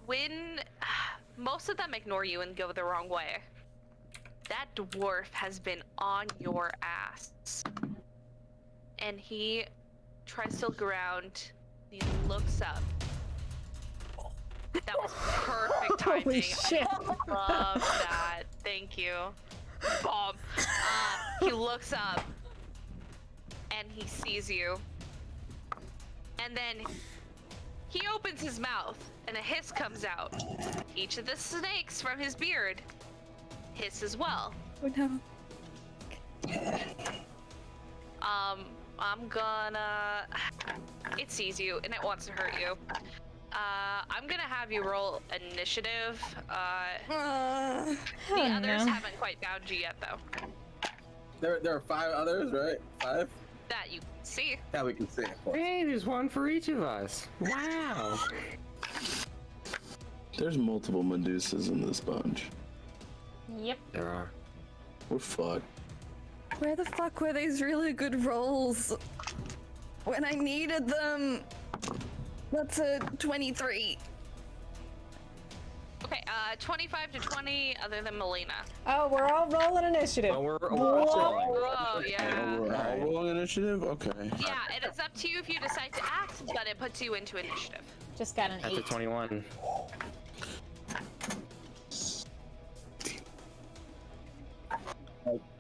When most of them ignore you and go the wrong way, that dwarf has been on your ass, and he tries to look around. He looks up. That was perfect timing. Holy shit. I love that. Thank you. Bomb. He looks up and he sees you. And then he opens his mouth and a hiss comes out. Each of the snakes from his beard hiss as well. Oh no. I'm gonna... It sees you and it wants to hurt you. I'm gonna have you roll initiative. The others haven't quite found you yet, though. There are 5 others, right? 5 That you see. that we can see. Of course. Hey, there's one for each of us. Wow. There's multiple Medusas in this bunch. Yep. There are. We're fucked. Where the fuck were these really good rolls when I needed them? That's a 23. Okay, 25 to 20, other than Melaena. Oh, we're all rolling initiative. Well, we're Oh, yeah. We're all rolling initiative? Okay. Yeah, it is up to you if you decide to act, but it puts you into initiative. Just got an That's a 8. 21.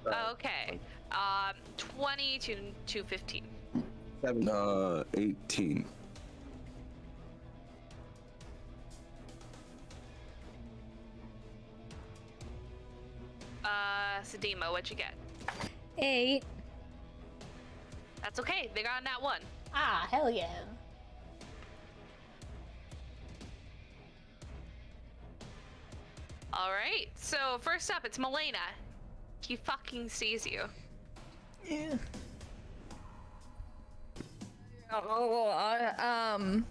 Okay, 20 to 15. 18. Sedima, what'd you get? 8. That's okay, they got that one. Ah, hell yeah. Alright, so first up, it's Melaena. He fucking sees you. Yeah. Oh, I'm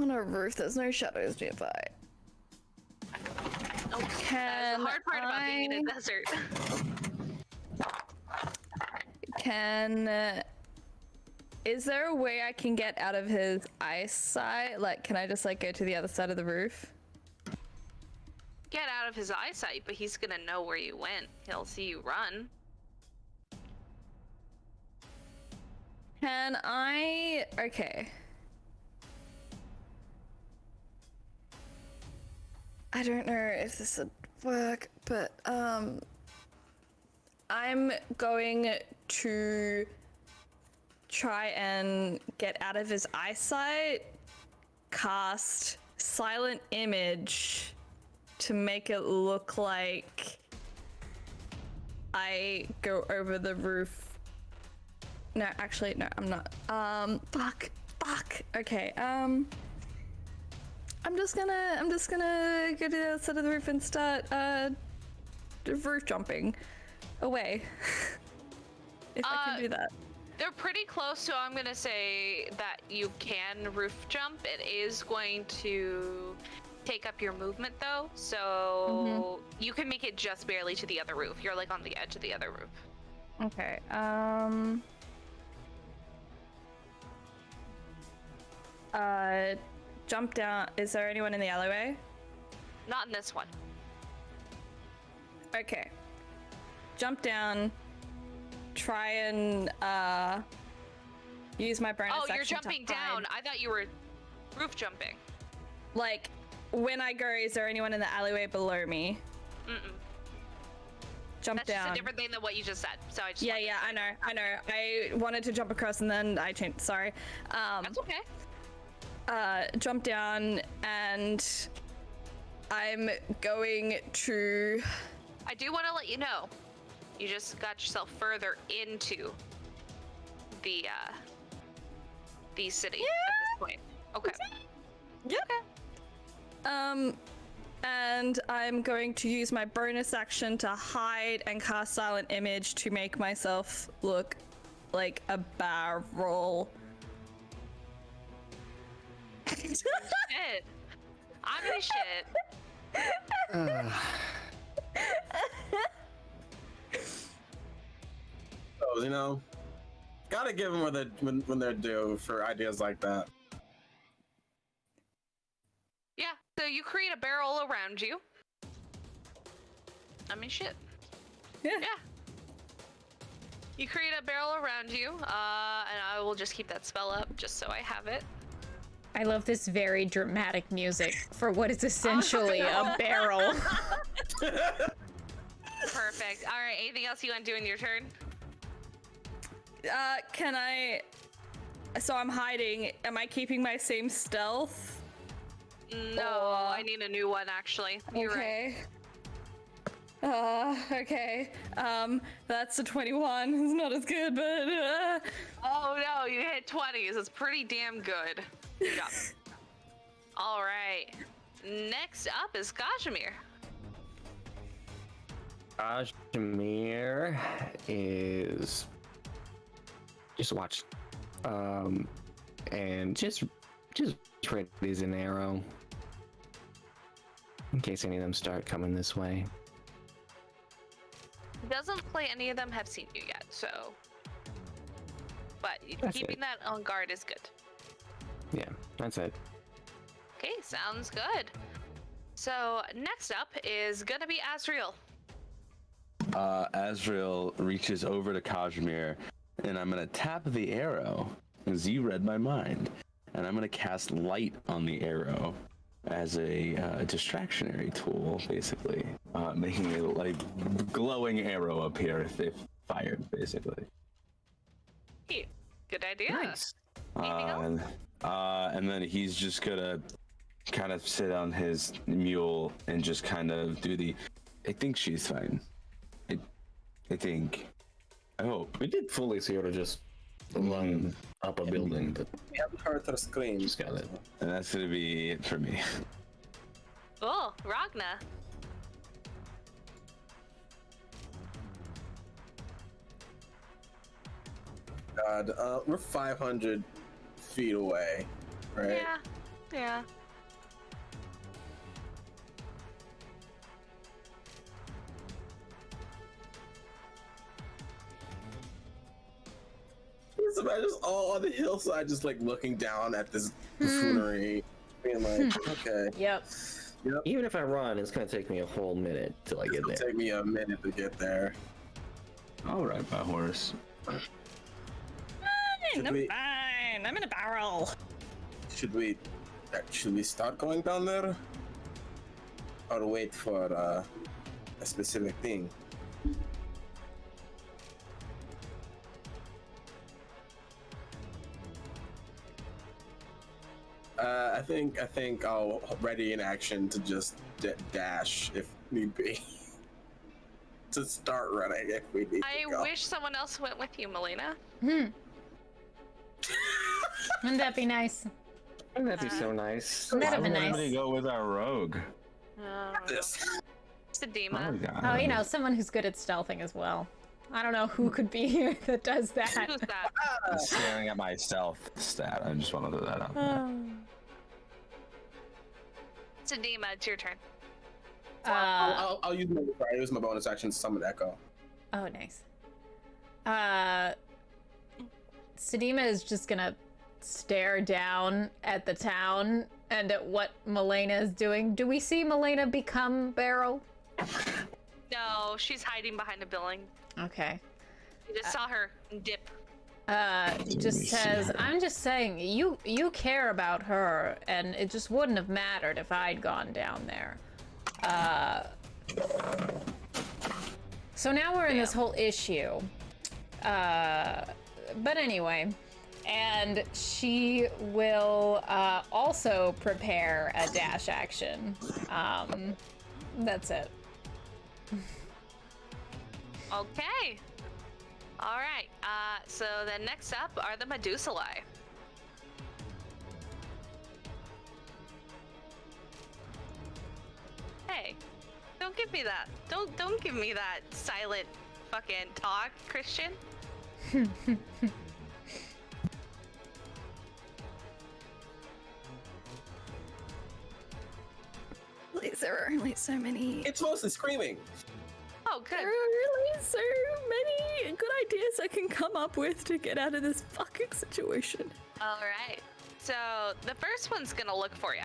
on a roof. There's no shadows nearby. Oh, that's Can the hard part about being in a desert. Can is there a way I can get out of his eyesight? Like, can I just like go to the other side of the roof? Get out of his eyesight, but he's gonna know where you went. He'll see you run. Can I? Okay. I don't know if this would work, but I'm going to try and get out of his eyesight, cast silent image to make it look like I go over the roof. No, actually, no, I'm not. Fuck. Okay, I'm just gonna go to the other side of the roof and start, roof jumping away. If I can do that. They're pretty close, so I'm gonna say that you can roof jump. It is going to take up your movement though, so you can make it just barely to the other roof. You're like on the edge of the other roof. Okay, jump down. Is there anyone in the alleyway? Not in this one. Okay. Jump down. Try and use my bonus Oh, action you're to jumping down. hide. I thought you were roof jumping. Like, when I go, is there anyone in the alleyway below me? Mm-mm. Jump That's down. just a different thing than what you just said. So I just Yeah, I know. I wanted to jump across and then I changed. Sorry. That's okay. Jump down and I'm going to. I do want to let you know, you just got yourself further into the city at this point. Okay. Yeah. And I'm going to use my bonus action to hide and cast silent image to make myself look like a barrel. Shit. I'm gonna shit. So, you know, gotta give them when they're due for ideas like that. Yeah, so you create a barrel around you. I mean, shit. Yeah. Yeah. You create a barrel around you, and I will just keep that spell up just so I have it. I love this very dramatic music for what is essentially a barrel. Perfect. All right, anything else you want to do in your turn? Can I? So I'm hiding. Am I keeping my same stealth? No, I need a new one, actually. You're right. Okay. That's a 21. It's not as good, but Oh no, you hit 20s. It's pretty damn good. Good job. All right. Next up is Kazimir. Kazimir is just watch, and just ready as an arrow in case any of them start coming this way. Doesn't play any of them have seen you yet, so. But That's keeping it. that on guard is good. Yeah, that's it. Okay, sounds good. So next up is gonna be Azrail. Azrail reaches over to Kazimir, and I'm gonna tap the arrow, because you read my mind, and I'm gonna cast light on the arrow as a distractionary tool, basically, making a like glowing arrow appear if fired, basically. Hey, good idea. Nice. Anything else? And then he's just gonna kind of sit on his mule and just kind of do the. I think she's fine. I think. I hope. We did fully see her to just run up a building, but We haven't heard her scream. she's got it. And that's gonna be it for me. Oh, Ragna. God, we're 500 feet away, right? Yeah. just imagine us all on the hillside, just like looking down at this buffoonery, being like, okay. Yep. Yep. Even if I run, it's gonna take me a whole minute till I get It'll there. take me a minute to get there. I'll ride my horse. Should I'm we- fine. I'm in a barrel. Should we start going down there, or wait for a specific thing? I think I'll ready in action to just dash if need be. To start running if we need I to go. wish someone else went with you, Melaena. Wouldn't that be nice? That'd be so nice. That'd Why be would anybody nice. go with our rogue? This. Sedima. Oh, God. Oh, you know, someone who's good at stealthing as well. I don't know who could be here that does that. Who's that? I'm staring at my stealth stat. I just want to throw that out. Sedima, it's your turn. I'll use my bonus action to summon Echo. Oh, nice. Sedima is just gonna stare down at the town and at what Melaena is doing. Do we see Melaena become Beryl? No, she's hiding behind a building. Okay. You just saw her dip. Just says, I'm just saying, you care about her, and it just wouldn't have mattered if I'd gone down there. So now we're in this whole issue. But anyway, and she will also prepare a dash action. That's it. Okay. All right. So then next up are the Medusalae. Hey, don't give me that. Don't give me that silent fucking talk, Christian. Please, there are only so many. It's mostly screaming. Oh, good. There are really so many good ideas I can come up with to get out of this fucking situation. All right. So the first one's gonna look for ya.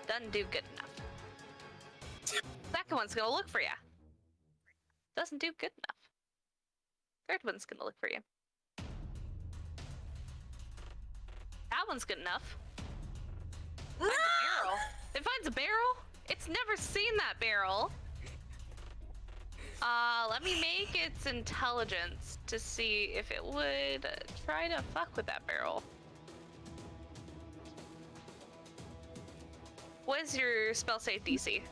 Doesn't do good enough. Second one's gonna look for ya. Doesn't do good enough. Third one's gonna look for you. That one's good enough. Finds a barrel. It finds a barrel. It's never seen that barrel. Let me make its intelligence to see if it would try to fuck with that barrel. What is your spell save DC?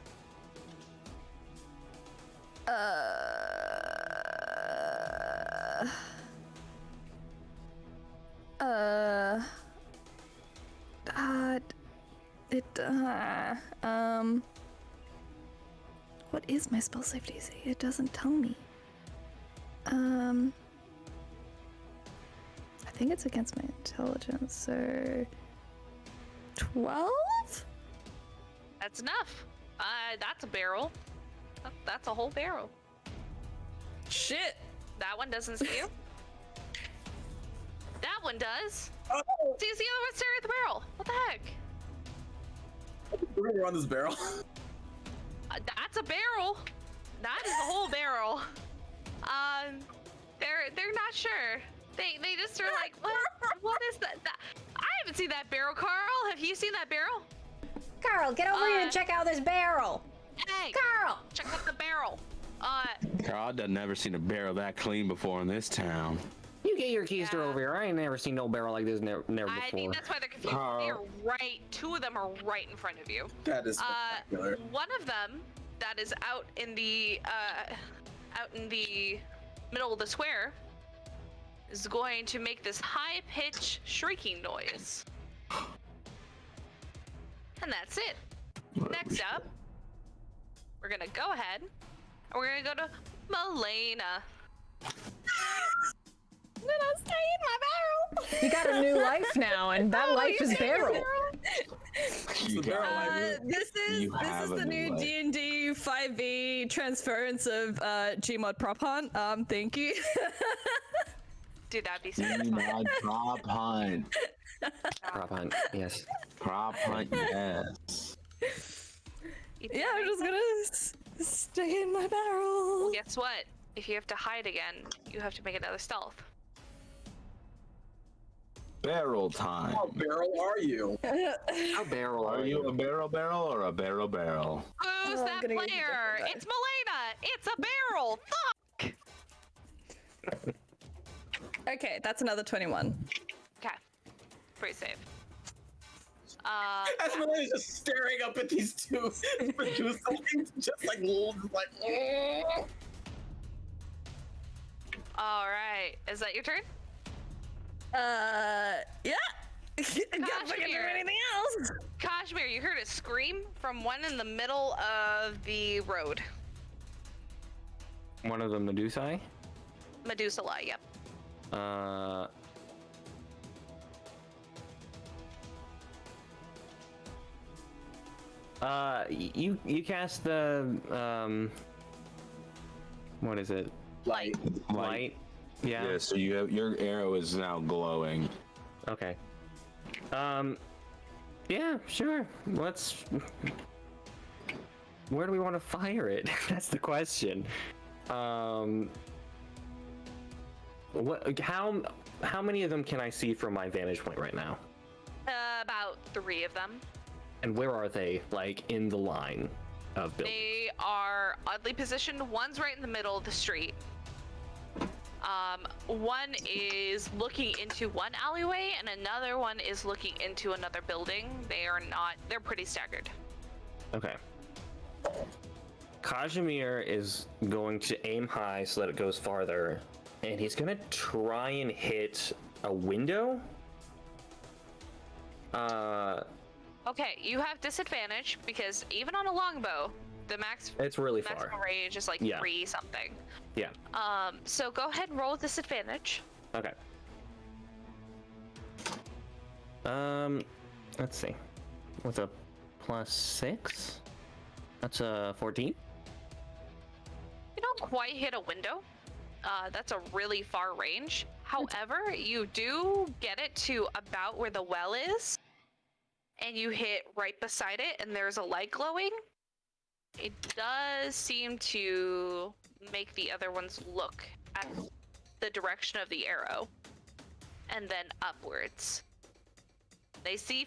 What is my spell save DC? It doesn't tell me. I think it's against my intelligence, so 12? That's enough. That's a barrel. That's a whole barrel. Shit! That one doesn't see you. That one does. Oh, Sees the other one staring at the barrel. What the heck? we're gonna run this barrel. That's a barrel. That is a whole barrel. They're not sure. They just are like, what is that? I haven't seen that barrel, Carl. Have you seen that barrel? Carl, get over here and check out this barrel. Hey, Carl! check out the barrel. God, I've never seen a barrel that clean before in this town. You get your keys over here. I ain't never seen no barrel like this never before. I think that's why they're confused. They're right. Two of them are right in front of you. That is spectacular. One of them that is out in the middle of the square is going to make this high-pitched shrieking noise. And that's it. Next up, we're gonna go ahead and we're gonna go to Melaena. I'm gonna stay in my barrel! You got a new life now, and that life is barrel. You got This is have a the new new life. D&D 5e transference of Gmod prop hunt. Thank you. Dude, that'd be so Be fun. my prop hunt. Prop hunt, yes. Prop hunt, yes. Yeah, I'm just gonna stay in my barrel. Well, guess what? If you have to hide again, you have to make another stealth. Barrel time. How barrel are you? How barrel Are you a barrel or a barrel? Who's I'm that gonna get you player? different It's Melaena! It's a barrel! Fuck! Okay, that's another 21. Okay. Pretty safe. As Melane's just staring up at these two Medusa, just like Alright. Is that your turn? Yeah. Can't fucking do anything else. Kazimir, you heard a scream from one in the middle of the road. One of the Medusae? Medusa lie, yep. You cast the what is it? Light. Light. Yeah. Yeah, so you have, your arrow is now glowing. Okay. Yeah, sure. Let's. Where do we want to fire it? That's the question. What? How many of them can I see from my vantage point right now? About 3 of them. And where are they? Like in the line of buildings? They are oddly positioned. One's right in the middle of the street. One is looking into one alleyway, and another one is looking into another building. They're pretty staggered. Okay. Kazimir is going to aim high so that it goes farther, and he's gonna try and hit a window. Okay, you have disadvantage because even on a longbow, the It's really maximum far. range is like Yeah. 3 something. Yeah. So go ahead and roll disadvantage. Okay. Let's see. With a +6, that's a 14. You don't quite hit a window. That's a really far range. However, you do get it to about where the well is, and you hit right beside it, and there's a light glowing. It does seem to make the other ones look at the direction of the arrow, and then upwards. They see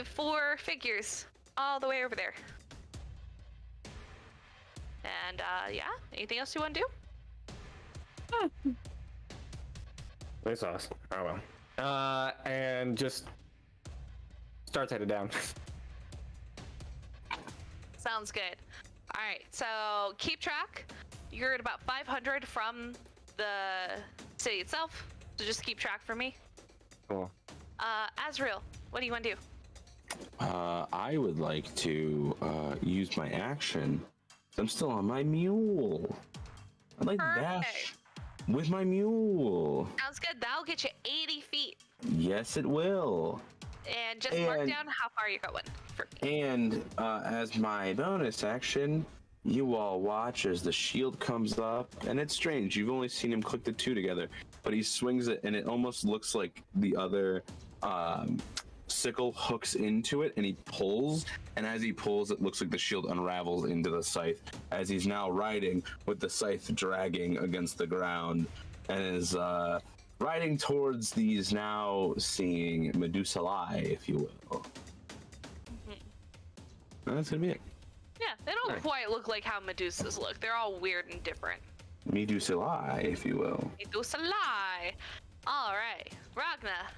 4 figures all the way over there. And yeah, anything else you want to do? They saw us. Oh well. And just starts headed down. Sounds good. All right, so keep track. You're at about 500 from the city itself, so just keep track for me. Cool. Azrail, what do you want to do? I would like to use my action. I'm still on my mule. I'd like to dash with my mule. Sounds good. That'll get you 80 feet. Yes, it will. And just mark down how far you're going. And as my bonus action, you all watch as the shield comes up, and it's strange. You've only seen him click the 2 together, but he swings it, and it almost looks like the other sickle hooks into it, and he pulls. And as he pulls, it looks like the shield unravels into the scythe, as he's now riding with the scythe dragging against the ground, and is riding towards these now seeing Medusa lie, if you will. That's gonna be it. Yeah, they don't quite look like how Medusas look. They're all weird and different. Medusa lie, if you will. Medusa lie. All right, Ragna.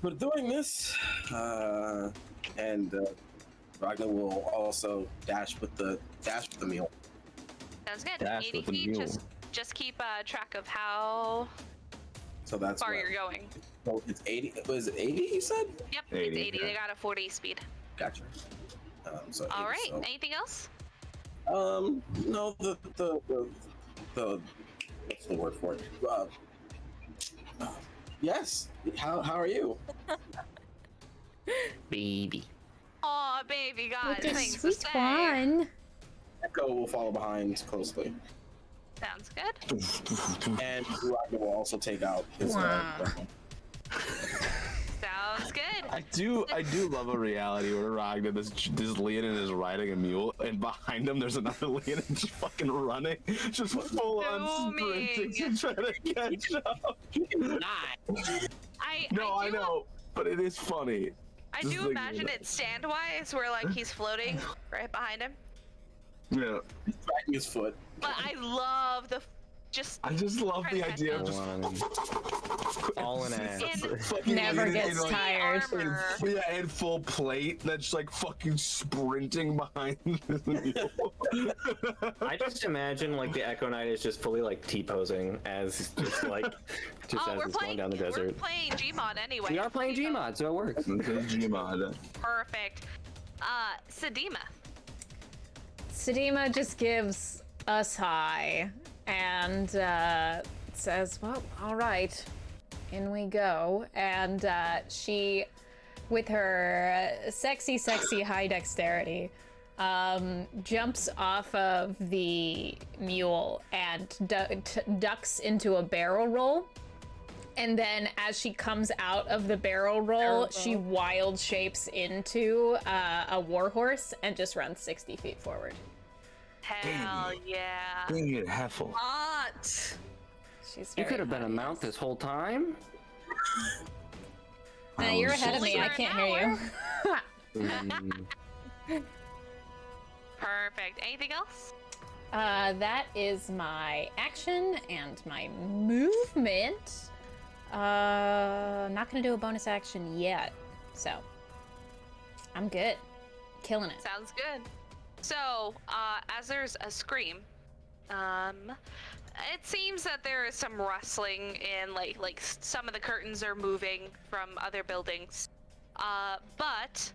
We're doing this, and Ragna will also dash with the mule. Sounds good. Dash 80 with the feet. mule. Just keep track of how So that's far what- you're going. So it's 80. Was it 80? You said? Yep, 80, it's 80. yeah. They got a 40 speed. Gotcha. So All 80, right. so- Anything else? No, the what's the word for it? Yes. How are you? Baby. Aw, baby, God, With a things to sweet say. one. Echo will follow behind closely. Sounds good. And Ragna will also take out his weapon. Sounds good. I do love a reality where Ragna, this Leonin is riding a mule, and behind him there's another Leonin just fucking running, just full on sprinting to try to catch up. I know, but it is funny. I Just do thinking imagine about it standwise, where like he's floating right behind him. Yeah. He's dragging his foot. But I love the I just love the idea of just all in ass. fucking Never Leonin gets in, like, tired. armor. Yeah, and full plate that's like fucking sprinting behind the mule. I just imagine like the Echo Knight is just fully like T-posing as just like as we're it's going down the We're desert. playing Gmod anyway. We are playing Gmod, so it works. Gmod. Perfect. Sedima. Sedima just gives us high and says, well, all right, in we go. And she, with her sexy high dexterity, jumps off of the mule and ducks into a barrel roll. And then as she comes out of the barrel roll, she wild shapes into a warhorse and just runs 60 feet forward. Hell yeah. Dang it, Heffel. What? She's You very could have been a hot. mount this whole time. You're ahead of Only me. I for an can't hear you. Perfect. Anything else? That is my action and my movement. Not gonna do a bonus action yet, so I'm good. Killing it. Sounds good. So, as there's a scream, it seems that there is some rustling and like some of the curtains are moving from other buildings. But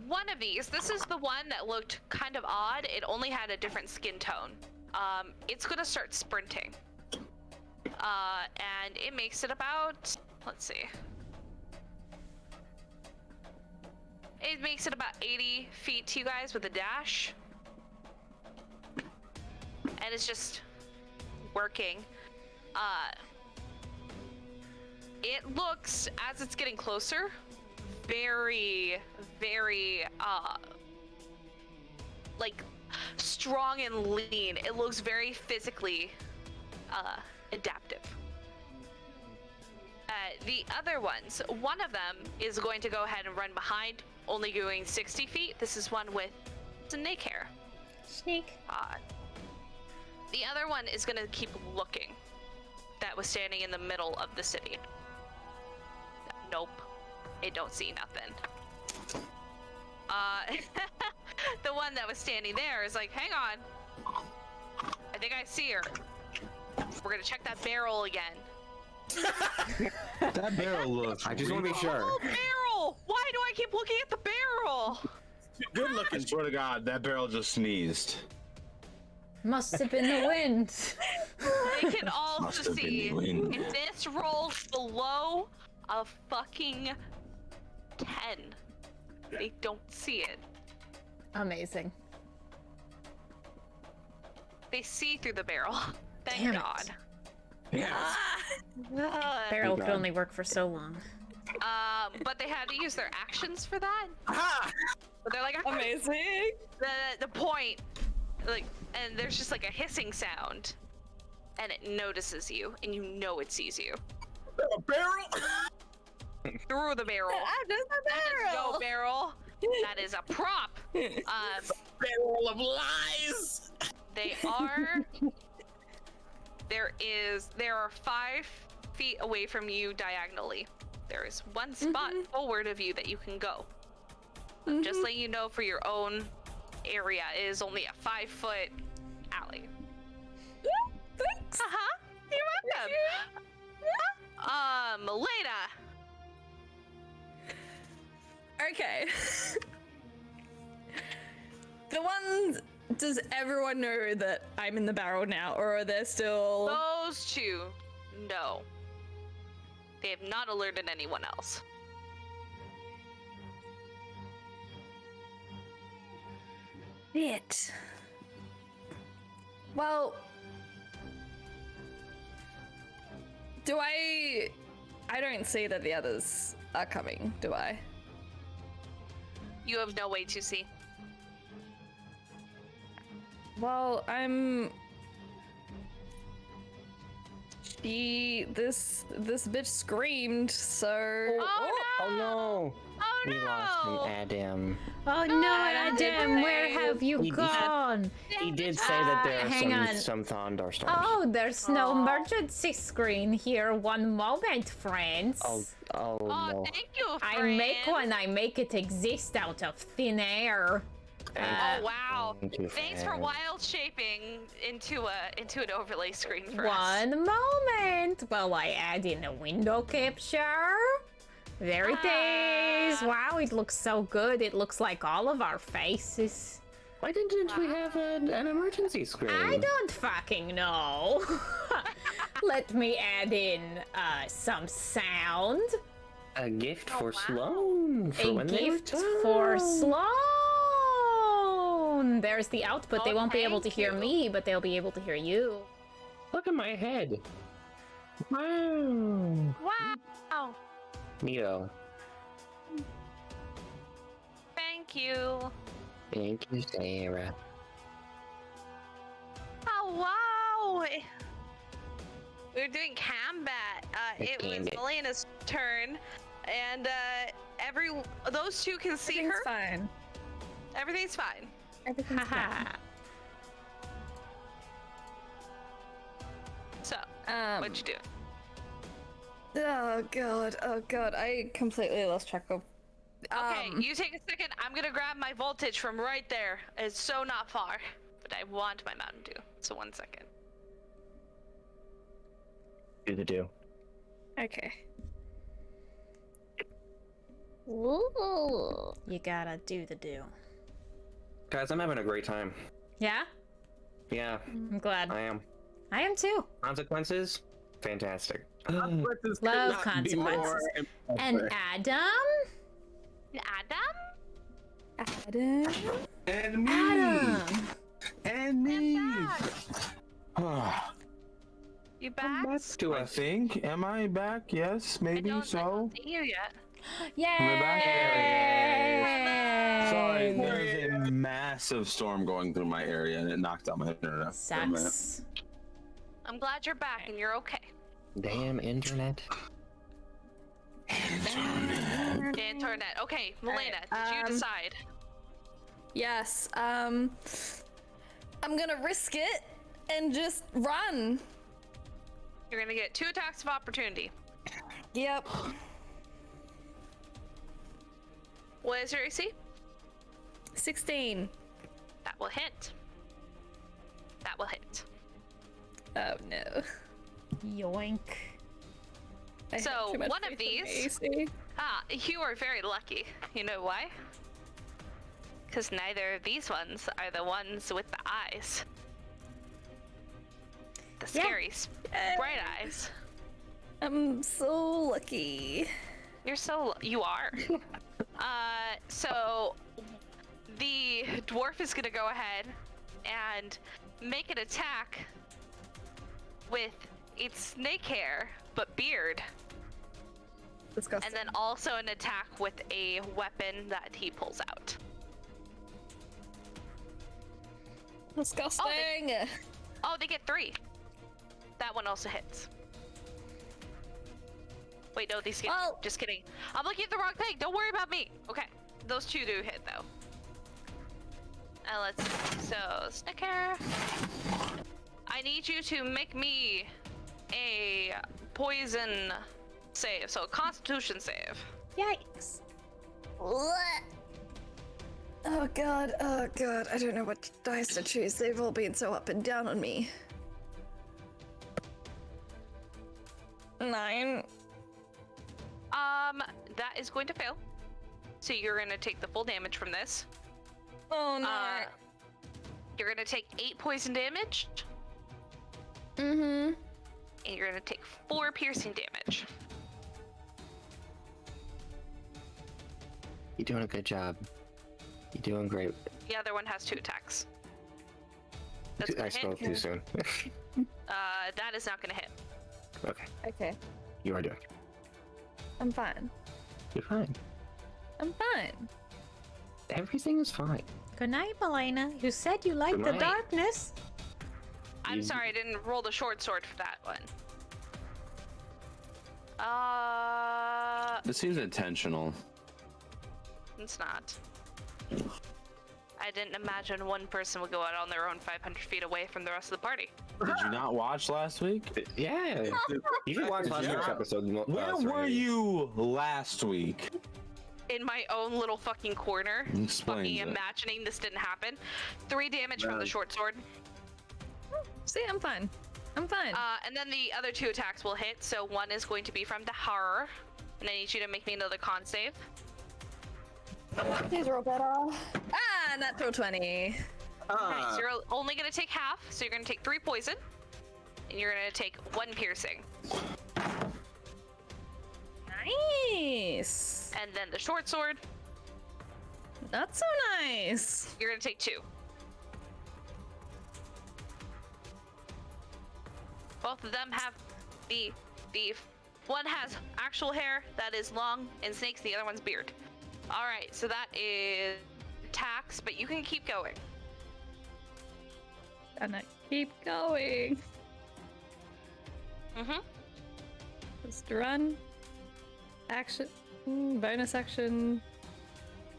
one of these, this is the one that looked kind of odd. It only had a different skin tone. It's gonna start sprinting. And it makes it about, let's see. It makes it about 80 feet to you guys with a dash. And it's just working. It looks, as it's getting closer, very, very, like, strong and lean. It looks very physically, adaptive. The other ones, one of them is going to go ahead and run behind, only going 60 feet. This is one with snake hair. Sneak. The other one is going to keep looking. That was standing in the middle of the city. Nope. It don't see nothing. The one that was standing there is like, hang on. I think I see her. We're going to check that barrel again. That barrel looks. I just want to be sure. Oh, barrel! Why do I keep looking at the barrel? Good looking. I swear to God, that barrel just sneezed. Must have been the wind. They can also Must have been see the wind. if this rolls below a fucking 10. They don't see it. Amazing. They see through the barrel. Thank Damn it. God. Yeah. Barrel God. could only work for so long. But they had to use their actions for that. But they're like, Amazing. the point, like, and there's just like a hissing sound, and it notices you, and you know it sees you A barrel? through the barrel. I'm just a That is no barrel. barrel. That is a prop. Barrel of lies. They are. There are 5 feet away from you diagonally. There is one spot forward of you that you can go. Just letting you know for your own area, it is only a 5-foot alley. Thanks. You're welcome. Melaena. Okay. The ones. Does everyone know that I'm in the barrel now, or are there still? Those two, no. They have not alerted anyone else. Shit. Well, do I don't see that the others are coming, do I? You have no way to see. Well, this bitch screamed, so Oh no! Oh We lost no! an Adam. Oh no, Adam, where Adam. have you He- gone? He did say that there hang are on. some thunderstorms. Oh, there's no Oh. emergency screen here. One moment, friends. Oh Oh, no. thank you, I friend. make one. I make it exist out of thin air. Oh wow! Thank you, Thanks for friend. wild shaping into an overlay screen for us. One moment while I add in a window capture. There it is. Wow, it looks so good. It looks like all of our faces. Why didn't we have an emergency screen? I don't fucking know. Let me add in some sound. A gift Oh, for wow. Sloan for A when they gift return. for Sloan. There's the output. They Oh, won't be able to thank hear you. me, but they'll be able to hear you. Look at my head. Wow. Wow! Neato. Thank you. Thank you, Sarah. Oh wow! We were doing combat. It was Combat. Melena's turn, and those two can see everything's her. fine. Everything's fine. Everything's fine. Haha. So, what'd you do? Oh god, I completely lost track of. Okay, you take a second. I'm gonna grab my voltage from right there. It's so not far, but I want my Mountain Dew. So 1 second. Do the do. Okay. You gotta do the do. Guys, I'm having a great time. Yeah? Yeah, I'm glad. I am. I am too. Consequences? Fantastic. Consequences could Love not be more consequences. impressive. And Adam? Adam? Adam? And me. Adam! And me. You back? To I us. think. Am I back? Yes, I maybe don't so. see you yet. Yay! Am I back? Sorry, Yay! there's a massive storm going through my area and it knocked out my internet. for a minute. Sucks. I'm glad you're back and you're okay. Damn internet. The internet. Okay, Melaena, did you decide? Yes. I'm gonna risk it and just run. You're gonna get 2 attacks of opportunity. Yep. What is your AC? 16. That will hit. That will hit. Oh no. Yoink. I have So, too much one of faith in my these- AC. You are very lucky. You know why? Because neither of these ones are the ones with the eyes. The Yeah. scary, bright eyes. I'm so lucky. You are. So the dwarf is gonna go ahead and make an attack with its snake hair but beard, Disgusting. and then also an attack with a weapon that he pulls out. Disgusting. Oh, they get 3. That one also hits. Wait, no, these get. Well- Just kidding. I'm looking at the wrong thing. Don't worry about me. Okay, those 2 do hit though. Let's see. So, Snicker. I need you to make me a poison save. So, a Constitution save. Yikes. Oh god, I don't know what dice to choose. They've all been so up and down on me. 9. That is going to fail. So you're gonna take the full damage from this. Oh no. You're gonna take 8 poison damage, Mm-hmm. and you're gonna take 4 piercing damage. You're doing a good job. You're doing great. The other one has 2 attacks. That's I gonna spoke hit. too soon. That is not gonna hit. Okay, Okay, you are doing. I'm fine. You're fine. I'm fine. Everything is fine. Good night, Melaena. You said you liked Good the night. darkness. I'm You- sorry, I didn't roll the short sword for that one. This seems intentional. It's not. I didn't imagine one person would go out on their own 500 feet away from the rest of the party. Did you not watch last week? Yeah. You should watch last week's episode. Where were you last week? In my own little fucking corner, Explains fucking it. imagining this didn't happen. 3 damage from the short sword. See, I'm fine. I'm fine. And then the other 2 attacks will hit. So one is going to be from the horror, and I need you to make me another con save. These roll better. Ah, natural 20. Alright, so you're only gonna take half, so you're gonna take 3 poison, and you're gonna take 1 piercing. Nice. And then the short sword, Not so nice. you're gonna take 2. Both of them have the one has actual hair that is long and snakes, the other one's beard. Alright, so that is attacks, but you can keep going. And I keep going. Mm-hmm. Just run. Action. Bonus action.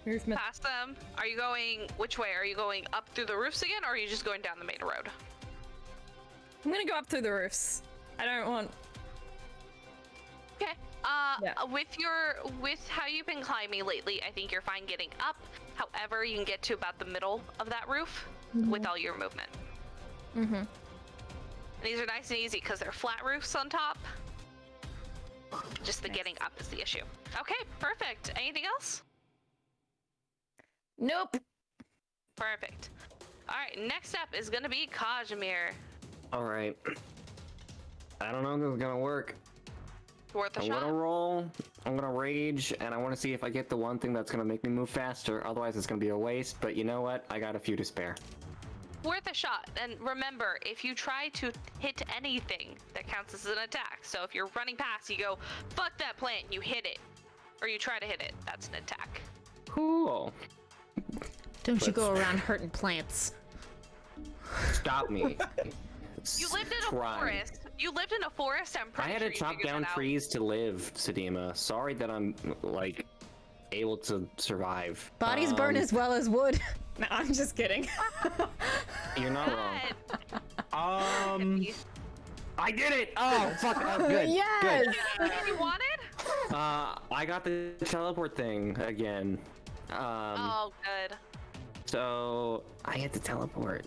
Movement. Past them. Are you going which way? Are you going up through the roofs again, or are you just going down the main road? I'm gonna go up through the roofs. I don't want. Okay. Yeah. With how you've been climbing lately, I think you're fine getting up. However, you can get to about the middle of that roof with all your movement. Mm-hmm. And these are nice and easy because they're flat roofs on top. Just the getting up is the issue. Okay, perfect. Anything else? Nope. Perfect. All right, next up is gonna be Kazimir. All right. I don't know if this is gonna work. Worth a I'm shot. gonna roll. I'm gonna rage, and I want to see if I get the one thing that's gonna make me move faster. Otherwise, it's gonna be a waste. But you know what? I got a few to spare. Worth a shot. And remember, if you try to hit anything, that counts as an attack. So if you're running past, you go, fuck that plant, you hit it. Or you try to hit it, that's an attack. Cool. Don't you go around hurting plants. Stop me. You lived in a forest. You lived in a forest, I'm I pretty had sure to you chop figured down that out. trees to live, Sedima. Sorry that I'm like able to survive. Bodies burn as well as wood. No, I'm just kidding. You're not wrong. Good. I did it! Oh, fuck! Oh, good. Yes! Good. You wanted? I got the teleport thing again. Oh, good. So I get to teleport.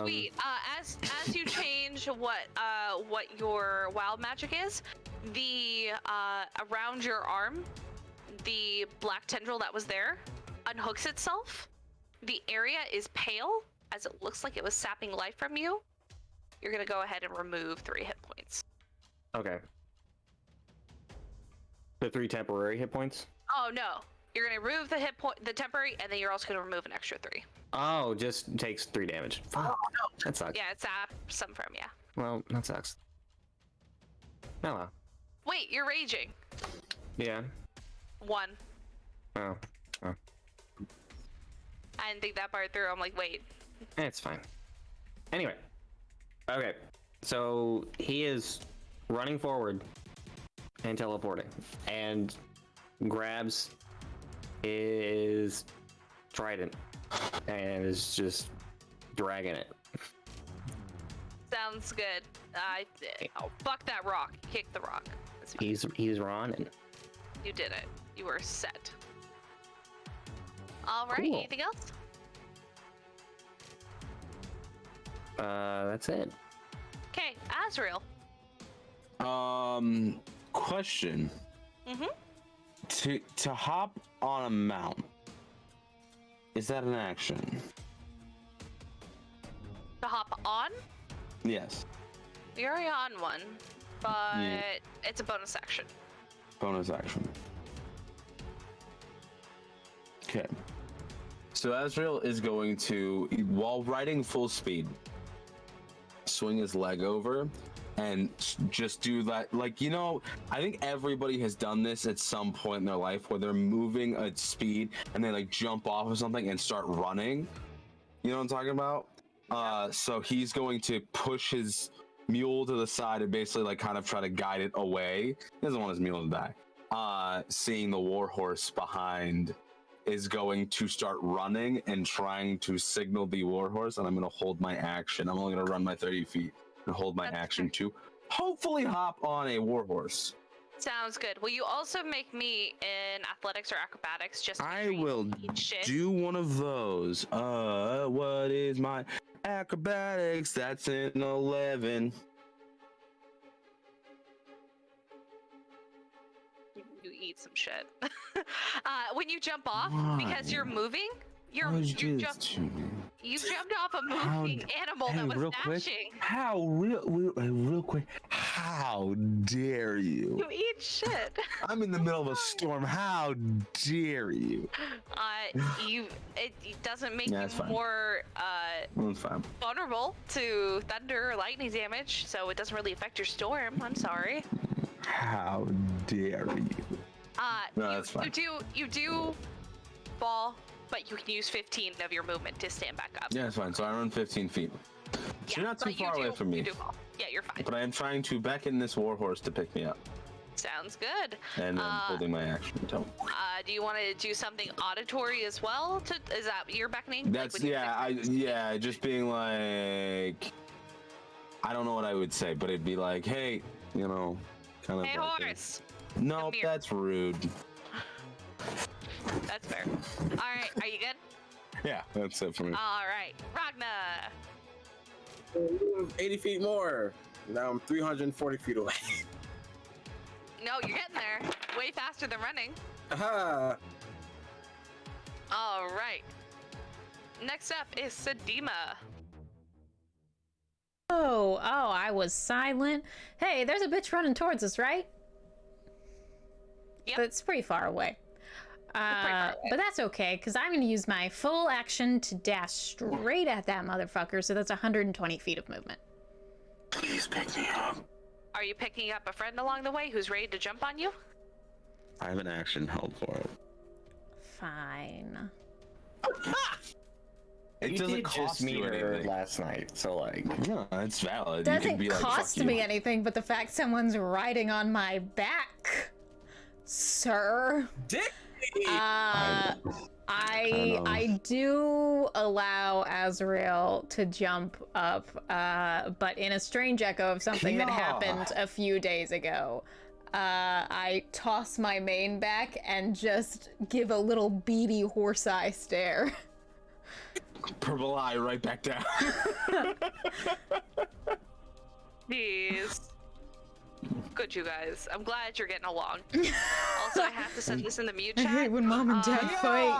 Sweet. As you change what your wild magic is, the around your arm, the black tendril that was there unhooks itself. The area is pale, as it looks like it was sapping life from you. You're gonna go ahead and remove 3 hit points. Okay. The 3 temporary hit points? Oh no. You're gonna remove the temporary, and then you're also gonna remove an extra 3. Oh, just takes 3 damage. Fuck. That sucks. Yeah, it's some from ya. Well, that sucks. Oh well. Wait, you're raging. Yeah. 1. Oh. Oh. I didn't think that part through. I'm like, wait. It's fine. Anyway. Okay. So he is running forward and teleporting and grabs his trident and is just dragging it. Sounds good. Oh, fuck that rock. Kick the rock. That's fine. He's running. You did it. You were set. All right. Cool. Anything else? That's it. Okay, Azrail. Question. Mm-hmm. To hop on a mount, is that an action? To hop on? Yes. You're already on one, but it's a bonus action. Bonus action. Okay. So Azrail is going to, while riding full speed, swing his leg over and just do that. Like, you know, I think everybody has done this at some point in their life where they're moving at speed and they like jump off of something and start running. You know what I'm talking about? So he's going to push his mule to the side and basically like kind of try to guide it away. He doesn't want his mule to die. Seeing the warhorse behind is going to start running and trying to signal the warhorse, and I'm going to hold my action. I'm only going to run my 30 feet and hold my action to hopefully hop on a warhorse. Sounds good. Will you also make me in athletics or acrobatics? Just I will do one of those. What is my acrobatics? That's an 11. You eat some shit. When you jump off, because you're moving, you jumped off a moving animal that was dashing. Real quick, how dare you? You eat shit. I'm in the middle of a storm. How dare you? It doesn't make you fine. more Fine. vulnerable to thunder or lightning damage, so it doesn't really affect your storm. I'm sorry. How dare you? No, that's fine. You do fall, but you can use 15 of your movement to stand back up. Yeah, it's fine. So I run 15 feet. So you're not too far away from me. You do fall. Yeah, you're fine. But I am trying to beckon this warhorse to pick me up. Sounds good. And I'm holding my action. So. Do you want to do something auditory as well? Is that your beckoning? That's like just being like, I don't know what I would say, but it'd be like, hey, you know, kind of. Hey, like horse. No, that's rude. That's fair. All right, are you good? Yeah, that's it for me. All right, Ragna. 80 feet more. Now I'm 340 feet away. No, you're getting there. Way faster than running. Aha! All right. Next up is Sedima. Oh, I was silent. Hey, there's a bitch running towards us, right? Yep. That's pretty far away. But that's okay, because I'm going to use my full action to dash straight at that motherfucker, so that's 120 feet of movement. Please pick me up. Are you picking up a friend along the way who's ready to jump on you? I have an action held for it. Fine. It you doesn't did cost just meet you her anything. last night, so like. No, it's valid. Doesn't you can be like, cost fuck me you. anything but the fact someone's riding on my back, sir. Dick! I do allow Azrail to jump up, but in a strange echo of something that happened a few days ago. I toss my mane back and just give a little beady horse eye stare. Purple eye right back down. Jeez. Good, you guys. I'm glad you're getting along. Also, I have to send this in the mute chat. I hate when mom and dad fight.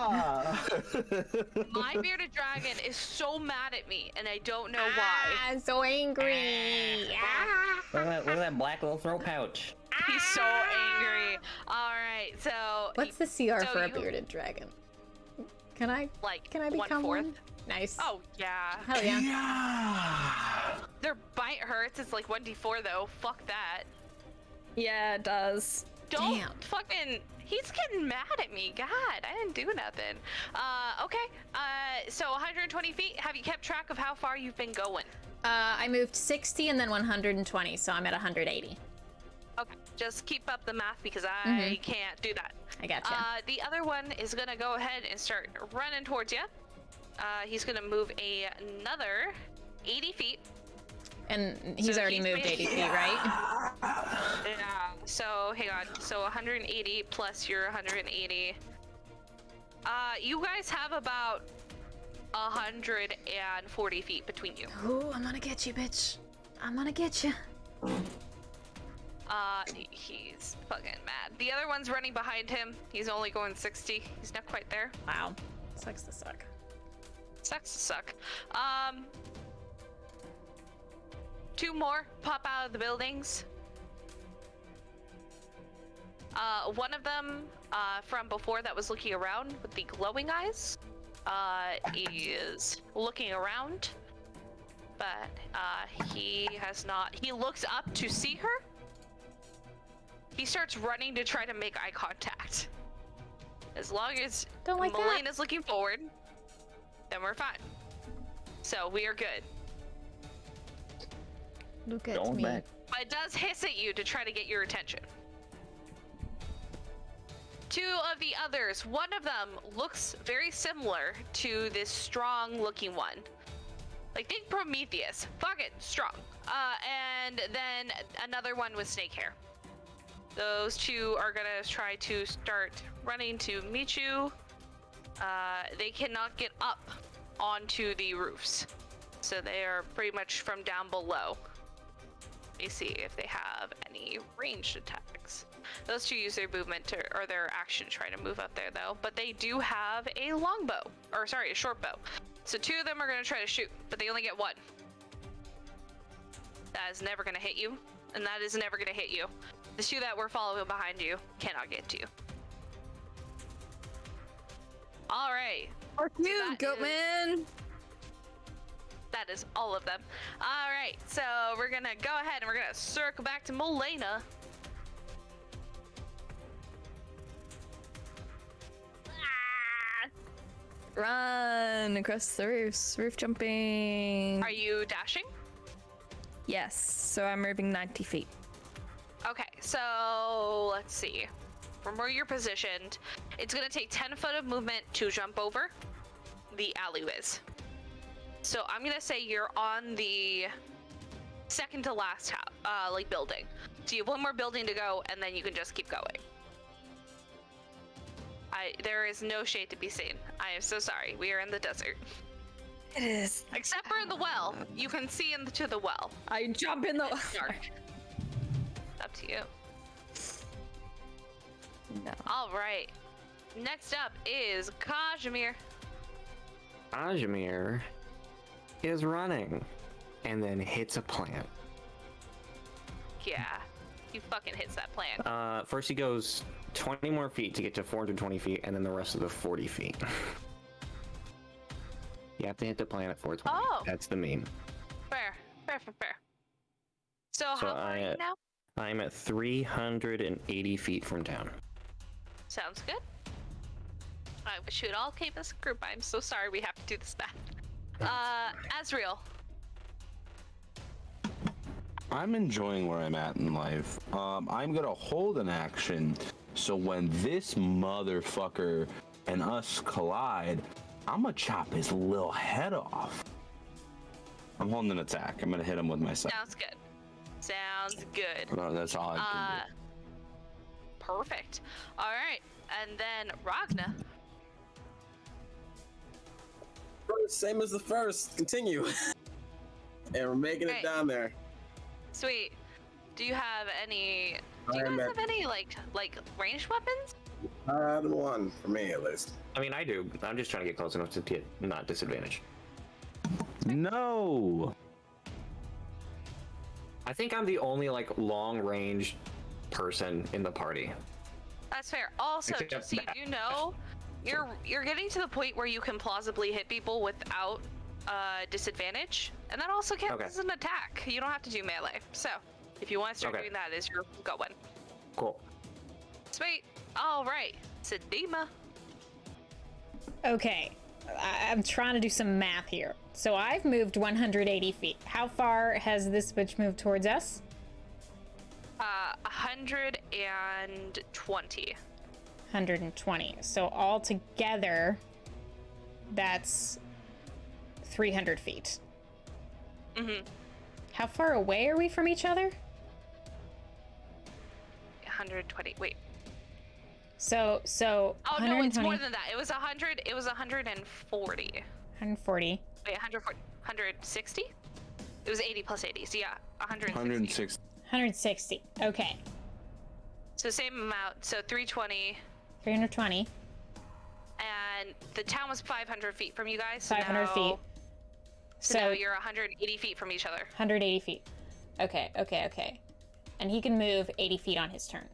My bearded dragon is so mad at me, and I don't know why. I'm so angry. Look at that black little throat pouch. He's so angry. All right, so What's the CR so for a you- bearded dragon? Can I like can I become 1/4? one? Nice. Oh yeah. Hell yeah. Yeah. Their bite hurts. It's like 1d4 though. Fuck that. Yeah, it does. Don't Damn. fucking. He's getting mad at me. God, I didn't do nothing. Okay. So 120 feet. Have you kept track of how far you've been going? I moved 60 and then 120, so I'm at 180. Okay. Just keep up the math because I can't do that. I gotcha. The other one is gonna go ahead and start running towards you. He's gonna move another 80 feet. And he's so already he's moved made- 80 feet, right? Yeah. So hang on. So 180 plus your 180. You guys have about 140 feet between you. Ooh, I'm gonna get you, bitch. I'm gonna get you. He's fucking mad. The other one's running behind him. He's only going 60. He's not quite there. Wow. Sucks to suck. Sucks to suck. Two more pop out of the buildings. One of them from before that was looking around with the glowing eyes is looking around. but he has not. He looks up to see her. He starts running to try to make eye contact. As long as Don't like that. Melaena's looking forward, then we're fine. So we are good. Look at Going me. back. But it does hiss at you to try to get your attention. Two of the others, one of them looks very similar to this strong looking one. Like, think Prometheus, fucking strong. And then another one with snake hair. Those two are gonna try to start running to meet you. They cannot get up onto the roofs. So they are pretty much from down below. Let me see if they have any ranged attacks. Those two use their movement or their action to try to move up there though. But they do have a longbow, or sorry, a short bow. So two of them are gonna try to shoot, but they only get one. That is never gonna hit you, and that is never gonna hit you. The two that were following behind you cannot get to you. All right. Fuck you, that Goatman. That is all of them. All right, so we're gonna go ahead and we're gonna circle back to Melaena. Ah! Run across the roofs. Roof jumping. Are you dashing? Yes, so I'm moving 90 feet. Okay, so let's see. From where you're positioned, it's gonna take 10 foot of movement to jump over the alleyways. So I'm gonna say you're on the second to last like building. So you have one more building to go, and then you can just keep going. There is no shade to be seen. I am so sorry. We are in the desert. It is. Except for in the well. You can see into the well. I jump in the. It's dark. Up to you. No. All right. Next up is Kazimir. Aasimar is running and then hits a plant. Yeah, he fucking hits that plant. First he goes 20 more feet to get to 420 feet, and then the rest of the 40 feet. You have to hit the plant at 420. Oh. That's the meme. Fair. So how far are you now? I'm at 380 feet from town. Sounds good. I wish you'd all keep us a group. I'm so sorry we have to do this math. Azrail. I'm enjoying where I'm at in life. I'm gonna hold an action, so when this motherfucker and us collide, I'm gonna chop his little head off. I'm holding an attack. I'm gonna hit him with my second. Sounds good. No, that's all I can do. Perfect. All right, and then Ragna. Same as the first. Continue. And we're making it Right. down there. Sweet. Do you have any? Do you I'm guys at- have any like ranged weapons? One for me at least. I mean, I do. I'm just trying to get close enough to get not disadvantage. No. I think I'm the only like long range person in the party. That's fair. Also, Except just so you do know, you're getting to the point where you can plausibly hit people without disadvantage, and that also counts Okay. as an attack. You don't have to do melee. So, if you want to start Okay. doing that, as you're going. Cool. Sweet. All right, Sedima. Okay, I'm trying to do some math here. So I've moved 180 feet. How far has this bitch moved towards us? 120. 120. So all together, that's 300 feet. Mm-hmm. How far away are we from each other? 120. Wait. So Oh no, it's 120, more than that. It was 100. It was 140. 140. Wait, 140. 160? It was 80 plus 80. So yeah, 160. 106. 160. Okay. So same amount. So 320. 320. And the town was 500 feet from you guys. 500 feet. So now you're 180 feet from each other. 180 feet. Okay. And he can move 80 feet on his turn.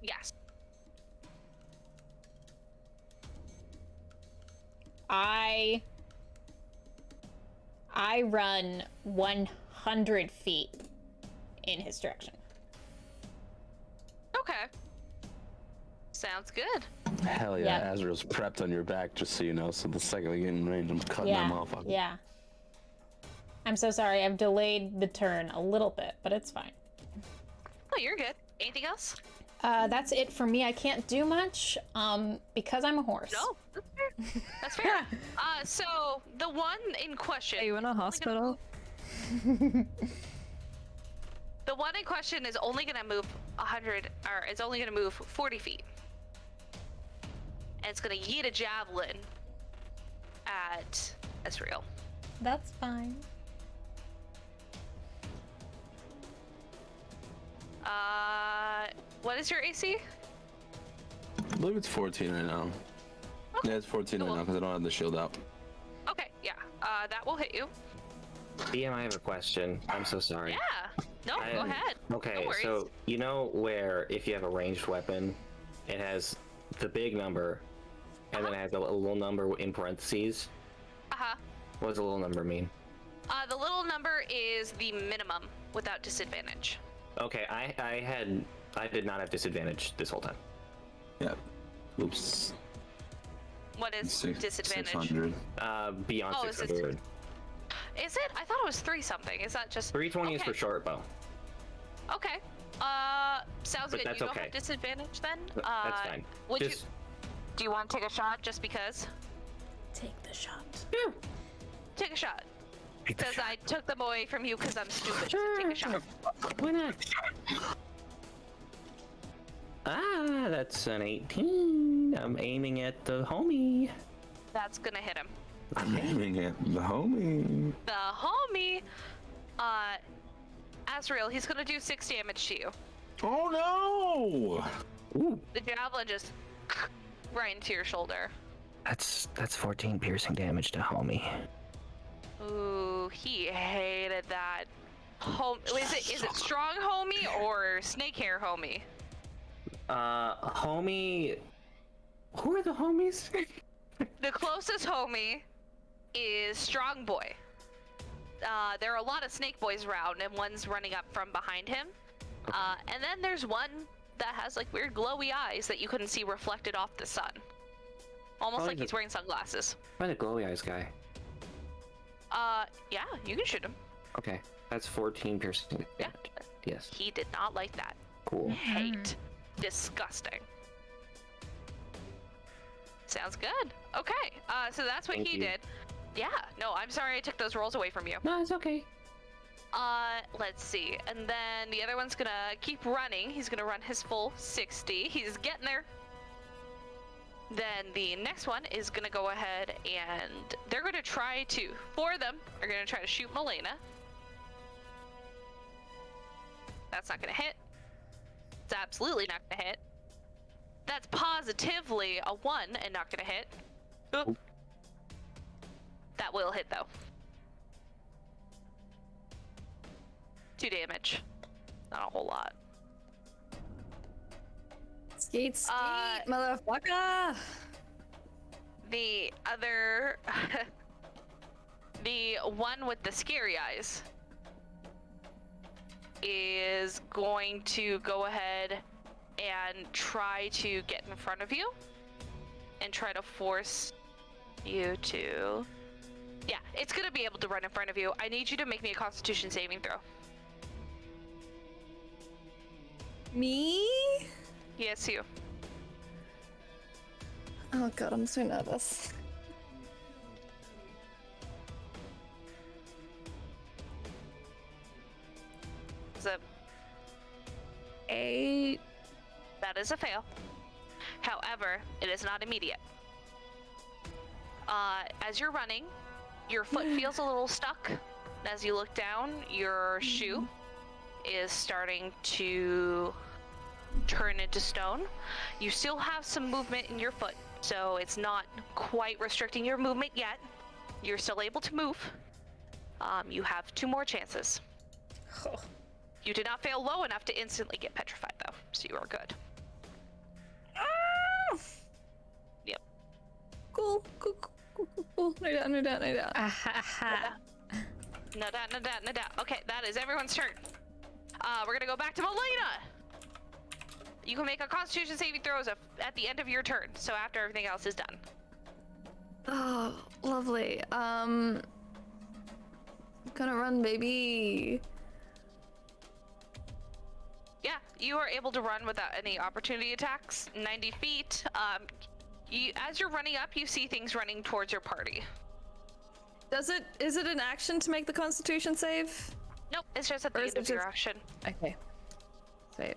Yes. I I run 100 feet in his direction. Okay. Sounds good. Hell yeah, Yep. Azrael's prepped on your back, just so you know. So the second we get in range, I'm cutting Yeah, that motherfucker. yeah. I'm so sorry, I've delayed the turn a little bit, but it's fine. Oh, you're good. Anything else? That's it for me. I can't do much, because I'm a horse. No, that's fair. That's fair. So the one in question. Are you in a hospital? The one in question is only gonna move 100, or it's only gonna move 40 feet. And it's gonna yeet a javelin at Azrail. That's fine. What is your AC? I believe it's 14 right now. Yeah, it's 14 right cool. now because I don't have the shield out. Okay, yeah. That will hit you. DM, I have a question. I'm so sorry. Yeah. No, go ahead. Okay, No worries. so you know where if you have a ranged weapon, it has the big number, and then it has a little number in parentheses. Uh-huh. What does the little number mean? The little number is the minimum without disadvantage. Okay, I did not have disadvantage this whole time. Yeah. Oops. What is disadvantage? 600. Beyond Oh, is it- 600. Is it? I thought it was 3 something. Is that just 320 is okay. for short bow. Okay. Sounds But good. that's You don't okay. have disadvantage then? That's fine. Would Just do you want to take a shot just because? Take the shot. Take a shot. Because I took them away from you because I'm stupid. Sure, So take a shot. Why not? Ah, that's an 18. I'm aiming at the homie. That's gonna hit him. I'm aiming at the homie. The homie, Azrael, he's gonna do 6 damage to you. Oh no! Ooh, The javelin just right into your shoulder. That's 14 piercing damage to homie. Ooh, he hated that. Is it strong homie or snake hair homie? homie. Who are the homies? The closest homie is strong boy. There are a lot of snake boys around, and one's running up from behind him. And then there's one that has like weird glowy eyes that you couldn't see reflected off the sun. Almost like he's wearing sunglasses. Find the glowy eyes guy. Yeah, you can shoot him. Okay, that's 14 piercing Yeah. damage. Yes, He did not like that. cool. Hate. Disgusting. Sounds good. Okay, so that's what Thank he you. did. Yeah, no, I'm sorry I took those rolls away from you. No, it's okay. Let's see. And then the other one's gonna keep running. He's gonna run his full 60. He's getting there. Then the next one is gonna go ahead and they're gonna try to, 4 of them are gonna try to shoot Melaena. That's not gonna hit. It's absolutely not gonna hit. That's positively a 1 and not gonna hit. Oop. That will hit though. 2 damage. Not a whole lot. Skeet, skeet, motherfucker! The other... the one with the scary eyes is going to go ahead and try to get in front of you and try to force you to... Yeah, it's gonna be able to run in front of you. I need you to make me a Constitution saving throw. Me? Yes, you. Oh god, I'm so nervous. So 8. that is a fail. However, it is not immediate. As you're running, your foot feels a little stuck. As you look down, your shoe is starting to turn into stone. You still have some movement in your foot, so it's not quite restricting your movement yet. You're still able to move. You have 2 more chances. You did not fail low enough to instantly get petrified, though, so you are good. Ah! Yep. Cool, cool, cool, cool, cool, cool. No doubt, no doubt, no doubt. Ahaha. No doubt, no doubt, no doubt. Okay, that is everyone's turn. We're gonna go back to Melaena. You can make a Constitution saving throws at the end of your turn, so after everything else is done. Oh, lovely. Gonna run, baby. Yeah, you are able to run without any opportunity attacks. 90 feet. As you're running up, you see things running towards your party. Is it an action to make the Constitution save? Nope, it's just at the end of your action. Okay. Sweet.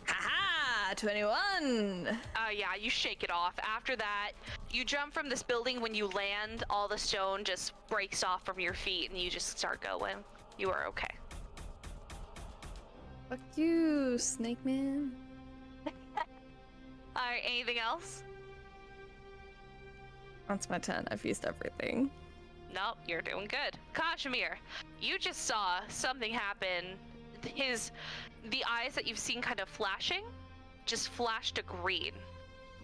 Haha! 21! Yeah, you shake it off. After that, you jump from this building. When you land, all the stone just breaks off from your feet and you just start going. You are okay. Fuck you, Snake Man. Alright, anything else? That's my turn. I've used everything. Nope, you're doing good. Kazimir, you just saw something happen. The eyes that you've seen kind of flashing just flashed to green.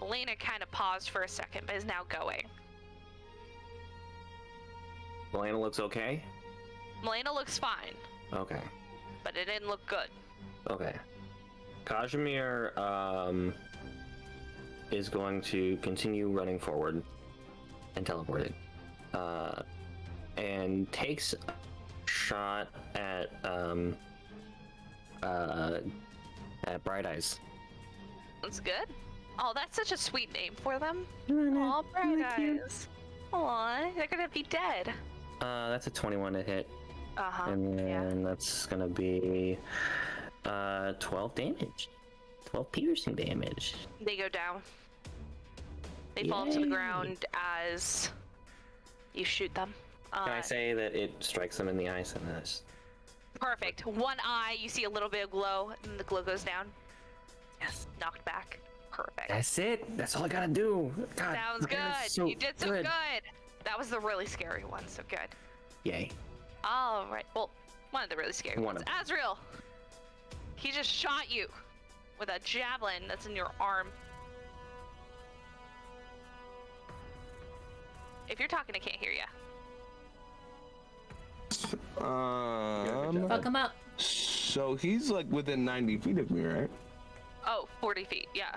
Melaena kind of paused for a second, but is now going. Melaena looks okay? Melaena looks fine, Okay. but it didn't look good. Okay. Kazimir is going to continue running forward and teleported. And takes a shot at Bright Eyes. That's good. Oh, that's such a sweet name for them. Aw, Bright Eyes. Aw, they're gonna be dead. That's a 21 to hit. Uh-huh, And yeah. then that's gonna be 12 damage. 12 piercing damage. They go down. They fall to the Yay. ground as you shoot them. Can I say that it strikes them in the eyes and this? Perfect. One eye, you see a little bit of glow, and the glow goes down. Yes. Knocked back. Perfect. That's it. That's all I gotta do. God, Sounds good. that is so You did so good. That was the really scary one, so good. Yay. All right. Well, one of the really scary One ones. of them. Azrail. He just shot you with a javelin that's in your arm. If you're talking, I can't hear you. Fuck him up. So he's like within 90 feet of me, right? Oh, 40 feet. Yeah.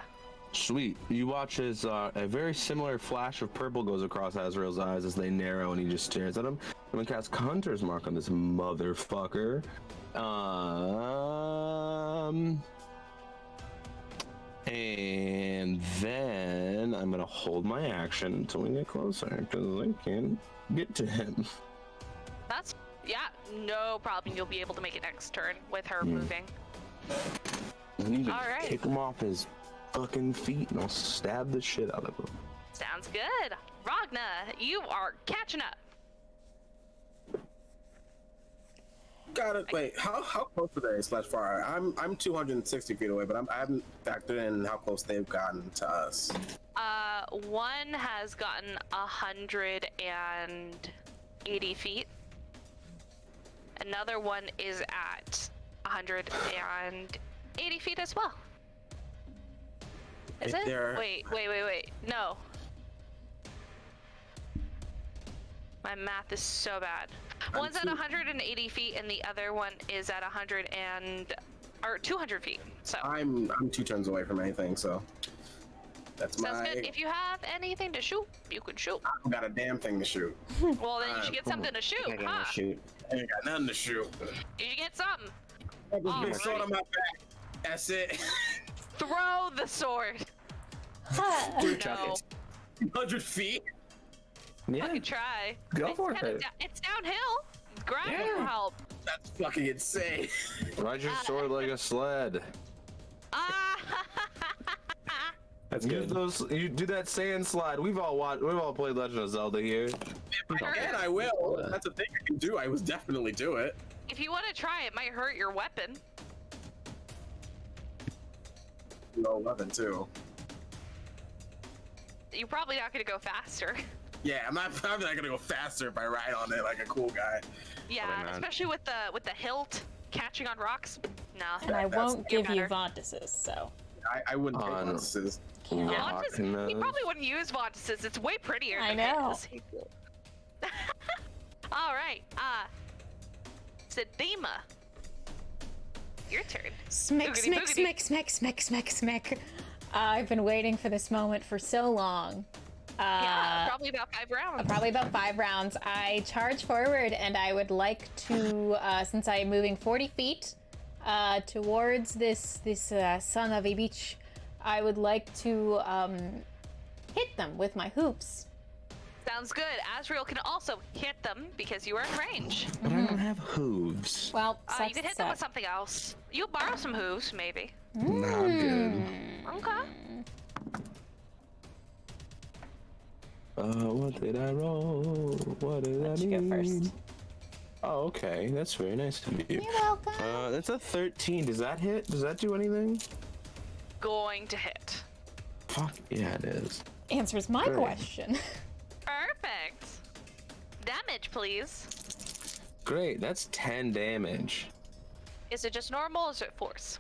Sweet. You watch as a very similar flash of purple goes across Azrael's eyes as they narrow, and he just stares at him. I'm gonna cast Hunter's Mark on this motherfucker. And then I'm gonna hold my action until we get closer, because I can't get to him. That's, yeah, no problem. You'll be able to make it next turn with her moving. I need to All right. kick him off his fucking feet, and I'll stab the shit out of him. Sounds good. Ragna, you are catching up. Got it. Wait, how close are they slash far? I'm 260 feet away, but I haven't factored in how close they've gotten to us. One has gotten 180 feet. Another one is at 180 feet as well. Is it? Wait. No. My math is so bad. One's at 180 feet and the other one is at 200 feet. So I'm 2 turns away from anything, so that's sounds my. good. If you have anything to shoot, you can shoot. I don't got a damn thing to shoot. Well, then you should get something to shoot, I gotta huh? shoot. I ain't got nothing to shoot. You should get something. Big sword Alrighty. on my back. That's it. Throw the sword. No. 100 feet. Yeah. Fucking try. Go It's for kinda it. It's downhill. Grab will Yeah. help. That's fucking insane. Ride your sword like a sled. Ah! That's Use good. those. You do that sand slide. We've all played Legend of Zelda here. If I can, I will. That's a thing I can do. I would definitely do it. If you want to try, it might hurt your weapon. No 11 too. You're probably not going to go faster. Yeah, I'm not gonna go faster if I ride on it like a cool guy. Yeah, Probably not. especially with the hilt catching on rocks. No. And I That's won't give you better. Vontises, so. I wouldn't take On- bonuses. Can't. Yeah. Vontis, he probably wouldn't use Vontises. It's way prettier. I than know. his. All right. Sedima. Your turn. Smick, Boogity, smick, boogity. smick, smick, smick, smick, smick. I've been waiting for this moment for so long. Yeah, probably about 5 rounds. Probably about 5 rounds. I charge forward, and I would like to, since I am moving 40 feet towards this son of a bitch, I would like to hit them with my hoops. Sounds good. Azrail can also hit them because you are in range. But I don't have hooves. Well, You can hit them with something else. You'll borrow some hooves, maybe. Nah, I'm good. Okay. What did I roll? What did Let I you need? go first. Oh, okay. That's very nice of you. You're welcome. That's a 13. Does that hit? Does that do anything? Going to hit. Fuck yeah, it is. Answers my Great. question. Perfect. Damage, please. Great. That's 10 damage. Is it just normal or is it force?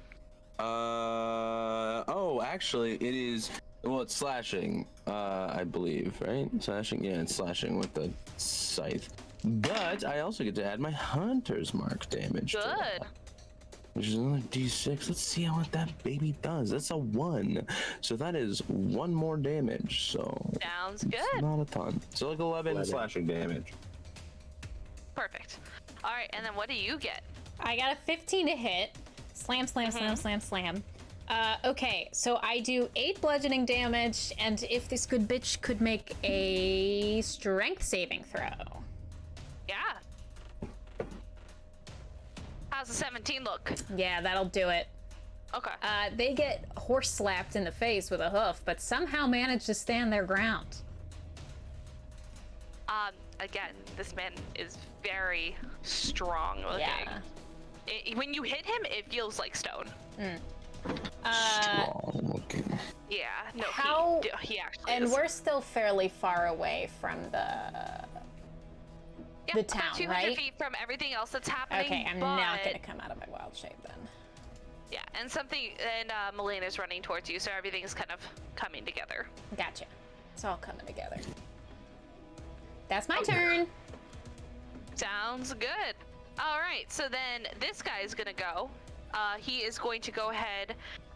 Oh, actually, it is. Well, it's slashing, I believe, right? Slashing, yeah, it's slashing with the scythe. But I also get to add my hunter's mark damage. to Good. that, which is another d6. Let's see what that baby does. That's a 1. So that is 1 more damage. So Sounds it's good. not a ton. So like 11 slashing damage. Perfect. All right, and then what do you get? I got a 15 to hit. Slam, slam, slam, slam, slam. Okay, so I do 8 bludgeoning damage, and if this good bitch could make a strength saving throw. Yeah. How's the 17 look? Yeah, that'll do it. Okay. They get horse slapped in the face with a hoof, but somehow manage to stand their ground. Again, this man is very strong looking. Yeah. When you hit him, it feels like stone. Strong looking. Yeah. No. How- He actually. And is. we're still fairly far away from the Yeah, town, about 200 right? feet from everything else that's happening. Okay, I'm but, not gonna come out of my wild shape then. Yeah, and Melaena's running towards you, so everything's kind of coming together. Gotcha. It's all coming together. That's my turn. Sounds good. All right, so then this guy is gonna go. He is going to go ahead,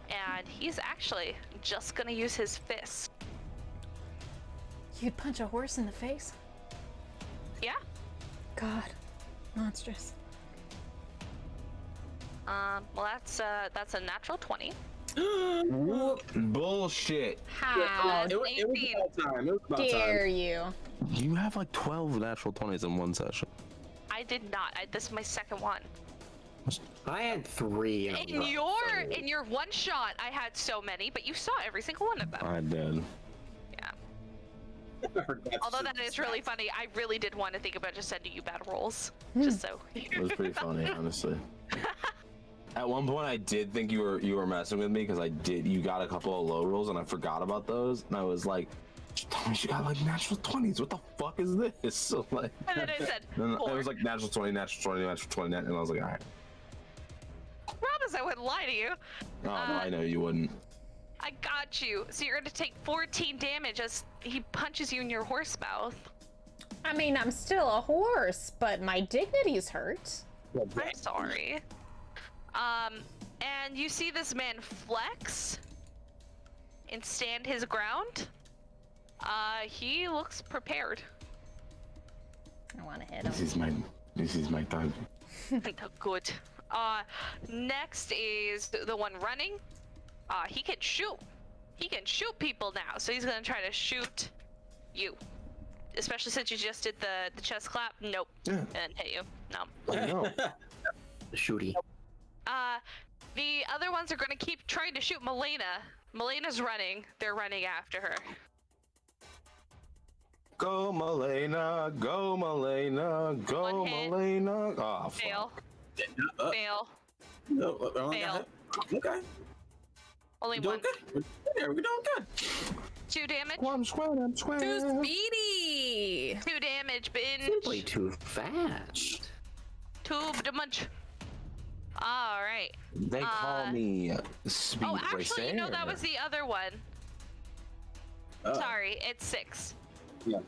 and he's actually just gonna use his fist. You'd punch a horse in the face? Yeah. God, monstrous. Well, that's a natural 20. Bullshit. How It was about time. It was about dare time. you? You have like 12 natural 20s in one session. I did not. This is my second one. I had 3. In your one shot, I had so many, but you saw every single one of them. I did. Yeah. I forgot Although to- that is really funny, I really did want to think about just sending you battle rolls, just so. It was pretty funny, honestly. At one point, I did think you were messing with me because you got a couple of low rolls and I forgot about those, and I was like, "Tell me she got like natural 20s. What the fuck is this?" So like, And then I said, then it 4. was like natural 20, natural 20, natural 20, and I was like, all right. Promise I wouldn't lie to you. Oh no, I know you wouldn't. I got you. So you're gonna take 14 damage as he punches you in your horse mouth. I mean, I'm still a horse, but my dignity's hurt. I'm sorry. And you see this man flex and stand his ground. He looks prepared. I want to hit him. This is my time. Good. Next is the one running. He can shoot. He can shoot people now, so he's gonna try to shoot you. Especially since you just did the chest clap. Nope. Yeah. And hit you. No. I know. Shooty. The other ones are gonna keep trying to shoot Melaena. Melena's running. They're running after her. Go Melaena, go Melaena, go One hit. Melaena. Oh, Fail. Uh, Fail. no, I only Fail. got it. Okay. Only We're one. doing good. We're doing good. 2 damage. I'm square. Too speedy. 2 damage, Simply binge. too fast. 2 damage. All right. They call me Speed Oh, actually, Racer. no, that was the other one. Oh, Sorry, it's 6. Yeah.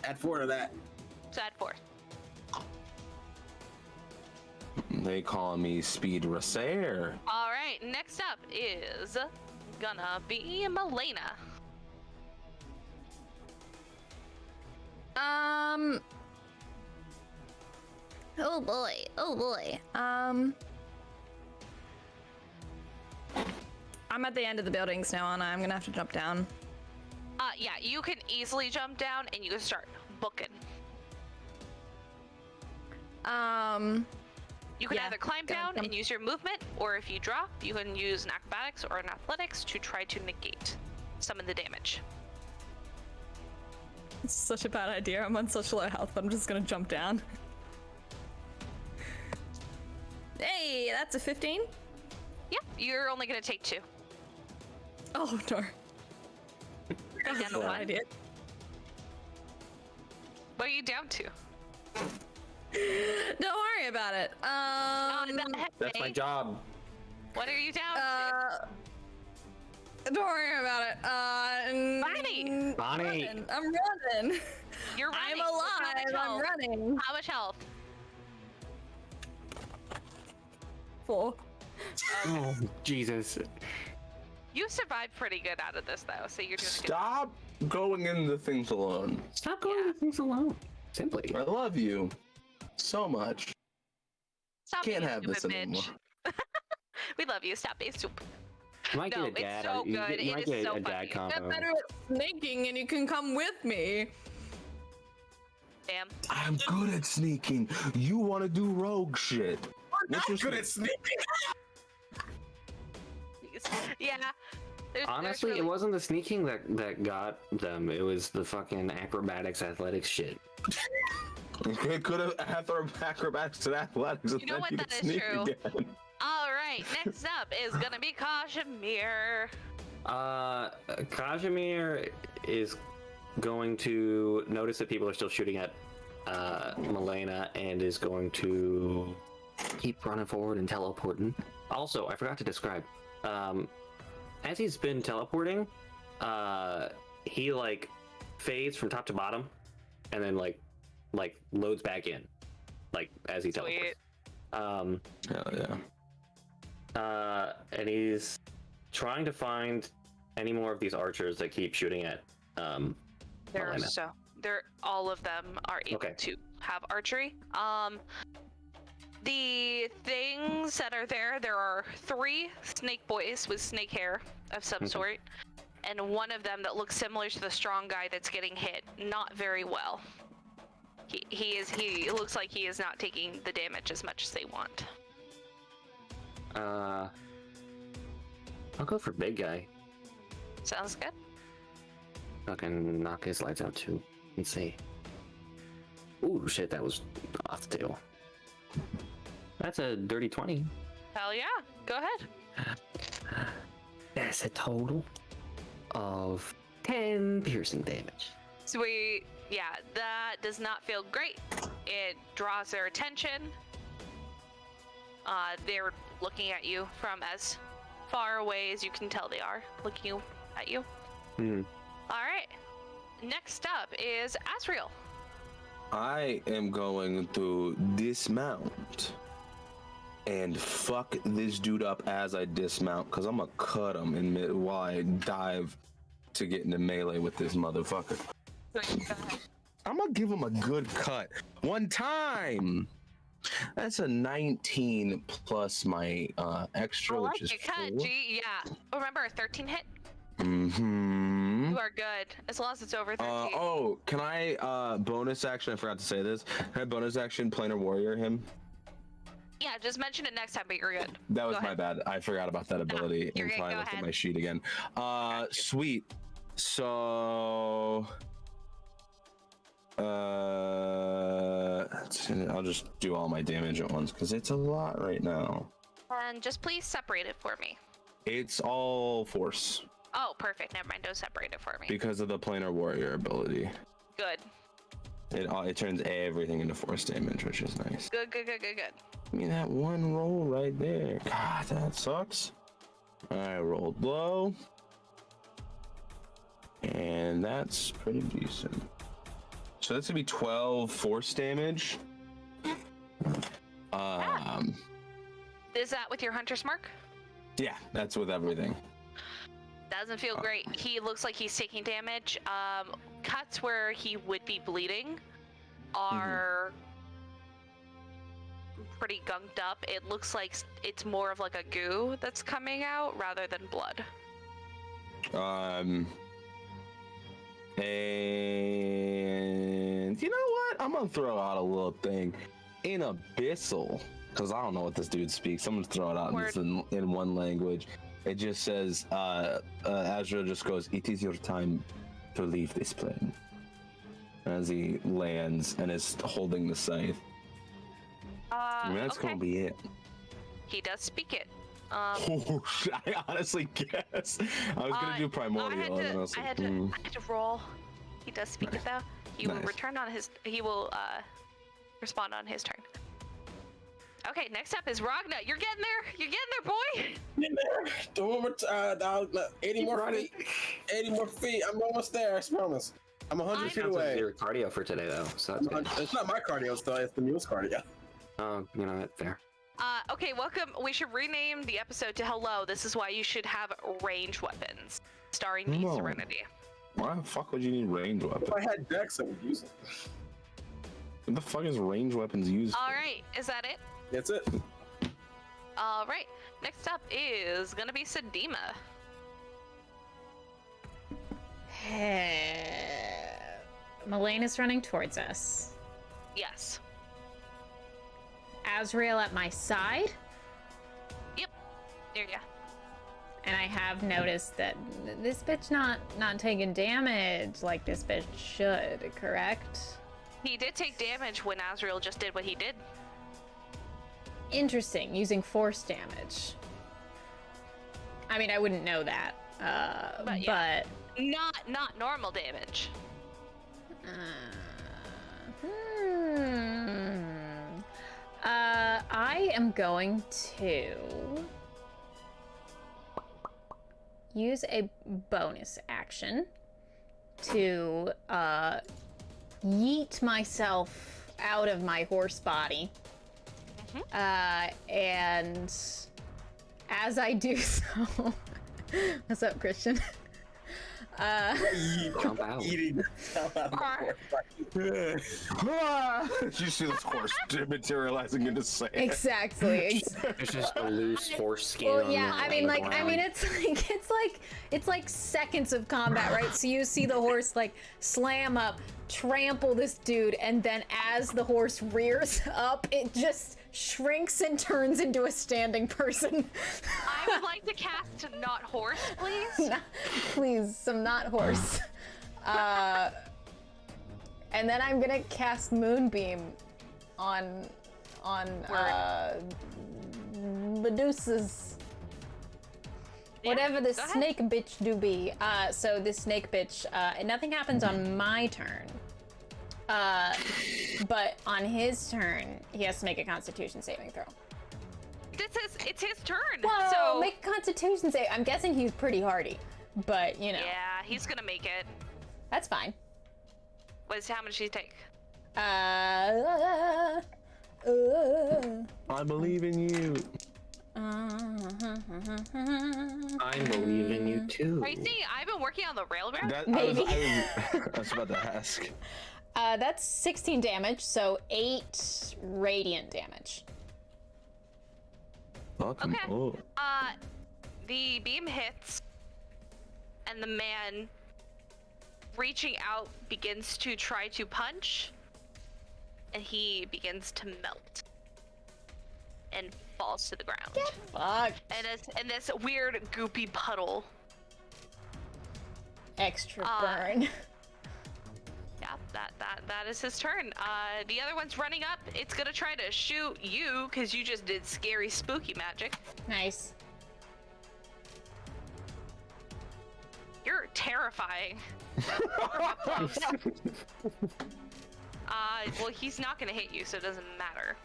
Add 4 to that. So add 4. They call me Speed Racer. All right, next up is gonna be Melaena. Oh boy. I'm at the end of the buildings now, and I'm gonna have to jump down. Yeah, you can easily jump down and you can start booking. You can Yeah, either climb go down jump. and use your movement, or if you drop, you can use an acrobatics or an athletics to try to negate some of the damage. It's such a bad idea. I'm on such low health, but I'm just gonna jump down. Hey, that's a 15. Yeah, you're only gonna take 2. Oh no. Down That's to a bad 1. idea. What are you down to? Don't worry about it. That's my job. What are you down to? Don't worry about it. Bonnie! Bonnie! I'm running. You're running. I'm alive. I'm running. How much health? 4. Oh, Jesus. You survived pretty good out of this, though, so you're doing good. Stop going into things alone. Stop going with things alone. Simply. I love you so much. Stop Can't being a have this stupid anymore. bitch. We love you. Stop being stupid. You might No, get a dad. it's so you good. you It might is get so a dad funny. Get combo. better at snaking, and you can come with me. Damn. I'm good at sneaking. You want to do rogue shit. What's your Good at sneaking. Yeah. There's Honestly, really... it wasn't the sneaking that got them. It was the fucking acrobatics, athletics shit. It could have acrobatics and athletics. And You know then what? you That could is sneak true. again. All right. Next up is gonna be Kazimir. Kazimir is going to notice that people are still shooting at Melaena and is going to keep running forward and teleporting. Also, I forgot to describe. As he's been teleporting, he like fades from top to bottom, and then like loads back in, like as he teleports. Sweet. Hell yeah. And he's trying to find any more of these archers that keep shooting at Melaena. All of them are able Okay. to have archery. The things that are there are 3 snake boys with snake hair of some sort, and one of them that looks similar to the strong guy that's getting hit, not very well. He looks like he is not taking the damage as much as they want. I'll go for big guy. Sounds good. Fucking knock his lights out too. Let's see. Ooh, shit, that was off the tail. That's a dirty 20. Hell yeah, go ahead. That's a total of 10 piercing damage. Sweet. Yeah, that does not feel great. It draws their attention. They're looking at you from as far away as you can tell they are looking at you. Hmm. All right. Next up is Azrail. I am going to dismount and fuck this dude up as I dismount, because I'm gonna cut him in mid while I dive to get into melee with this motherfucker. I'm gonna give him a good cut. One time! That's a 19 plus my extra, I like which is your cut, 4. G. Yeah. Remember, a 13 hit? Mm-hmm. You are good. As long as it's over 13. Oh, can I bonus action? I forgot to say this. Can I bonus action planar warrior him? Yeah, just mention it next time, but you're good. That was Go my ahead. bad. I forgot about that ability you're until good. I Go looked at ahead. my sheet again. Sweet. So, I'll just do all my damage at once because it's a lot right now. And just please separate it for me. It's all force Oh, perfect. Never mind. Don't separate it for me. because of the planar warrior ability. Good. It turns everything into force damage, which is nice. Good, good, good, good, good. Give me that one roll right there. God, that sucks. I rolled low. And that's pretty decent. So that's gonna be 12 force damage. Is that with your hunter's mark? Yeah, that's with everything. Doesn't feel great. He looks like he's taking damage. Cuts where he would be bleeding are pretty gunked up. It looks like it's more of like a goo that's coming out rather than blood. And you know what? I'm gonna throw out a little thing in Abyssal, because I don't know what this dude speaks. I'm gonna throw it out in one language. It just says, Azrail just goes, "It is your time to leave this plane," as he lands and is holding the scythe. That's okay. gonna be it. He does speak it. Oh, I honestly guess I was gonna do primordial. I had to roll. He does speak it though. He will Nice. return on his. He will respond on his turn. Okay, next up is Ragna. You're getting there. You're getting there, boy. In there. Do one more 80 more feet. 80 more feet. I'm almost there, I promise. I'm 100 feet Sounds like away. your cardio for today, though, so that's good. It's not my cardio, though. It's the mule's cardio. Oh, you know, that's fair. Okay, welcome. We should rename the episode to Hello. This is why you should have range weapons, starring the No. Serenity. Why the fuck would you need range weapons? If I had Dex, I would use it. What the fuck is range weapons used? All right, is that it? That's it. All right. Next up is gonna be Sedima. Melaena's running towards us. Yes. Azrail at my side, Yep. There ya. and I have noticed that this bitch not taking damage like this bitch should, correct? He did take damage when Azrail just did what he did. Interesting, using force damage. I mean, I wouldn't know that, But yeah. Not normal damage. I am going to use a bonus action to yeet myself out of my horse body. And as I do so, what's up, Christian? Jump out. Eating the hell out of the horse. You see this horse materializing into sand. Exactly. There's just a loose horse skin. Well, on yeah, the- I on mean, the like, ground. it's like seconds of combat, right? So you see the horse like slam up, trample this dude, and then as the horse rears up, it just shrinks and turns into a standing person. I would like to cast not horse, please. Please, some not horse. And then I'm gonna cast Moonbeam on Medusa's. Yeah, Whatever this go ahead. snake bitch do be. So this snake bitch, nothing happens on my turn. But on his turn, he has to make a Constitution saving throw. It's his turn. Whoa, So make a Constitution save. I'm guessing he's pretty hardy, but you know, yeah, he's gonna make it. that's fine. How much did he take? I believe in you. I believe in you too. Are you saying I've been working on the railroad? I was about to ask. That's 16 damage, so 8 radiant damage. Welcome. Okay. Oh. The beam hits, and the man reaching out begins to try to punch, and he begins to melt and falls to the ground. Fuck. And it's in this weird goopy puddle. Extra burn. Yeah, that is his turn. The other one's running up. It's gonna try to shoot you because you just did scary, spooky magic. Nice. You're terrifying. From up close. Well, he's not gonna hit you, so it doesn't matter.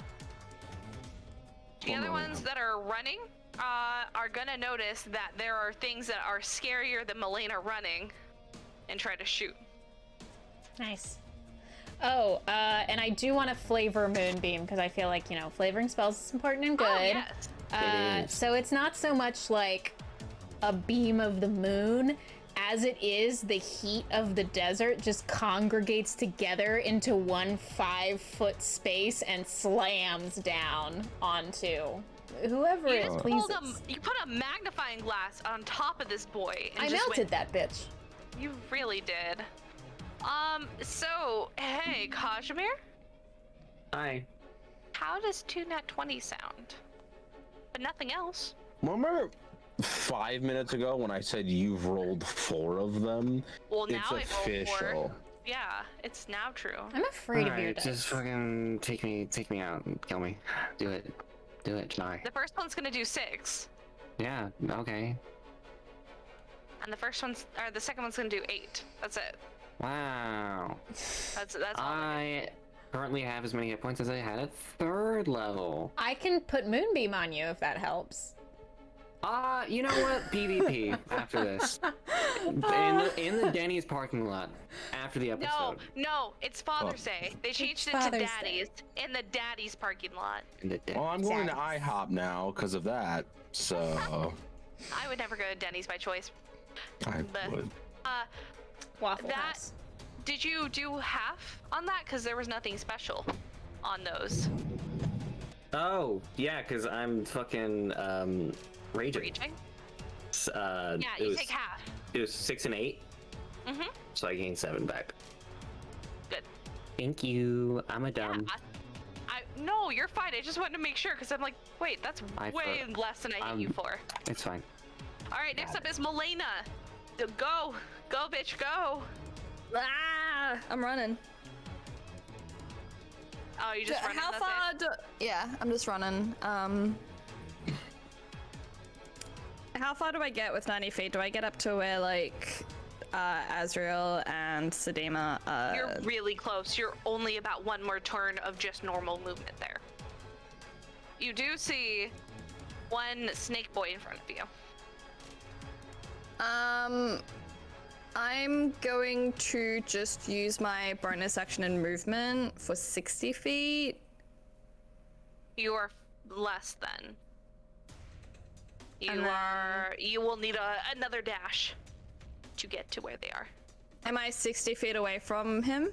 The other ones that are running are gonna notice that there are things that are scarier than Melaena running and try to shoot. Nice. Oh, and I do want to flavor Moonbeam because I feel like, you know, flavoring spells is important and good. Oh, yes. It is. So it's not so much like a beam of the moon as it is the heat of the desert just congregates together into one 5-foot space and slams down onto whoever You it just pleases. you put a magnifying glass on top of this boy. And I just melted that bitch. You really did. So, hey, Kazimir, Hi. how does 2 nat 20 sound? But nothing else. Remember 5 minutes ago when I said you've rolled 4 of them? Well, now It's I rolled 4. official. Yeah, it's now true. I'm afraid of your Alright, dice. just fucking take me out and kill me. Do it, Janai. The first one's gonna do 6, Yeah, okay. and the second one's gonna do 8. That's it. Wow. That's all. I currently have as many hit points as I had at 3rd level. I can put Moonbeam on you if that helps. You know what? PvP after this. In the Denny's parking lot after the episode. No, it's Father's Day. They changed it to Father's Daddy's in the Daddy's parking lot. In the Well, I'm going to Exactly. IHOP now because of that. So I would never go to Denny's by choice. I But- would. Waffle That- House. Did you do half on that? Because there was nothing special on those. Oh, yeah, because I'm fucking raging. Reaching? Yeah, Yeah, you take half. It was 6 and 8, Mm-hmm. so I gained 7 back. Good. Thank you. I'm a dumb. No, you're fine. I just wanted to make sure because I'm like, wait, that's way less than I hit you for. It's fine. All right, next up is Melaena. Go, bitch, go. Ah, I'm running. Oh, you just running? How That's far it? Yeah, I'm just running. How far do I get with 90 feet? Do I get up to where, like, Azrail and Sedima You're really close. You're only about one more turn of just normal movement there. You do see one snake boy in front of you. I'm going to just use my bonus action and movement for 60 feet. You are less than. And then- You will need another dash to get to where they are. Am I 60 feet away from him?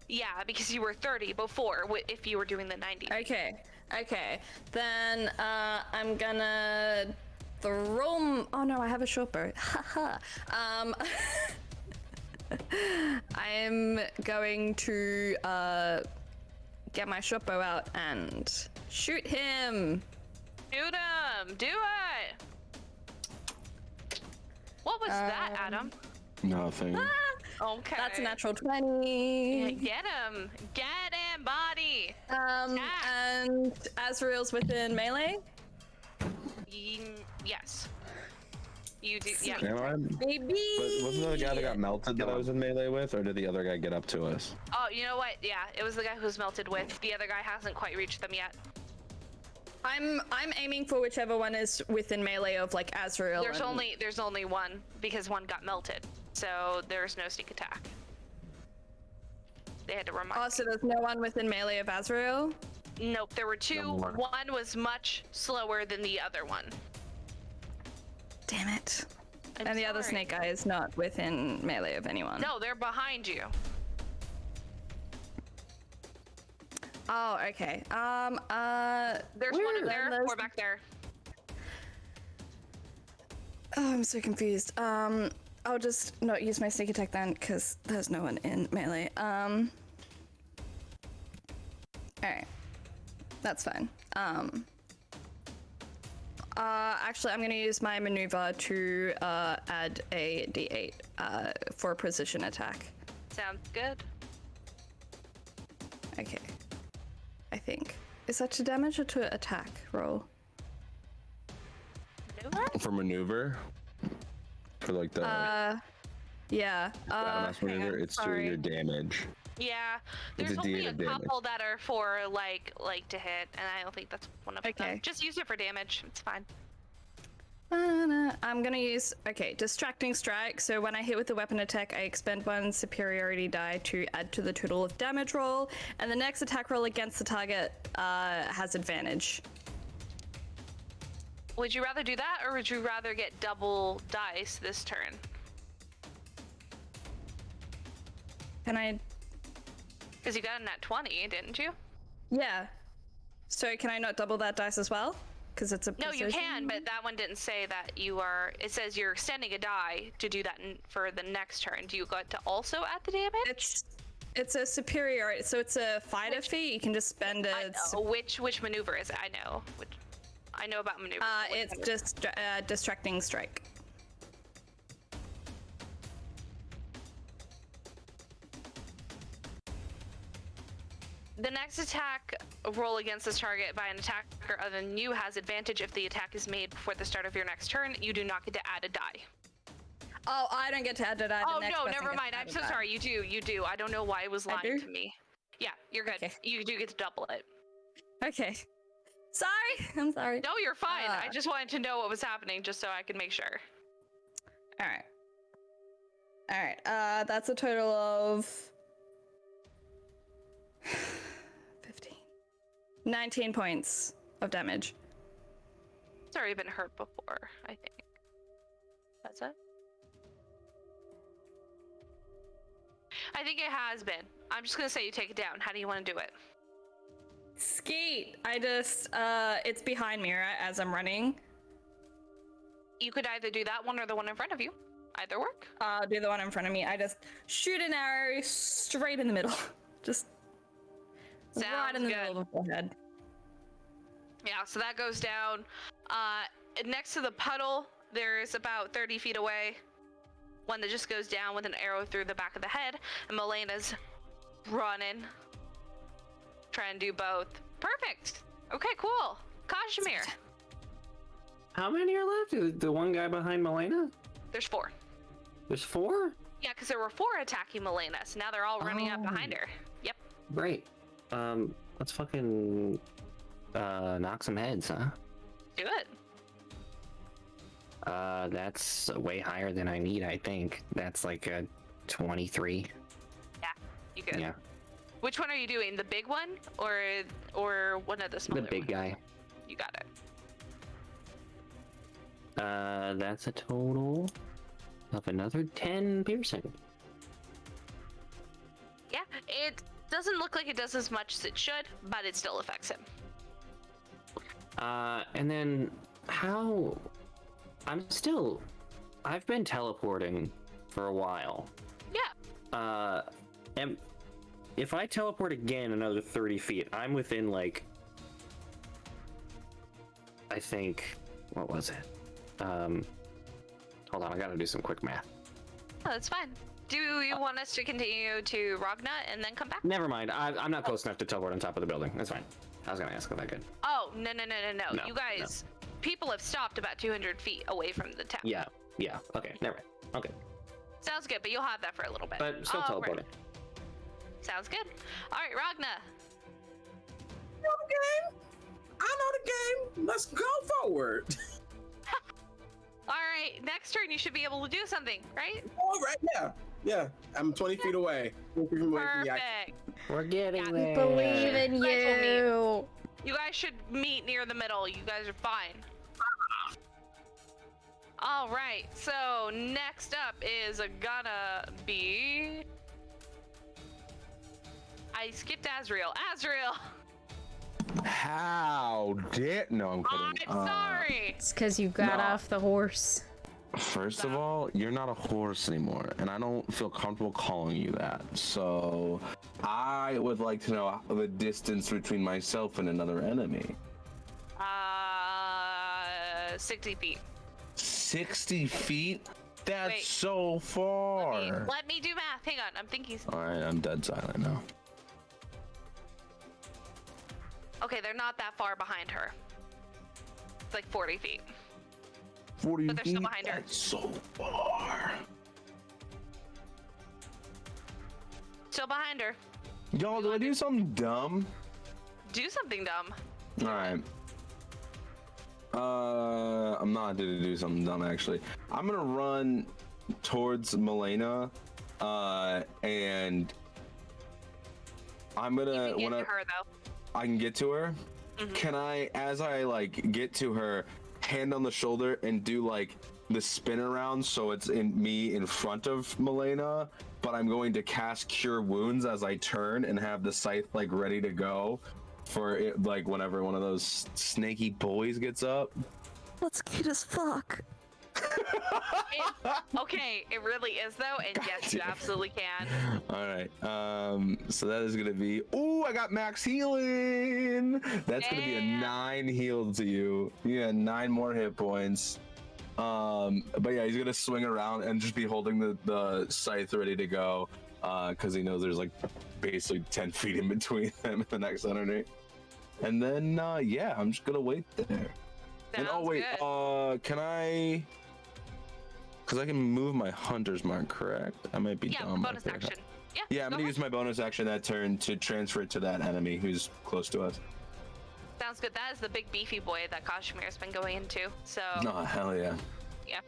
Yeah, because you were 30 before if you were doing the 90. Okay. Then I'm gonna throw. Oh no, I have a short bow. Haha. I'm going to get my short bow out and shoot him. Shoot him! Do it! What was that, Adam? Nothing. Okay. That's a natural 20. Get him! Get him, body! And Azrael's within melee. Yes. You do. Yeah. Am I? Baby. But wasn't the guy that got melted that I was in melee with, or did the other guy get up to us? Oh, you know what? Yeah, it was the guy who's melted with. The other guy hasn't quite reached them yet. I'm aiming for whichever one is within melee of like Azrael. There's only one because one got melted, so there's no sneak attack. They had to remind. Oh, so there's no one within melee of Azrael? Nope, there were two. No more. One was much slower than the other one. Damn it. I'm And the other sorry. snake guy is not within melee of anyone. No, they're behind you. Oh, okay. There's one up there. There's- Or back there. Oh, I'm so confused. I'll just not use my sneak attack then, because there's no one in melee. Alright. That's fine. Actually, I'm gonna use my maneuver to add a d8 for a precision attack. Sounds good. Okay. I think. Is that to damage or to attack roll? No? For maneuver? For like the Yeah. badass hang maneuver, on, it's to sorry. your damage. Yeah, It's there's a only D8 a of damage. couple that are for like to hit, and I don't think that's one of them. Okay. Just use it for damage. It's fine. I'm gonna use, distracting strike. So when I hit with a weapon attack, I expend one superiority die to add to the total of damage roll, and the next attack roll against the target has advantage. Would you rather do that, or would you rather get double dice this turn? Can I? Because you got a nat 20, didn't you? Yeah. So can I not double that dice as well? Because it's a No, you precision? can, but that one didn't say that you are. It says you're extending a die to do that for the next turn. Do you got to also add the damage? It's a superiority, so it's a fighter feat. You can just spend a. I know. Which maneuver is it? I know. I know about maneuvers. It's just distracting strike. The next attack roll against this target by an attacker other than you has advantage if the attack is made before the start of your next turn. You do not get to add a die. Oh, I don't get to add a die. Oh no, never mind. I'm so sorry. You do. I don't know why it was lying to me. Yeah, you're good. Okay. You do get to double it. Okay. Sorry. I'm sorry. No, you're fine. I just wanted to know what was happening just so I could make sure. All right. That's a total of 15. 19 points of damage. It's already been hurt before, I think. That's it? I think it has been. I'm just gonna say you take it down. How do you want to do it? Skeet. I just, it's behind me, right, as I'm running. You could either do that one or the one in front of you. Either work. I'll do the one in front of me. I just shoot an arrow straight in the middle. Just right in the middle of the forehead. Yeah, so that goes down. Next to the puddle, there's about 30 feet away one that just goes down with an arrow through the back of the head, and Melaena's running. Try and do both. Perfect. Okay, cool. Kazimir. How many are left? The one guy behind Melaena? There's 4. There's 4? Yeah, because there were 4 attacking Melaena, so now they're all running up behind her. Yep. Great. Let's fucking knock some heads, huh? Do it. That's way higher than I need, I think. That's like a 23. Yeah, you good. Yeah. Which one are you doing? The big one or one of the smaller The big ones? guy. You got it. That's a total of another 10 piercing. Yeah, it doesn't look like it does as much as it should, but it still affects him. And then how... I've been teleporting for a while. Yeah. And if I teleport again another 30 feet, I'm within, like, I think, what was it? Hold on, I gotta do some quick math. Oh, that's fine. Do you want us to continue to Ragna and then come back? Never mind, I'm not close enough to teleport on top of the building. That's fine. I was gonna ask if I could. Oh, no. No, You guys, people have stopped about 200 feet away from the town. Yeah, okay, never mind. Okay. Sounds good, but you'll have that for a little bit. But still teleporting. Right. Sounds good. All right, Ragna. I know the game. I know the game. Let's go forward. All right, next turn you should be able to do something, right? All right, yeah. I'm 20 feet away. 20 feet away from the action. Perfect. We're getting Yeah. there. Believe in You guys will you. You guys should meet near the middle. You guys are fine. All right, so next up is gonna be... I skipped Azrail. Azrail! How dare... No, I'm kidding. I'm sorry! It's because you got No. off the horse. First of all, you're not a horse anymore, and I don't feel comfortable calling you that. So, I would like to know the distance between myself and another enemy. 60 feet. 60 feet? That's Wait. so far. Let me do math. Hang on, I'm thinking. All right, I'm dead silent now. Okay, they're not that far behind her. It's like 40 feet. 40 But they're feet? still behind her. That's so far. Still behind her. Y'all, did I do something dumb? Do something dumb. All right. I'm not going to do something dumb, actually. I'm going to run towards Melaena, and I'm going to... You can get to her, though. I can get to her? Mm-hmm. Can I, as I, like, get to her, hand on the shoulder and do, like, the spin around so it's me in front of Melaena, but I'm going to cast Cure Wounds as I turn and have the scythe, like, ready to go for it, like, whenever one of those snaky boys gets up? That's cute as fuck. Okay, it really is though, and yes, you absolutely can. All right, so that is gonna be. Ooh, I got max healing. That's gonna be a 9 heal to you. Yeah, 9 more hit points. But yeah, he's gonna swing around and just be holding the scythe ready to go, because he knows there's like basically 10 feet in between them and the next enemy. And then yeah, I'm just gonna wait there. And oh wait, good. Can I? Because I can move my hunter's mark, correct? I might be dumb. Bonus action. Yeah, I'm gonna use my bonus action that turn to transfer it to that enemy who's close to us. Sounds good. That is the big beefy boy that Kazimir's been going into. So. Oh hell yeah. Yeah.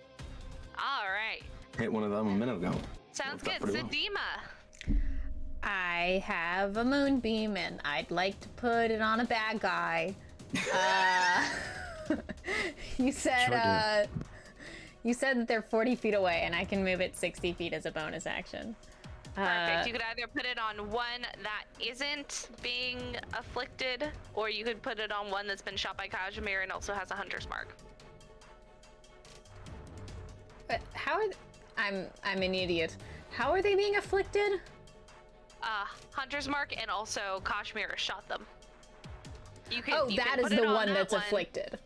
All right. Hit one of them a minute ago. Sounds good. Sedima. I have a moonbeam and I'd like to put it on a bad guy. You said that they're 40 feet away and I can move it 60 feet as a bonus action. Perfect. You could either put it on one that isn't being afflicted, or you could put it on one that's been shot by Kazimir and also has a hunter's mark. But how are I'm an idiot. How are they being afflicted? Hunter's mark, and also Kazimir shot them. You can, that is the one that's afflicted.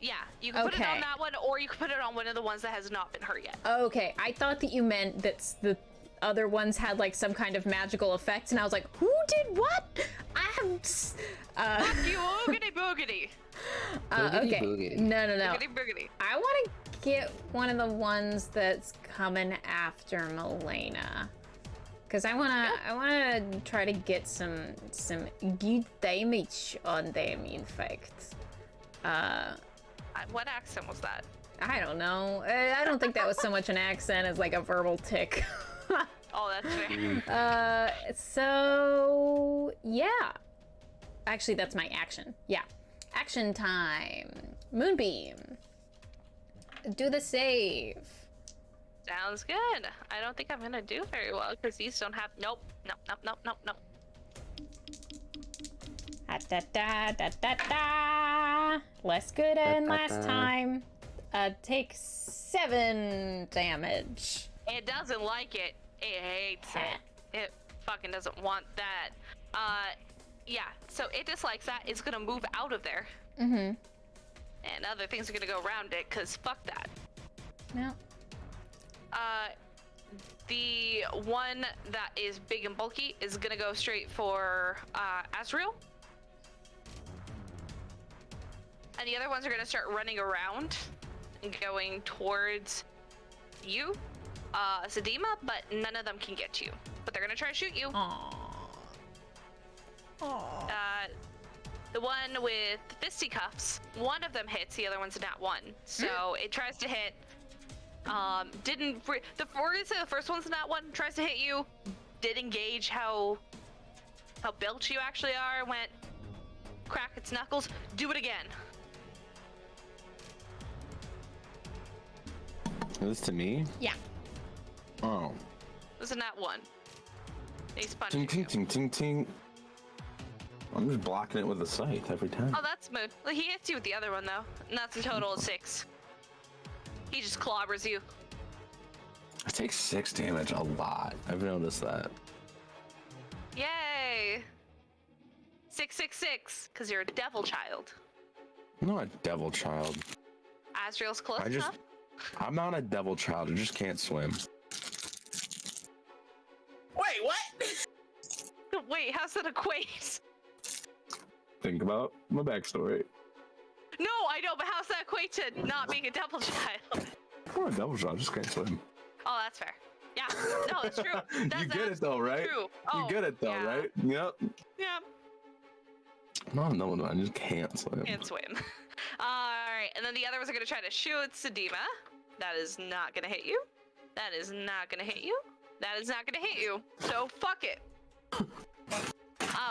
Yeah, you can put it on that one, or you can put it on one of the ones that has not been hurt yet. Okay, I thought that you meant that the other ones had like some kind of magical effect, and I was like, who did what? Fuck you, oogity boogity. Okay, boogity. no. Boogity boogity. I want to get one of the ones that's coming after Melaena. Because I wanna try to get some good damage on them, in fact. What accent was that? I don't know. I don't think that was so much an accent as like a verbal tick. Oh, that's fair. So yeah. Actually, that's my action. Yeah. Action time. Moonbeam. Do the save. Sounds good. I don't think I'm gonna do very well because these don't have. Nope. Less good than last time. Take 7 damage. It doesn't like it. It hates it. It fucking doesn't want that. Yeah. So it dislikes that. It's gonna move out of there. Mm-hmm. And other things are gonna go around it because fuck that. No. The one that is big and bulky is gonna go straight for Azrail. And the other ones are gonna start running around and going towards you, Sedima, but none of them can get you. But they're gonna try to shoot you. Aww. The one with fisticuffs, one of them hits, the other one's a nat 1. So it tries to hit. The first one's in that one, tries to hit you, didn't gauge how built you actually are, went crack its knuckles, do it again. Is this to me? Yeah. Oh. This is that one. He's punching ting, ting, ting, ting, ting. I'm just blocking it with a scythe every time. Oh, that's smooth. Well, he hits you with the other one though, and that's a total of 6. He just clobbers you. I take 6 damage a lot. I've noticed that. Yay! 666, because you're a devil child. I'm not a devil child. Azrael's close enough. I'm not a devil child. I just can't swim. Wait, what? Wait, how's that equate? Think about my backstory. No, I know, but how's that equate to not being a devil child? I'm not a devil child. I just can't swim. Oh, that's fair. Yeah, no, that's true. That's You get it though, right? True. You get it though, yeah. right? Yep. Yeah. I'm not a devil child. I just can't swim. Can't swim. All right, And then the others are gonna try to shoot Sedima. That is not gonna hit you. That is not gonna hit you. That is not gonna hit you. So fuck it.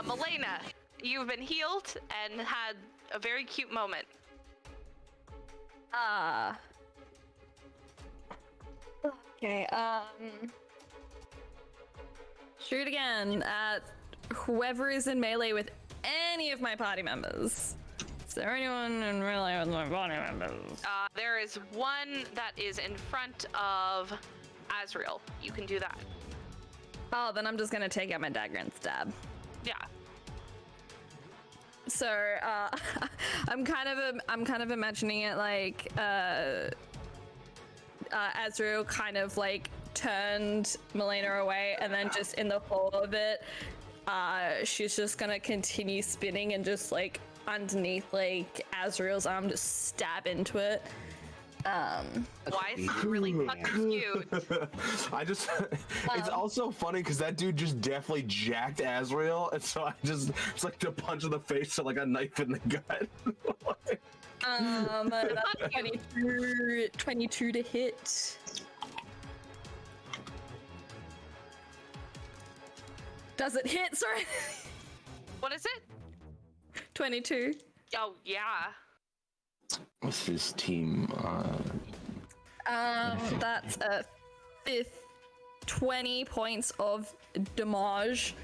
Melaena, you've been healed and had a very cute moment. Okay, shoot again at whoever is in melee with any of my party members. Is there anyone in melee with my party members? There is one that is in front of Azrail. You can do that. Oh, then I'm just gonna take out my dagger and stab. Yeah. So, I'm kind of imagining it like, Azrail kind of like turned Melaena away, and then just in the fall of it, she's just gonna continue spinning and just like underneath like Azrael's arm, just stab into it. Why is he really fucking cute? I just, it's also funny because that dude just definitely jacked Azrael, and so it's like the punch in the face or like a knife in the gut. That's 22 to hit. Does it hit? Sorry. What is it? 22. Oh, yeah. What's his team? That's a 20 points of damage.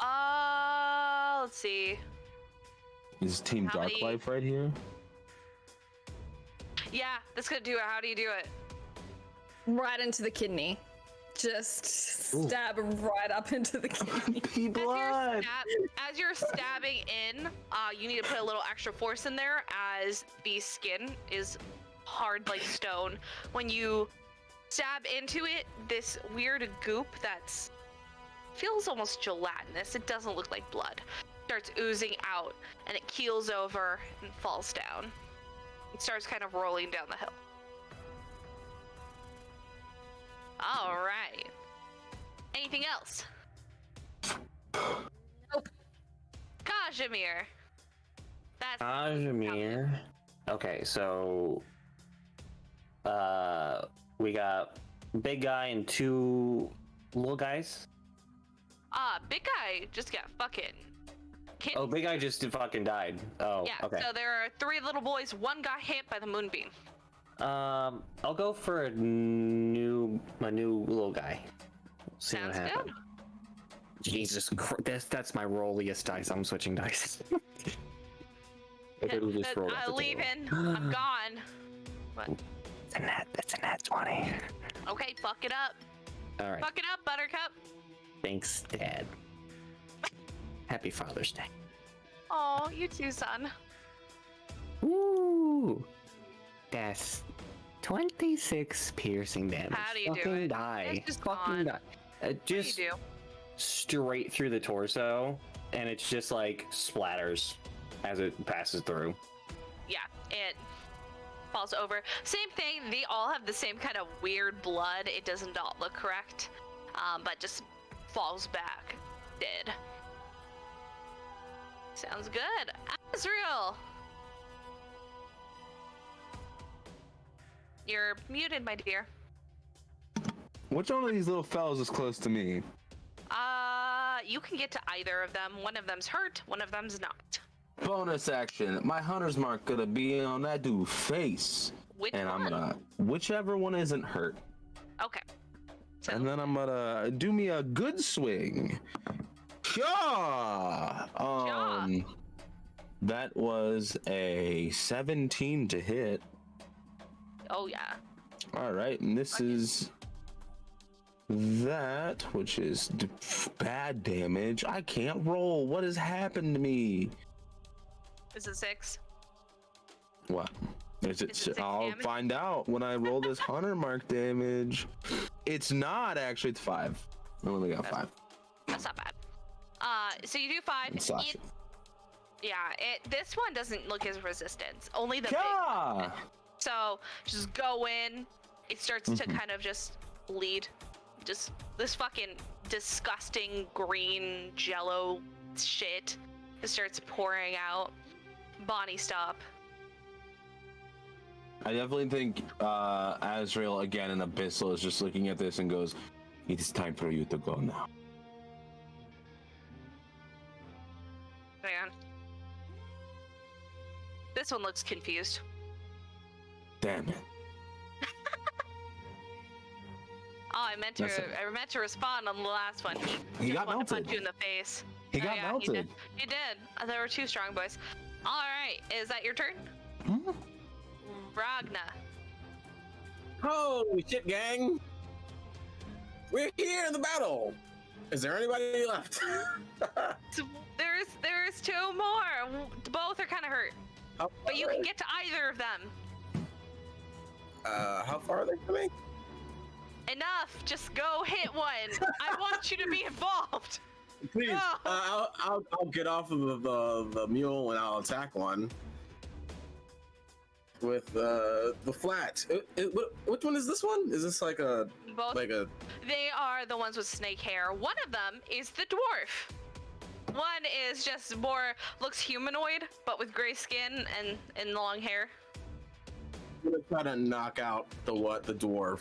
Let's see. Is Team How Dark many- Life right here? Yeah, that's gonna do it. How do you do it? Right into the kidney. Just stab right up into the kidney. Blood. As you're stabbing in, you need to put a little extra force in there, as the skin is hard like stone. When you stab into it, this weird goop that's feels almost gelatinous, it doesn't look like blood, starts oozing out, and it keels over and falls down. It starts kind of rolling down the hill. All right. Anything else? Nope. Kazimir. That's Kazimir. Okay, so we got big guy and two little guys. Big guy just got fucking hit. Oh, big guy just fucking died. Oh, Yeah, okay. so there are 3 little boys. One got hit by the moonbeam. I'll go for my new little guy. See Sounds what happens. good. Jesus Christ, that's my rolliest dice. I'm switching dice. If it'll just roll off the Leaving. table. I'm gone. What? That's a nat 20. Okay, fuck it up. All right. Fuck it up, Buttercup. Thanks, Dad. Happy Father's Day. Oh, you too, son. Woo! That's 26 piercing damage. How do you do Fucking it? die. It's just Fucking gone. die. What do Just you do? straight through the torso, and it's just like splatters as it passes through. Yeah, it falls over. Same thing. They all have the same kind of weird blood. It does not look correct, but just falls back dead. Sounds good. Azrael! You're muted, my dear. Which one of these little fellas is close to me? You can get to either of them. One of them's hurt, one of them's not. Bonus action. My hunter's mark gonna be on that dude's face. Which And I'm one? gonna, whichever one isn't hurt. Okay. So, And then I'm gonna do me a good swing. Shaw! That was a 17 to hit. oh yeah. All right, and this is that, which is bad damage. I can't roll. What has happened to me? Is it 6? What? Is it? Is it 6 I'll damage? find out when I roll this hunter mark damage. It's not actually. It's 5. I only got 5. That's not bad. So you do 5. It's Sasha. This one doesn't look as resistance. Only the big. Yeah. So just go in. It starts to kind of just bleed. Just this fucking disgusting green jello shit just starts pouring out. Bonnie, stop. I definitely think Azrail again in Abyssal is just looking at this and goes, "It is time for you to go now." Hang on. This one looks confused. Damn it. Oh, I meant to respond on the last one. He just got wanted to melted. punch you in the face. He got yeah, melted. He did. There were two strong boys. All right, is that your turn? Hmm? Ragna. Holy shit, gang! We're here in the battle. Is there anybody left? There's two more. Both are kind of hurt, but you can get to either of them. How far are they coming? Enough. Just go hit one. I want you to be involved. Please, No. I'll get off of the mule and I'll attack one with the flat. Which one is this one? Is this like a Both. They are the ones with snake hair. One of them is the dwarf. One is just looks humanoid, but with gray skin and long hair. I'm gonna try to knock out the dwarf.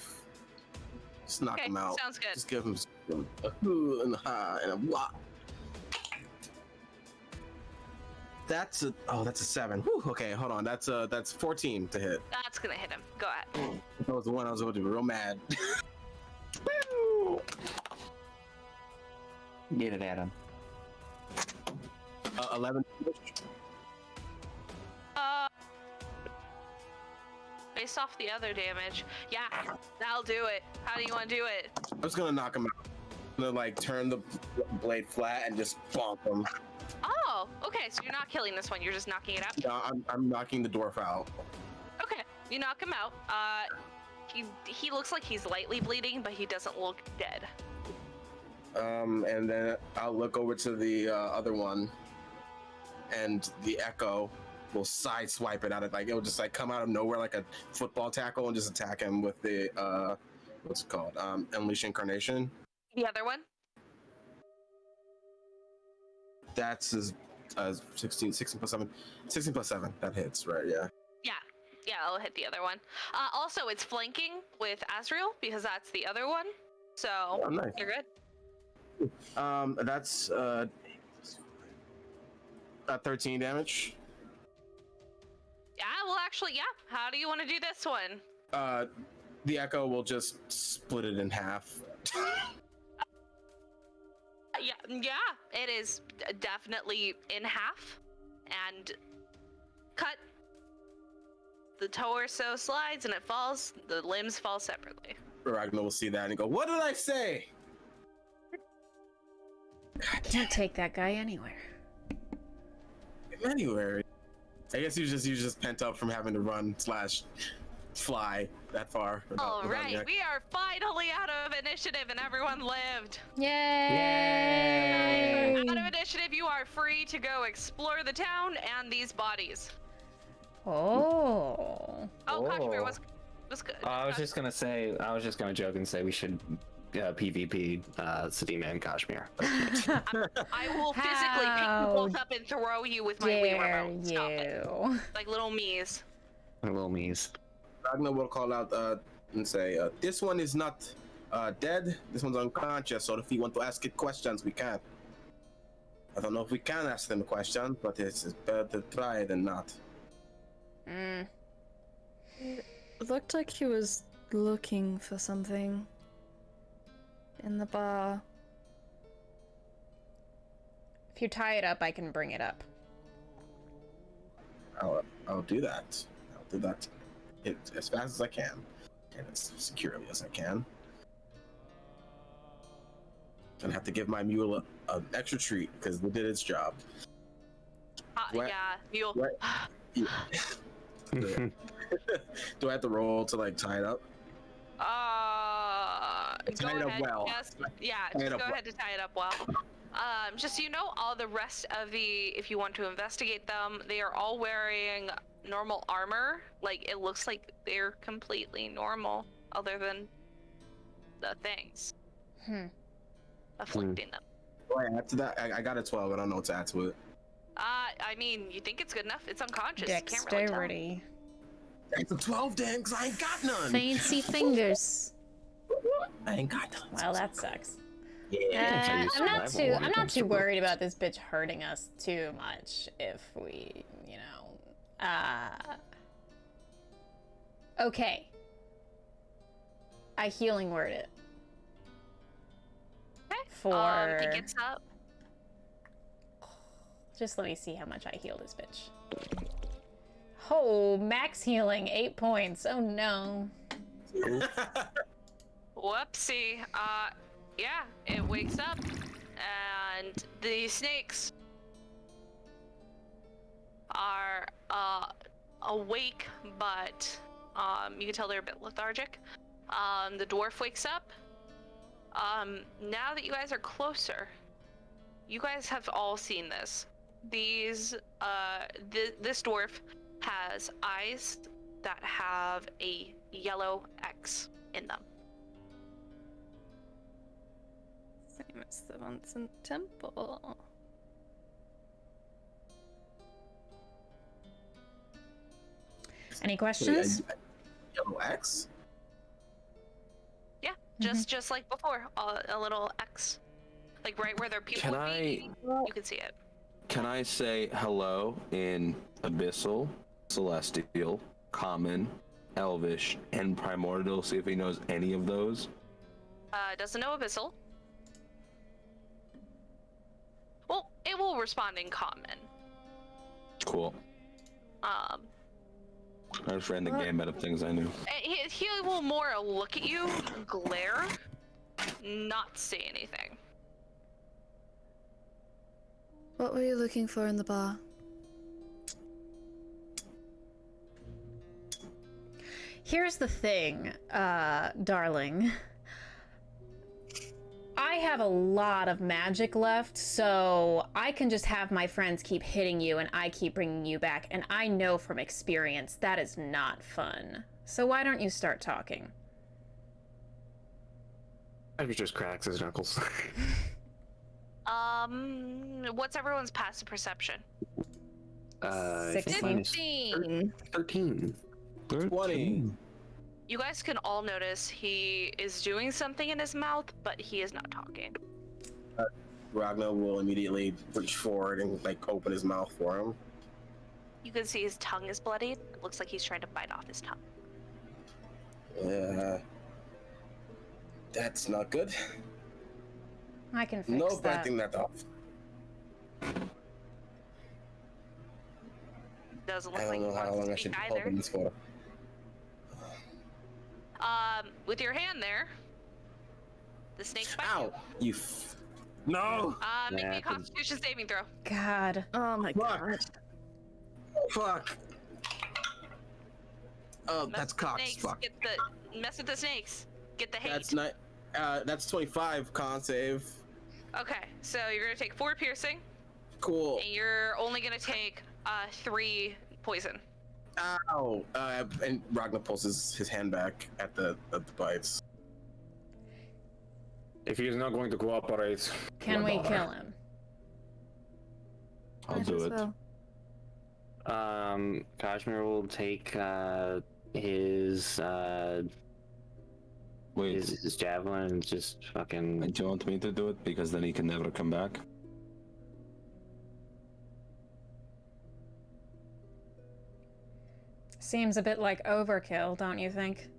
Just knock him out. Sounds good. Just give him a hoo and a ha and a wah. That's a 7. Whew, okay, hold on. That's 14 to hit. That's gonna hit him. Go ahead. That was the one I was going to be real mad. Get it at him. 11. Based off the other damage. Yeah, that'll do it. How do you want to do it? I'm just gonna knock him out. I'm gonna like turn the blade flat and just bonk him. Oh, okay. So you're not killing this one. You're just knocking it out. No, I'm knocking the dwarf out. Okay, you knock him out. He looks like he's lightly bleeding, but he doesn't look dead. And then I'll look over to the other one, and the echo will sideswipe it out of it'll just like come out of nowhere like a football tackle and just attack him with the what's it called? Unleash Incarnation. The other one? That's 16 plus 7. 16 plus 7. That hits, right? Yeah. Yeah, I'll hit the other one. Also, it's flanking with Azrail because that's the other one. So Oh, nice. you're good. That's 13 damage. Yeah, well, actually, yeah. How do you want to do this one? The echo will just split it in half. Yeah, it is definitely in half and cut. The torso slides and it falls. The limbs fall separately. Ragna will see that and go, "What did I say?" Can't take that guy anywhere. Anywhere. I guess he was just pent up from having to run / fly that far. All right, we are finally out of initiative and everyone lived. Yay! Out of initiative, you are free to go explore the town and these bodies. Oh. Oh, Kazimir was good. I was just gonna joke and say we should PvP Sedima and Kazimir. I will physically pick you both up and throw you with my Wii Dare remote. Stop it. you? Like little me's. Little me's. Ragna will call out and say, "This one is not dead. This one's unconscious. So if you want to ask it questions, we can. I don't know if we can ask them questions, but it's better to try than not." It looked like he was looking for something in the bar. If you tie it up, I can bring it up. I'll do that. I'll do that as fast as I can and as securely as I can. Gonna have to give my mule an extra treat because it did its job. Yeah, mule. What? Do I have to roll to like tie it up? Go it up ahead. well. Just go up ahead to tie it up well. Just so you know, all the rest of if you want to investigate them, they are all wearing normal armor. Like, it looks like they're completely normal, other than the things afflicting them. Oh, yeah, after that, I got a 12. I don't know what to add to it. I mean, you think it's good enough? It's unconscious. You can't really tell. Dexterity. That's a 12 then, because I ain't got none. Fancy fingers. I ain't got none. Well, that sucks. Yeah. I'm not too worried about this bitch hurting us too much if we, you know. Okay. I healing word it. Okay. For. He gets up. Just let me see how much I heal this bitch. Oh, max healing, 8 points. Oh no. Whoopsie. Yeah, it wakes up, and the snakes are awake, but you can tell they're a bit lethargic. The dwarf wakes up. Now that you guys are closer, you guys have all seen this. These, this dwarf has eyes that have a yellow X in them. Same as the ones in the temple. Any questions? Yellow X? Yeah, just like before, a little X, like right where their pupil would be. You can see it. Can I say hello in Abyssal, Celestial, Common, Elvish, and Primordial? See if he knows any of those. Doesn't know Abyssal. Well, it will respond in Common. Cool. I just ran the gamut of things I knew. He will more look at you, glare, not say anything. What were you looking for in the bar? Here's the thing, darling. I have a lot of magic left, so I can just have my friends keep hitting you and I keep bringing you back, and I know from experience that is not fun. So why don't you start talking? I just cracks his knuckles. What's everyone's passive perception? 16. 13. 20. You guys can all notice he is doing something in his mouth, but he is not talking. Ragna will immediately reach forward and like open his mouth for him. You can see his tongue is bloodied. It looks like he's trying to bite off his tongue. That's not good. I can fix No that. biting that off. Doesn't look I like don't he know how wants long to I should speak be holding either. this for. With your hand there, the snake bites Ow! You No! Make me a Yeah, Constitution saving throw. God. Oh my Fuck. god. Fuck! Oh, Mess that's with the cocked. snakes. Fuck. Mess with the snakes. Get the hate. That's not. That's 25 con save. Okay, so you're gonna take 4 piercing, Cool. and you're only gonna take 3 poison. Ow! And Ragnar pulls his hand back at the bites. If he is not going to cooperate, Can we kill him? I'll do it. Kazimir will take his Wait, his javelin and just fucking. do you want me to do it? Because then he can never come back. Seems a bit like overkill, don't you think?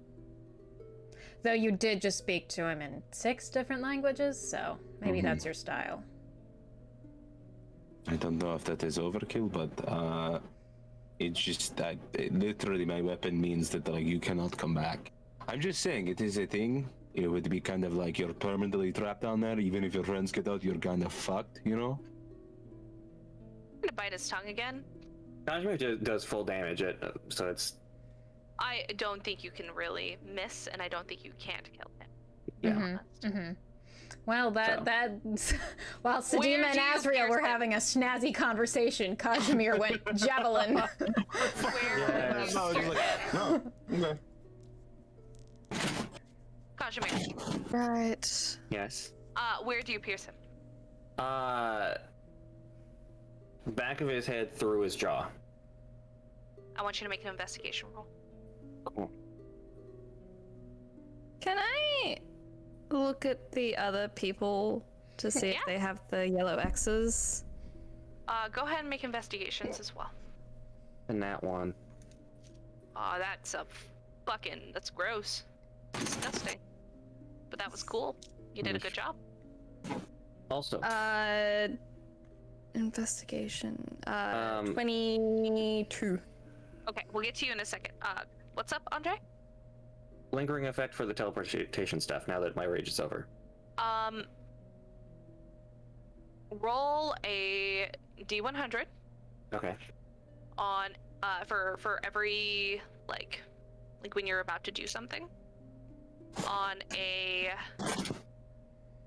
Though you did just speak to him in 6 different languages, so maybe that's your style. I don't know if that is overkill, but it's just that literally my weapon means that like you cannot come back. I'm just saying it is a thing. It would be kind of like you're permanently trapped down there. Even if your friends get out, you're kind of fucked, you know? I'm gonna bite his tongue again. Kazimir just does full damage, so it's. I don't think you can really miss, and I don't think you can't kill him. Yeah. Well, that's while Where Sedima and do you Azrail were pierce it? having a snazzy conversation, Kazimir went javelin. Where? No, just like, no. Okay. Kazimir. Right. Yes. Where do you pierce him? Back of his head through his jaw. I want you to make an investigation roll. Cool. Can I look at the other people to see if Yeah. they have the yellow X's? Go ahead and make investigations as well. And that one. Oh, that's gross. Disgusting. But that was cool. You did a good job. Also, Investigation. 22. Okay, we'll get to you in a second. What's up, Andre? lingering effect for the teleportation stuff now that my rage is over. Roll a D100 Okay. on for every like when you're about to do something. On a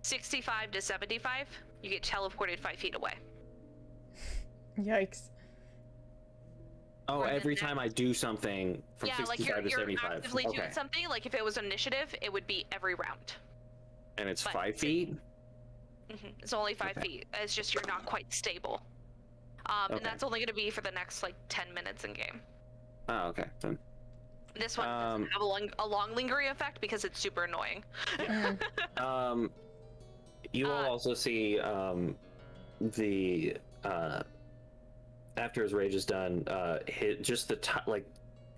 65 to 75, you get teleported 5 feet away. Yikes. Oh, Or the every next- time I do something from Yeah, like 65 to you're 75. actively Okay. doing something. Like if it was initiative, it would be every round. And it's but 5 feet? It's only 5 Okay. feet. It's just you're not quite stable. And Okay. that's only going to be for the next like 10 minutes in game. Oh, okay. Then. This one doesn't have a long lingering effect because it's super annoying. You will also see the after his rage is done, hit just the like,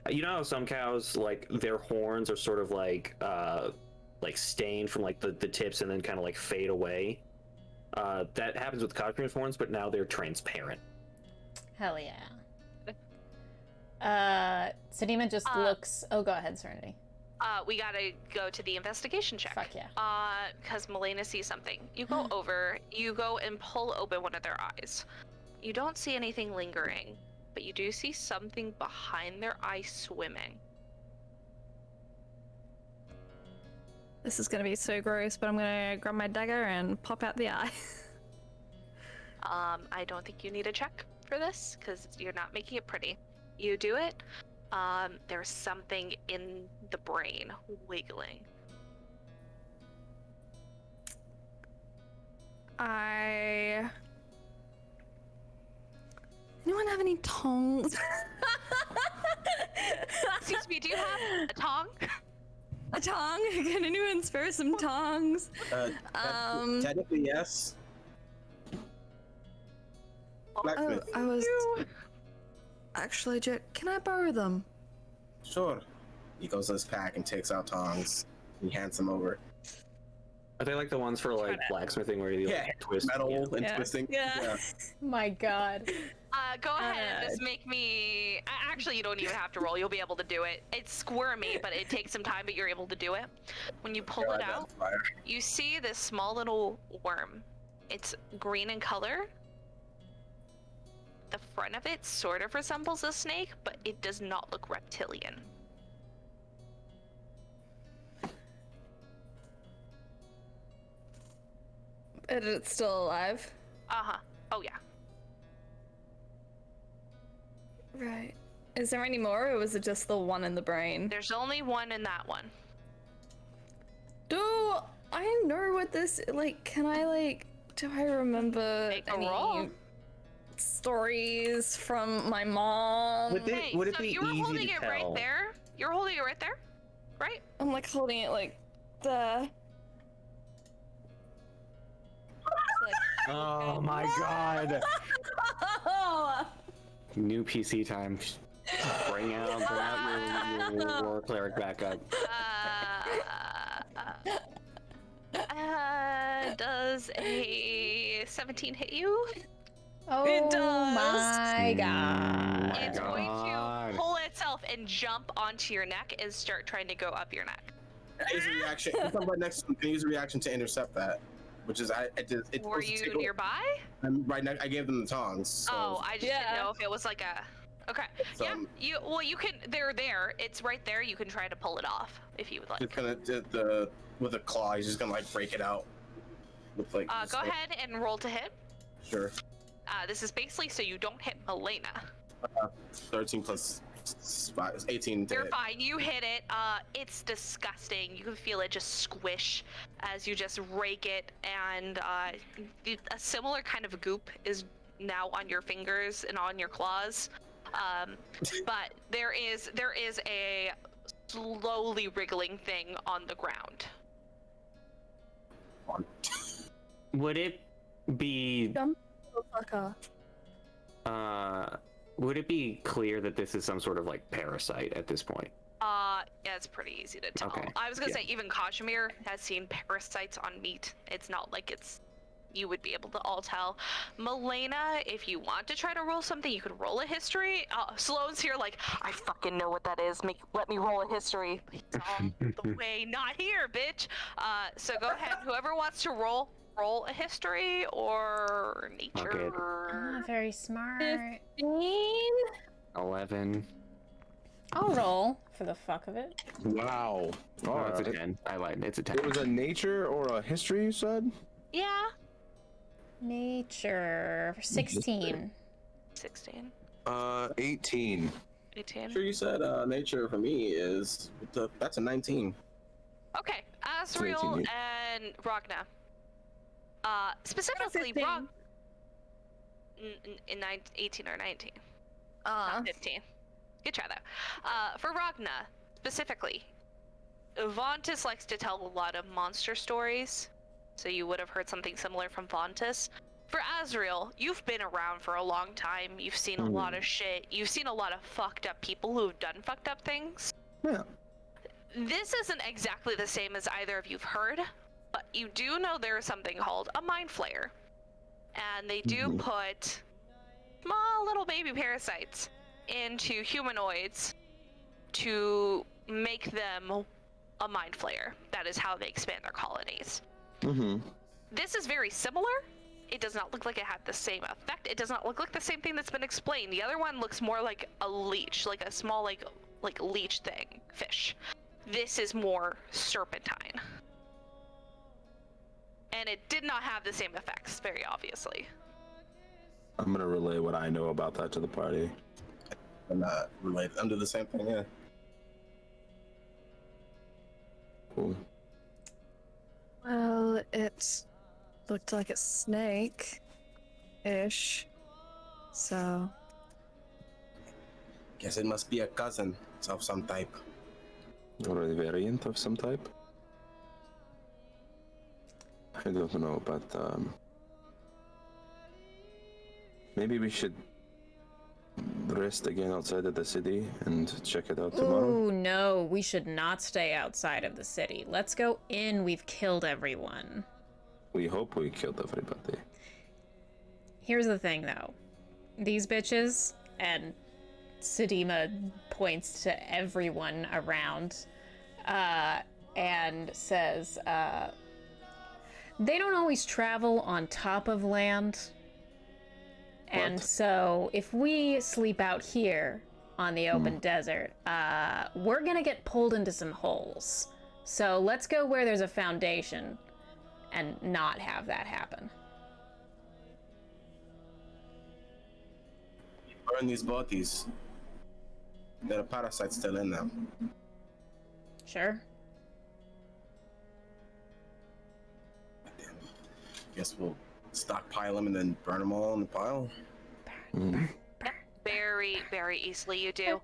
you know how some cows like their horns are sort of like stained from like the tips and then kind of like fade away. That happens with Kazimier's horns, but now they're transparent. Hell yeah. Sedima just looks. Oh, go ahead, Serenity. We gotta go to the investigation check. Fuck yeah. Because Melaena sees something. You go over, you go and pull open one of their eyes. You don't see anything lingering, but you do see something behind their eye swimming. This is gonna be so gross, but I'm gonna grab my dagger and pop out the eye. I don't think you need a check for this, because you're not making it pretty. You do it, there's something in the brain wiggling. Anyone have any tongs? Excuse me, do you have a tongue? A tongue? Can anyone spare some tongs? Technically, yes. Oh, Blacksmith. I was... Actually, Jack, can I borrow them? Sure. He goes to his pack and takes out tongs. He hands them over. Are they like the ones for like blacksmithing where you like twist metal and Yeah. twisting. Yeah. My God. Go ahead and just make me... Actually, you don't even have to roll. You'll be able to do it. It's squirmy, but it takes some time, but you're able to do it. When you pull it out, you see this small little worm. It's green in color. The front of it sort of resembles a snake, but it does not look reptilian. Is it still alive? Uh-huh. Oh, yeah. Right. Is there any more, or was it just the one in the brain? There's only one in that one. Do I know what this, like, can I, like, do I remember Make a any roll. stories from my mom? Would Hey, would it so be you were easy holding to it tell? right there? You're holding it right there? Right? I'm, like, holding it, like, the... Oh my god! Oh! New PC time. Bring out your war cleric backup. Does a 17 hit you? Oh It does. my God. It's going God. to pull itself and jump onto your neck and start trying to go up your neck. I use a reaction. If I'm right next to him, can I use a reaction to intercept that? Which is I did. It Were you nearby? I'm right now. I gave them the tongs. So, Oh, I just didn't know if it was like a. Okay. So, Yeah. You can. They're there. It's right there. You can try to pull it off if you would like. just gonna with a claw. He's just gonna like break it out. With like. Go ahead and roll to hit. Sure. This is basically so you don't hit Melaena. 13 plus 5, 18. To You're hit. fine. You hit it. It's disgusting. You can feel it just squish as you just rake it, and a similar kind of goop is now on your fingers and on your claws. But there is a slowly wriggling thing on the ground. Would it be Jump, motherfucker. would it be clear that this is some sort of like parasite at this point? Yeah, it's pretty easy to tell. Okay, I was gonna yeah. say even Kazimir has seen parasites on meat. It's not like you would be able to all tell. Melaena, if you want to try to roll something, you could roll a history. Sloan's here like, I fucking know what that is. Let me roll a history. It's on the way, not here, bitch. So go ahead. Whoever wants to roll a history or nature. I'm not very smart. 15? 11. I'll roll for the fuck of it. Wow. Oh, it's a Alright. 10. I lied. It's a 10. It was a nature or a history, you said? Yeah. Nature 16. 16. 18. 18. Sure, you said nature for me is that's a 19. Okay, Azrail 18, and Ragna. Specifically, 15. in 18 or 19. Not 15. Good try though. For Ragna, specifically, Vontus likes to tell a lot of monster stories, so you would have heard something similar from Vontus. For Azrail, you've been around for a long time. You've seen a lot of shit. You've seen a lot of fucked up people who've done fucked up things. Yeah. This isn't exactly the same as either of you've heard, but you do know there is something called a mind flayer. And they do put small little baby parasites into humanoids to make them a mind flayer. That is how they expand their colonies. Mm-hmm. This is very similar. It does not look like it had the same effect. It does not look like the same thing that's been explained. The other one looks more like a leech, like a small like leech thing, fish. This is more serpentine. And it did not have the same effects, very obviously. I'm gonna relay what I know about that to the party. I'm not related. I'm doing the same thing, yeah. Cool. Well, it looked like a snake-ish. So, Guess it must be a cousin of some type. Or a variant of some type? I don't know, but maybe we should rest again outside of the city and check it out tomorrow. Ooh, no, we should not stay outside of the city. Let's go in. We've killed everyone. We hope we killed everybody. Here's the thing, though. These bitches, and Sedima points to everyone around, and says, they don't always travel on top of land. And What? so if we sleep out here on the open desert, we're gonna get pulled into some holes. So let's go where there's a foundation and not have that happen. Burn these bodies. There are parasites still in them. Sure. Guess we'll stockpile them and then burn them all in the pile. Very, very easily you do.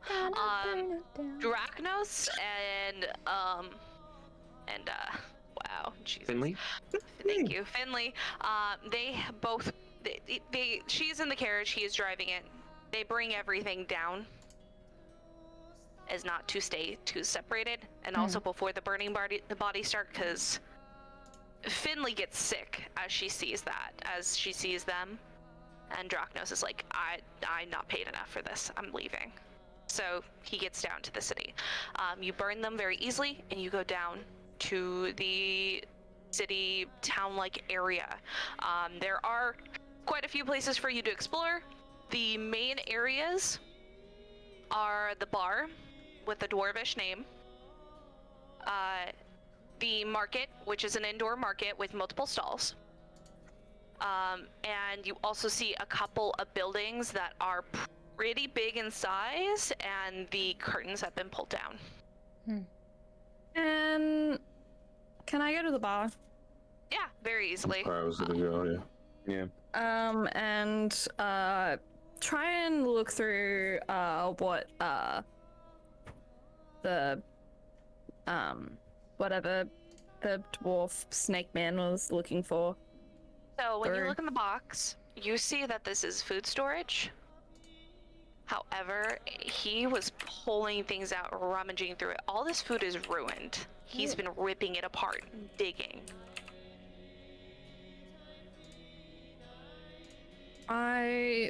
Drachnos and wow, Jesus. Finley? Thank you, Finley. They both, she's in the carriage, he is driving it. They bring everything down as not to stay too separated, and also before the burning body start, because Finley gets sick as she sees them, and Drachnos is like, I'm not paid enough for this, I'm leaving. So he gets down to the city. You burn them very easily, and you go down to the city town-like area. There are quite a few places for you to explore. The main areas are the bar with a dwarvish name, the market, which is an indoor market with multiple stalls, and you also see a couple of buildings that are pretty big in size, and the curtains have been pulled down. and can I go to the bar? Yeah, very easily. I was gonna go, yeah. And try and look through what the whatever the dwarf snake man was looking for. So when you Or- look in the box, you see that this is food storage. However, he was pulling things out, rummaging through it. All this food is ruined. He's been ripping it apart, digging. I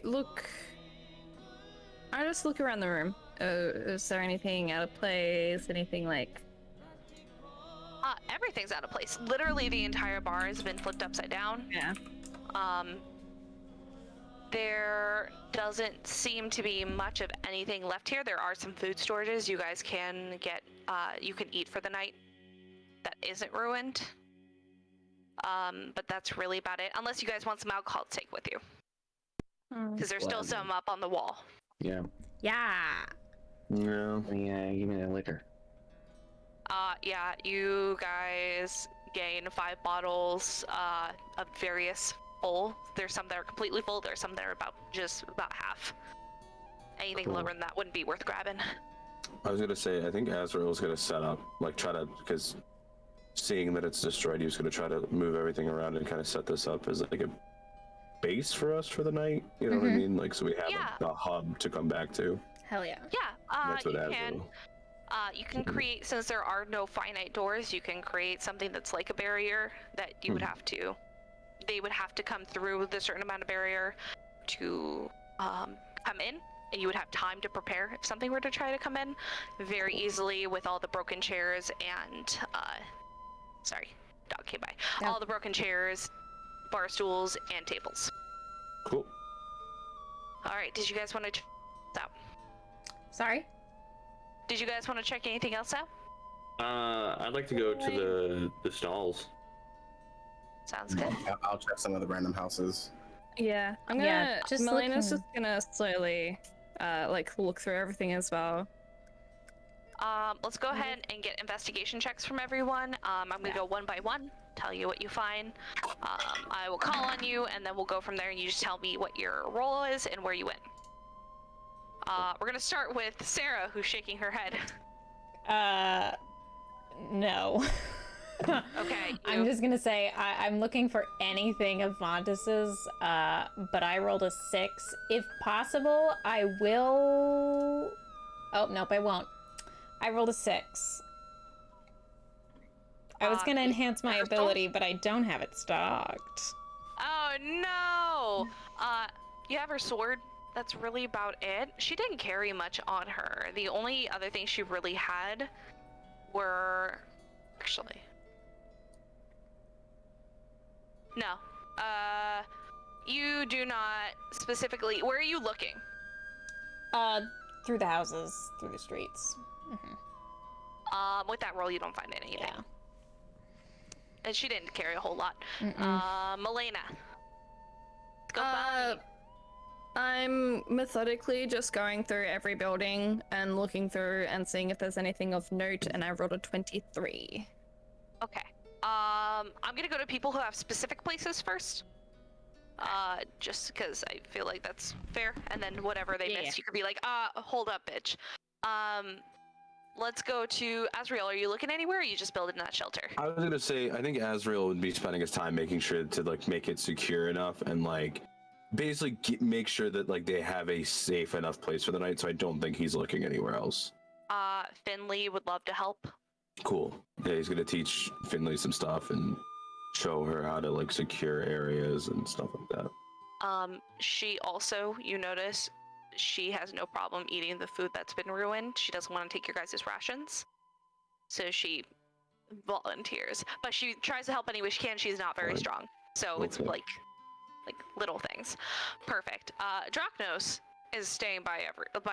just look around the room. Is there anything out of place? Anything like... Everything's out of place. Literally, the entire bar has been flipped upside down. Yeah. There doesn't seem to be much of anything left here. There are some food storages you guys can get, you can eat for the night that isn't ruined. But that's really about it. Unless you guys want some alcohol to take with you. Because there's still some up on the wall. Yeah. Yeah. Yeah. Yeah, give me that liquor. Yeah, you guys gain 5 bottles of various full. There's some that are completely full. There's some that are about half. Anything Cool. lower than that wouldn't be worth grabbing. I was gonna say, I think Azrael's gonna set up, like try to, because seeing that it's destroyed, he was gonna try to move everything around and kind of set this up as like a base for us for the night. You know what I mean? Like, so we have Yeah. a hub to come back to. Hell yeah. Yeah, That's what you Azrael. can. You can create, since there are no finite doors, you can create something that's like a barrier that you would have to. They would have to come through the certain amount of barrier to come in, and you would have time to prepare if something were to try to come in very easily with all the broken chairs and sorry, dog came by. Yeah. All the broken chairs, bar stools, and tables. Cool. All right, did you guys want to check this out? Sorry? Did you guys want to check anything else out? I'd like to go to the stalls. Sounds good. I'll check some of the random houses. Yeah, I'm gonna. Yeah, just Melena's looking- just gonna slowly, like, look through everything as well. Let's go ahead and get investigation checks from everyone. I'm gonna go one by one, tell you what you find. I will call on you, and then we'll go from there, and you just tell me what your role is and where you went. We're gonna start with Sarah, who's shaking her head. No. Okay, I'm you. just gonna say I'm looking for anything of Montus's, but I rolled a 6. If possible, I will. Oh nope, I won't. I rolled a 6. I was gonna enhance my Crystal? ability, but I don't have it stocked. Oh no! You have her sword. That's really about it. She didn't carry much on her. The only other thing she really had were... Actually... No. You do not specifically... Where are you looking? Through the houses, through the streets. With that roll, you don't find anything. Yeah. And she didn't carry a whole lot. Mm-mm. Melaena. Go by. I'm methodically just going through every building and looking through and seeing if there's anything of note, and I rolled a 23. Okay. I'm gonna go to people who have specific places first. Just because I feel like that's fair, and then whatever they Yeah. missed, you could be like, hold up, bitch. Let's go to Azrail. Are you looking anywhere, or are you just building that shelter? I was gonna say, I think Azrael would be spending his time making sure to like make it secure enough and like basically make sure that like they have a safe enough place for the night. So I don't think he's looking anywhere else. Finley would love to help. Cool. Yeah, he's gonna teach Finley some stuff and show her how to like secure areas and stuff like that. She also, you notice, she has no problem eating the food that's been ruined. She doesn't want to take your guys' rations. So she volunteers. But she tries to help any way she can. She's not very Fine. strong. So it's Okay. like little things. Perfect. Drachnos is staying by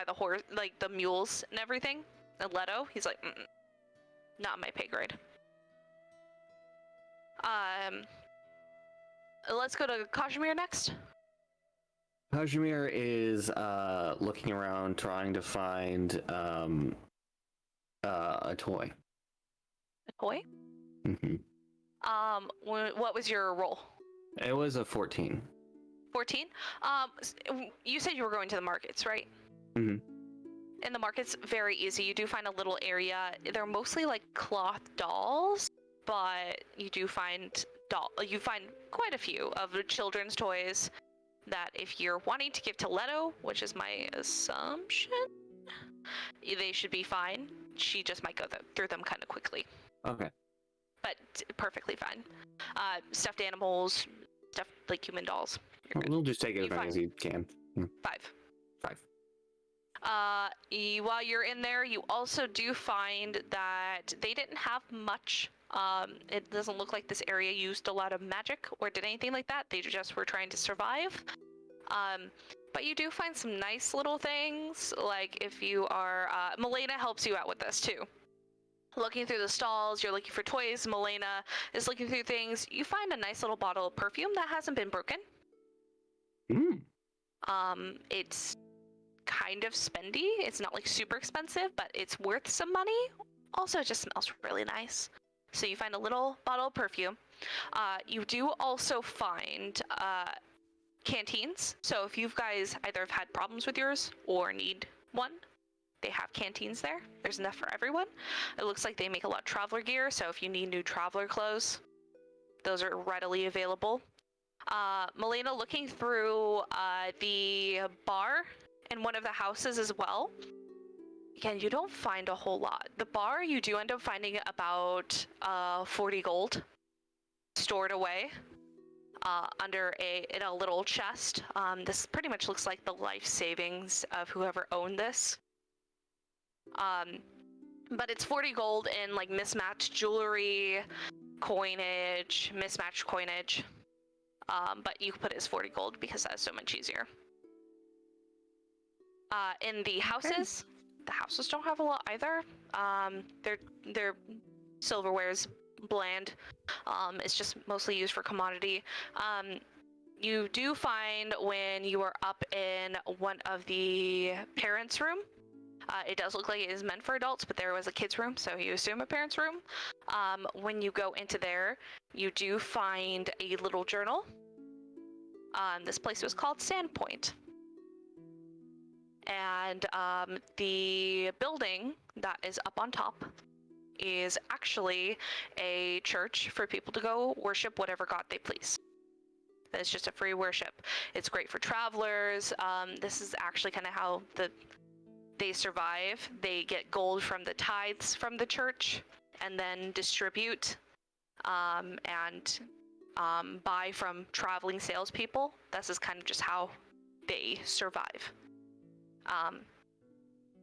the horse, like the mules and everything. And Leto, he's like, not my pay grade. Let's go to Kazimir next. Kazimir is looking around, trying to find a toy. A toy? hmm What was your roll? It was a 14. 14? You said you were going to the markets, right? Mhm. in the market's very easy. You do find a little area. They're mostly like cloth dolls, but you do find quite a few of the children's toys that if you're wanting to give to Leto, which is my assumption, they should be fine. She just might go through them kind of quickly. Okay. But perfectly fine. Stuffed animals, stuffed like human dolls. You're good. We'll just take it as many as you can. 5. 5. While you're in there, you also do find that they didn't have much. It doesn't look like this area used a lot of magic or did anything like that. They just were trying to survive. But you do find some nice little things, like if you are, Melaena helps you out with this too. Looking through the stalls, you're looking for toys, Melaena is looking through things. You find a nice little bottle of perfume that hasn't been broken. It's kind of spendy. It's not like super expensive, but it's worth some money. Also, it just smells really nice. So you find a little bottle of perfume. You do also find canteens. So if you guys either have had problems with yours or need one, they have canteens there. There's enough for everyone. It looks like they make a lot of traveler gear, so if you need new traveler clothes, those are readily available. Melaena, looking through the bar in one of the houses as well. Again, you don't find a whole lot. The bar, you do end up finding about 40 gold stored away in a little chest. This pretty much looks like the life savings of whoever owned this. But it's 40 gold in like mismatched jewelry, coinage, mismatched coinage. But you put it as 40 gold because that is so much easier. In the houses, the houses don't have a lot either. Their silverware is bland. It's just mostly used for commodity. You do find when you are up in one of the parents' room, it does look like it is meant for adults, but there was a kid's room, so you assume a parent's room. When you go into there, you do find a little journal. This place was called Sandpoint. And the building that is up on top is actually a church for people to go worship whatever god they please. It's just a free worship. It's great for travelers. This is actually kind of how they survive. They get gold from the tithes from the church and then distribute and buy from traveling salespeople. This is kind of just how they survive.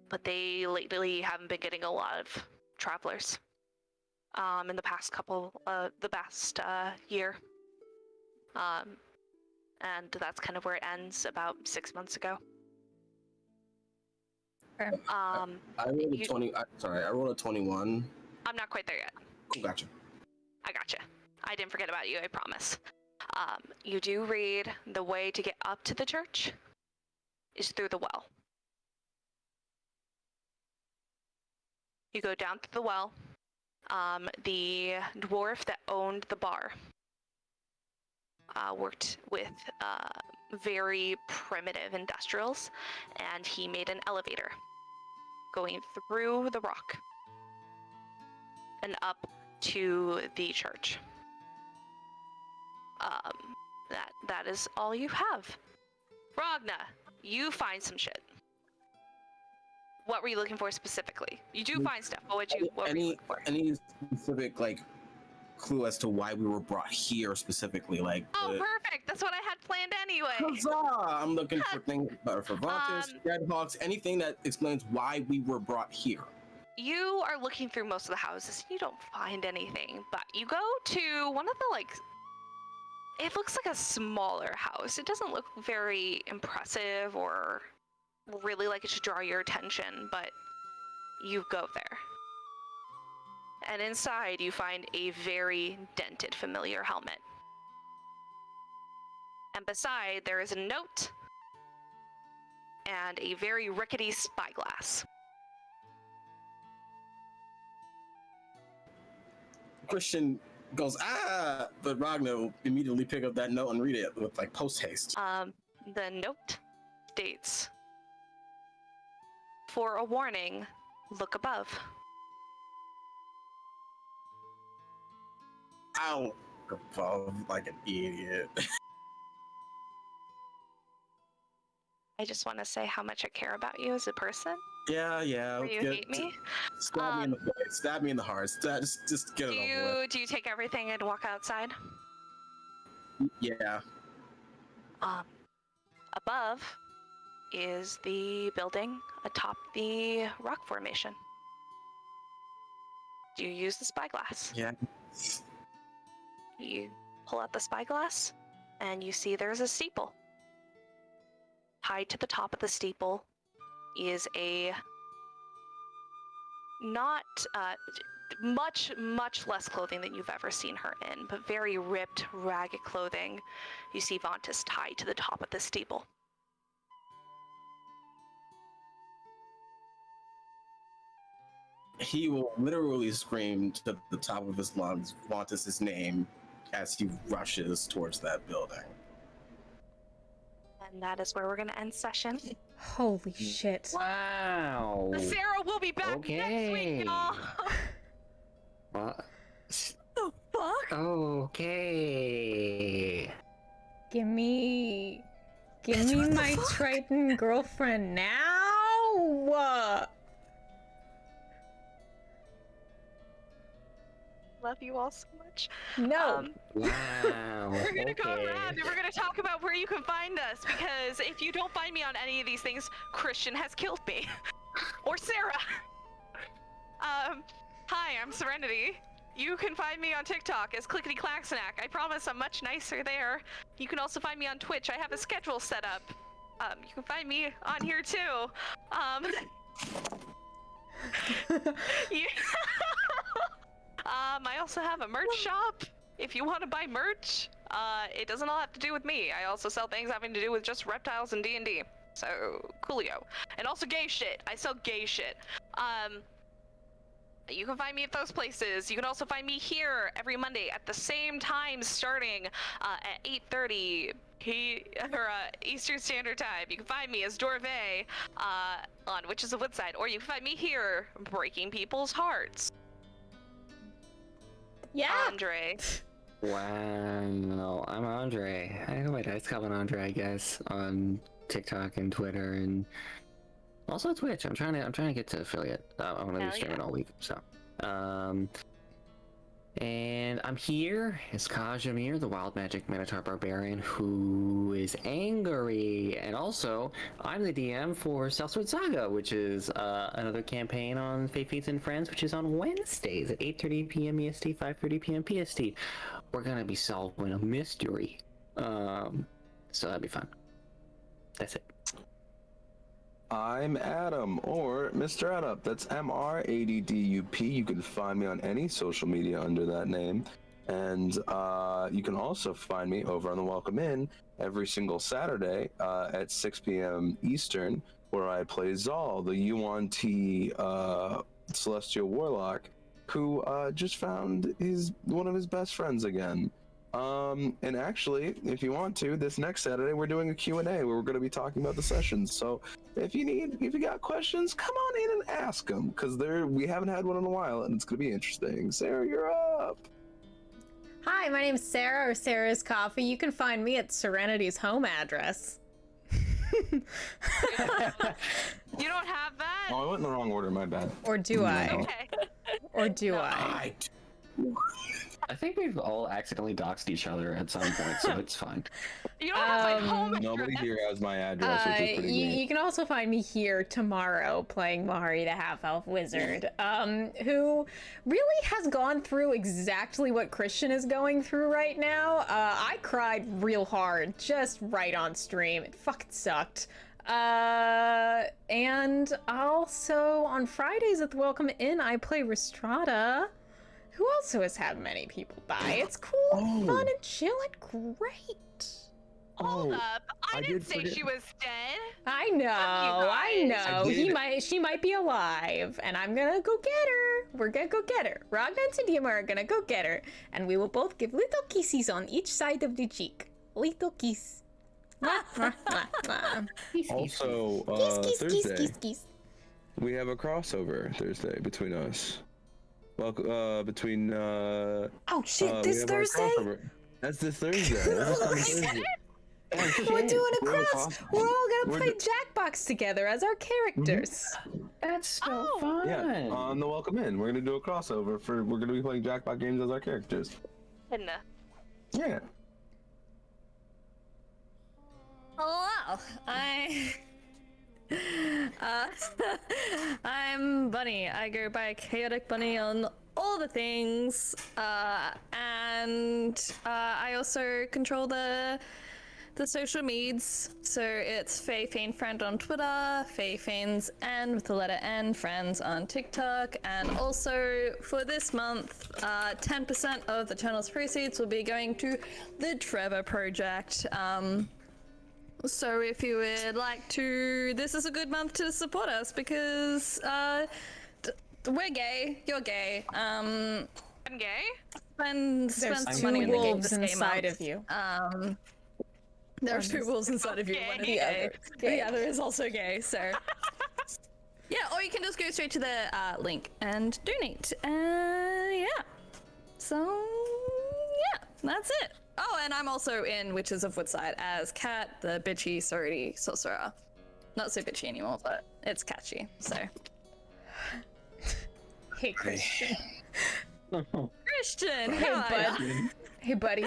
But they lately haven't been getting a lot of travelers in the past year. And that's kind of where it ends about 6 months ago. Okay. I rolled a 20. I rolled a 21. I'm not quite there yet. Cool, gotcha. I gotcha. I didn't forget about you, I promise. You do read the way to get up to the church is through the well. You go down to the well. The dwarf that owned the bar worked with very primitive industrials, and he made an elevator going through the rock and up to the church. That is all you have. Ragna, you find some shit. What were you looking for specifically? You do find stuff, but what were you looking for? Any specific like clue as to why we were brought here specifically? Like, Perfect. That's what I had planned anyway. Huzzah! I'm looking for things for Vantis, Redhawks, anything that explains why we were brought here. You are looking through most of the houses. You don't find anything, but you go to one of the it looks like a smaller house. It doesn't look very impressive or really like it should draw your attention, but you go there. And inside you find a very dented familiar helmet. And beside there is a note and a very rickety spyglass. Christian goes, but Ragna will immediately pick up that note and read it with like post haste. The note states, for a warning, look above. I'll look above like an idiot. I just want to say how much I care about you as a person. Yeah. Or you hate me. Stab me in the face. Stab me in the heart. Just get it over with. Do you take everything and walk outside? Yeah. Above is the building atop the rock formation. Do you use the spyglass? Yeah. You pull out the spyglass, and you see there's a steeple. Tied to the top of the steeple is a not much less clothing than you've ever seen her in, but very ripped, ragged clothing. You see Vontus tied to the top of the steeple. He will literally scream to the top of his lungs, Vontus' name, as he rushes towards that building. And that is where we're going to end session. Holy shit. Wow. Sarah will be back next week, y'all. What? The fuck? Okay. Give me my Triton girlfriend now. Love you all so much. No. Wow. We're gonna go okay. around and we're gonna talk about where you can find us, because if you don't find me on any of these things, Christian has killed me. Or Sarah. Hi, I'm Serenity. You can find me on TikTok as Clickety Clacksnack. I promise I'm much nicer there. You can also find me on Twitch. I have a schedule set up. You can find me on here too. I also have a merch shop if you want to buy merch. It doesn't all have to do with me. I also sell things having to do with just reptiles and D&D. So, coolio. And also gay shit. I sell gay shit. You can find me at those places. You can also find me here every Monday at the same time, starting at 8:30 Eastern Standard Time. You can find me as Dorve on Witches of Woodside, or you can find me here breaking people's hearts. Yeah. Andre. Wow. I'm Andre. I go by Dice Goblin Andre, I guess, on TikTok and Twitter and also Twitch. I'm trying to get to affiliate. I'm gonna be streaming all week, so. And I'm here as Kazimir, the wild magic Minotaur Barbarian who is angry. And also, I'm the DM for Southward Saga, which is another campaign on Faith Feeds and Friends, which is on Wednesdays at 8:30 p.m. EST, 5:30 p.m. PST. We're gonna be solving a mystery. So that'd be fun. That's it. I'm Adam, or Mr. Adup. That's MRADDUP. You can find me on any social media under that name. And you can also find me over on the Welcome In every single Saturday at 6 p.m. Eastern, where I play Zal, the Yuan-Ti Celestial Warlock, who just found one of his best friends again. And actually, if you want to, this next Saturday we're doing a Q&A where we're going to be talking about the sessions. So if you got questions, come on in and ask them, because we haven't had one in a while, and it's going to be interesting. Sarah, you're up. Hi, my name's Sarah, or Sarah's Coffee. You can find me at Serenity's home address. You don't have that? Oh, I went in the wrong order. My bad. Or do I? Okay. Or do I? I think we've all accidentally doxed each other at some point, so it's fine. You don't have my home Nobody address. here has my address, which is pretty great. You can also find me here tomorrow playing Mahari the Half-Elf Wizard, who really has gone through exactly what Christian is going through right now. I cried real hard, just right on stream. It fucking sucked. And also on Fridays at the Welcome Inn, I play Restrada, who also has had many people die. It's cool, and fun, and chill, and great. Hold up. I didn't did say forget. she was dead. I know, I know. She might be alive, and I'm gonna go get her. We're gonna go get her. Ragna and Sedima are gonna go get her, and we will both give little kisses on each side of the cheek. Little kiss. Mwah, mwah, mwah, mwah. Also, Kiss, kiss, kiss, Thursday, kiss, kiss. we have a crossover Thursday between us. Well, between Oh shit! we This have our Thursday. crossover. That's this Thursday. That's this coming Thursday. We're doing a We have a cross. crossover. We're all gonna We're play Jackbox together as our characters. That's so Oh. fun. Yeah, on the welcome in, we're gonna do a crossover for. We're gonna be playing Jackpot games as our characters. And, Yeah. Hello, I'm Bunny. I go by Chaotic Bunny on all the things, and I also control the social meds. So it's Faye Fane Friend on Twitter, Faye Fane's N with the letter N Friends on TikTok, and also for this month, 10% of the channel's proceeds will be going to the Trevor Project. So if you would like to, this is a good month to support us because we're gay, you're gay. I'm gay? Spend There's some two money in the game wolves this game inside month. of you. There's two wolves inside of you. Okay. One is The gay. other's gay. The other is also gay. So yeah, or you can just go straight to the link and donate. Yeah. So yeah, that's it. Oh, and I'm also in Witches of Woodside as Kat, the bitchy sorority sorcerer. Not so bitchy anymore, but it's catchy. So Hey Christian. Christian, Hey hi. bud. Hey buddy.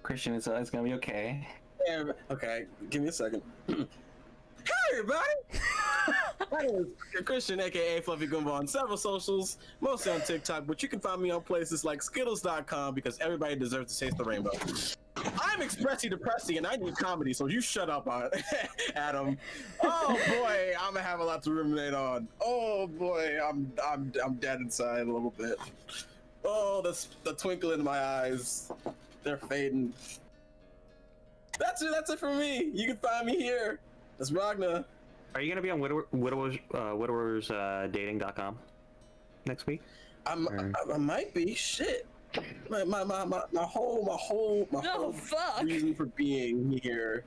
Christian, it's gonna be okay. Yeah, okay, give me a second. Hey everybody! My name is Christian, aka Fluffy Goomba, on several socials, mostly on TikTok, but you can find me on places like Skittles.com because everybody deserves to taste the rainbow. I'm expressy depressy and I need comedy, so you shut up, Adam. Oh boy, I'm gonna have a lot to ruminate on. Oh boy, I'm dead inside a little bit. Oh, the twinkle in my eyes, they're fading. That's it for me. You can find me here. That's Ragna. Are you gonna be on widowersdating.com next week? I might be. Shit. My whole fuck. reason for being here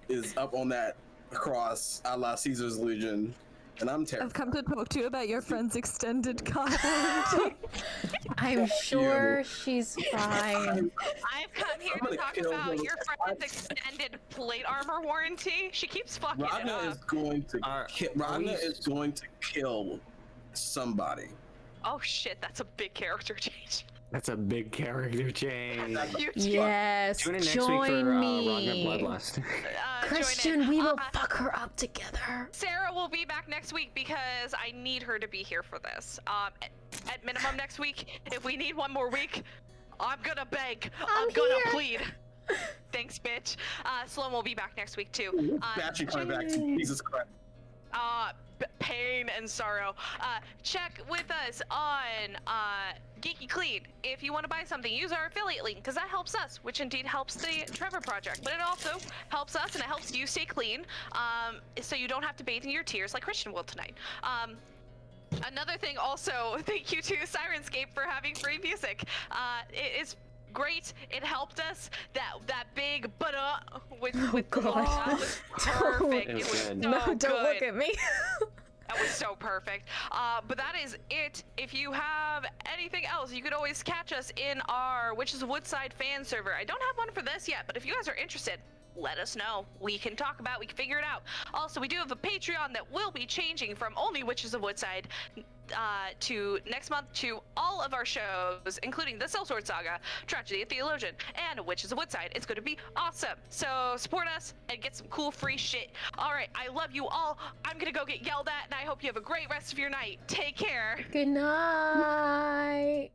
is up on that cross a la Caesar's Legion, and I'm I've terrified. come to talk to you about your friend's extended card. I'm sure she's fine. I've come here I'm to gonna talk kill about those- your friend's extended plate armor warranty. She keeps fucking it Ragna up. is going to Ragna we- is going to kill somebody. Oh shit, that's a big character change. That's a big character change. You Yes, Tune in next week join for me. Ragna Bloodlust. join Christian, in. we will fuck her up together. Sarah will be back next week because I need her to be here for this. At minimum next week. If we need one more week, I'm gonna beg. I'm gonna here. plead. Thanks, bitch. Sloan will be back next week too. Batchy coming back to Jesus Christ. Pain and sorrow. Check with us on Geeky Clean. If you want to buy something, use our affiliate link because that helps us, which indeed helps the Trevor Project. But it also helps us and it helps you stay clean, so you don't have to bathe in your tears like Christian will tonight. Another thing also, thank you to Sirenscape for having free music. It is great. It helped us. That big with God. that was perfect. It It was was so good. No, don't good. look at me. That was so perfect. But that is it. If you have anything else, you could always catch us in our Witches of Woodside fan server. I don't have one for this yet, but if you guys are interested, let us know. We can talk about, we can figure it out. Also, we do have a Patreon that will be changing from only Witches of Woodside to next month to all of our shows, including the Sellsword Saga, Tragedy of Theologian, and Witches of Woodside. It's going to be awesome. So support us and get some cool free shit. All right, I love you all. I'm going to go get yelled at, and I hope you have a great rest of your night. Take care. Good night.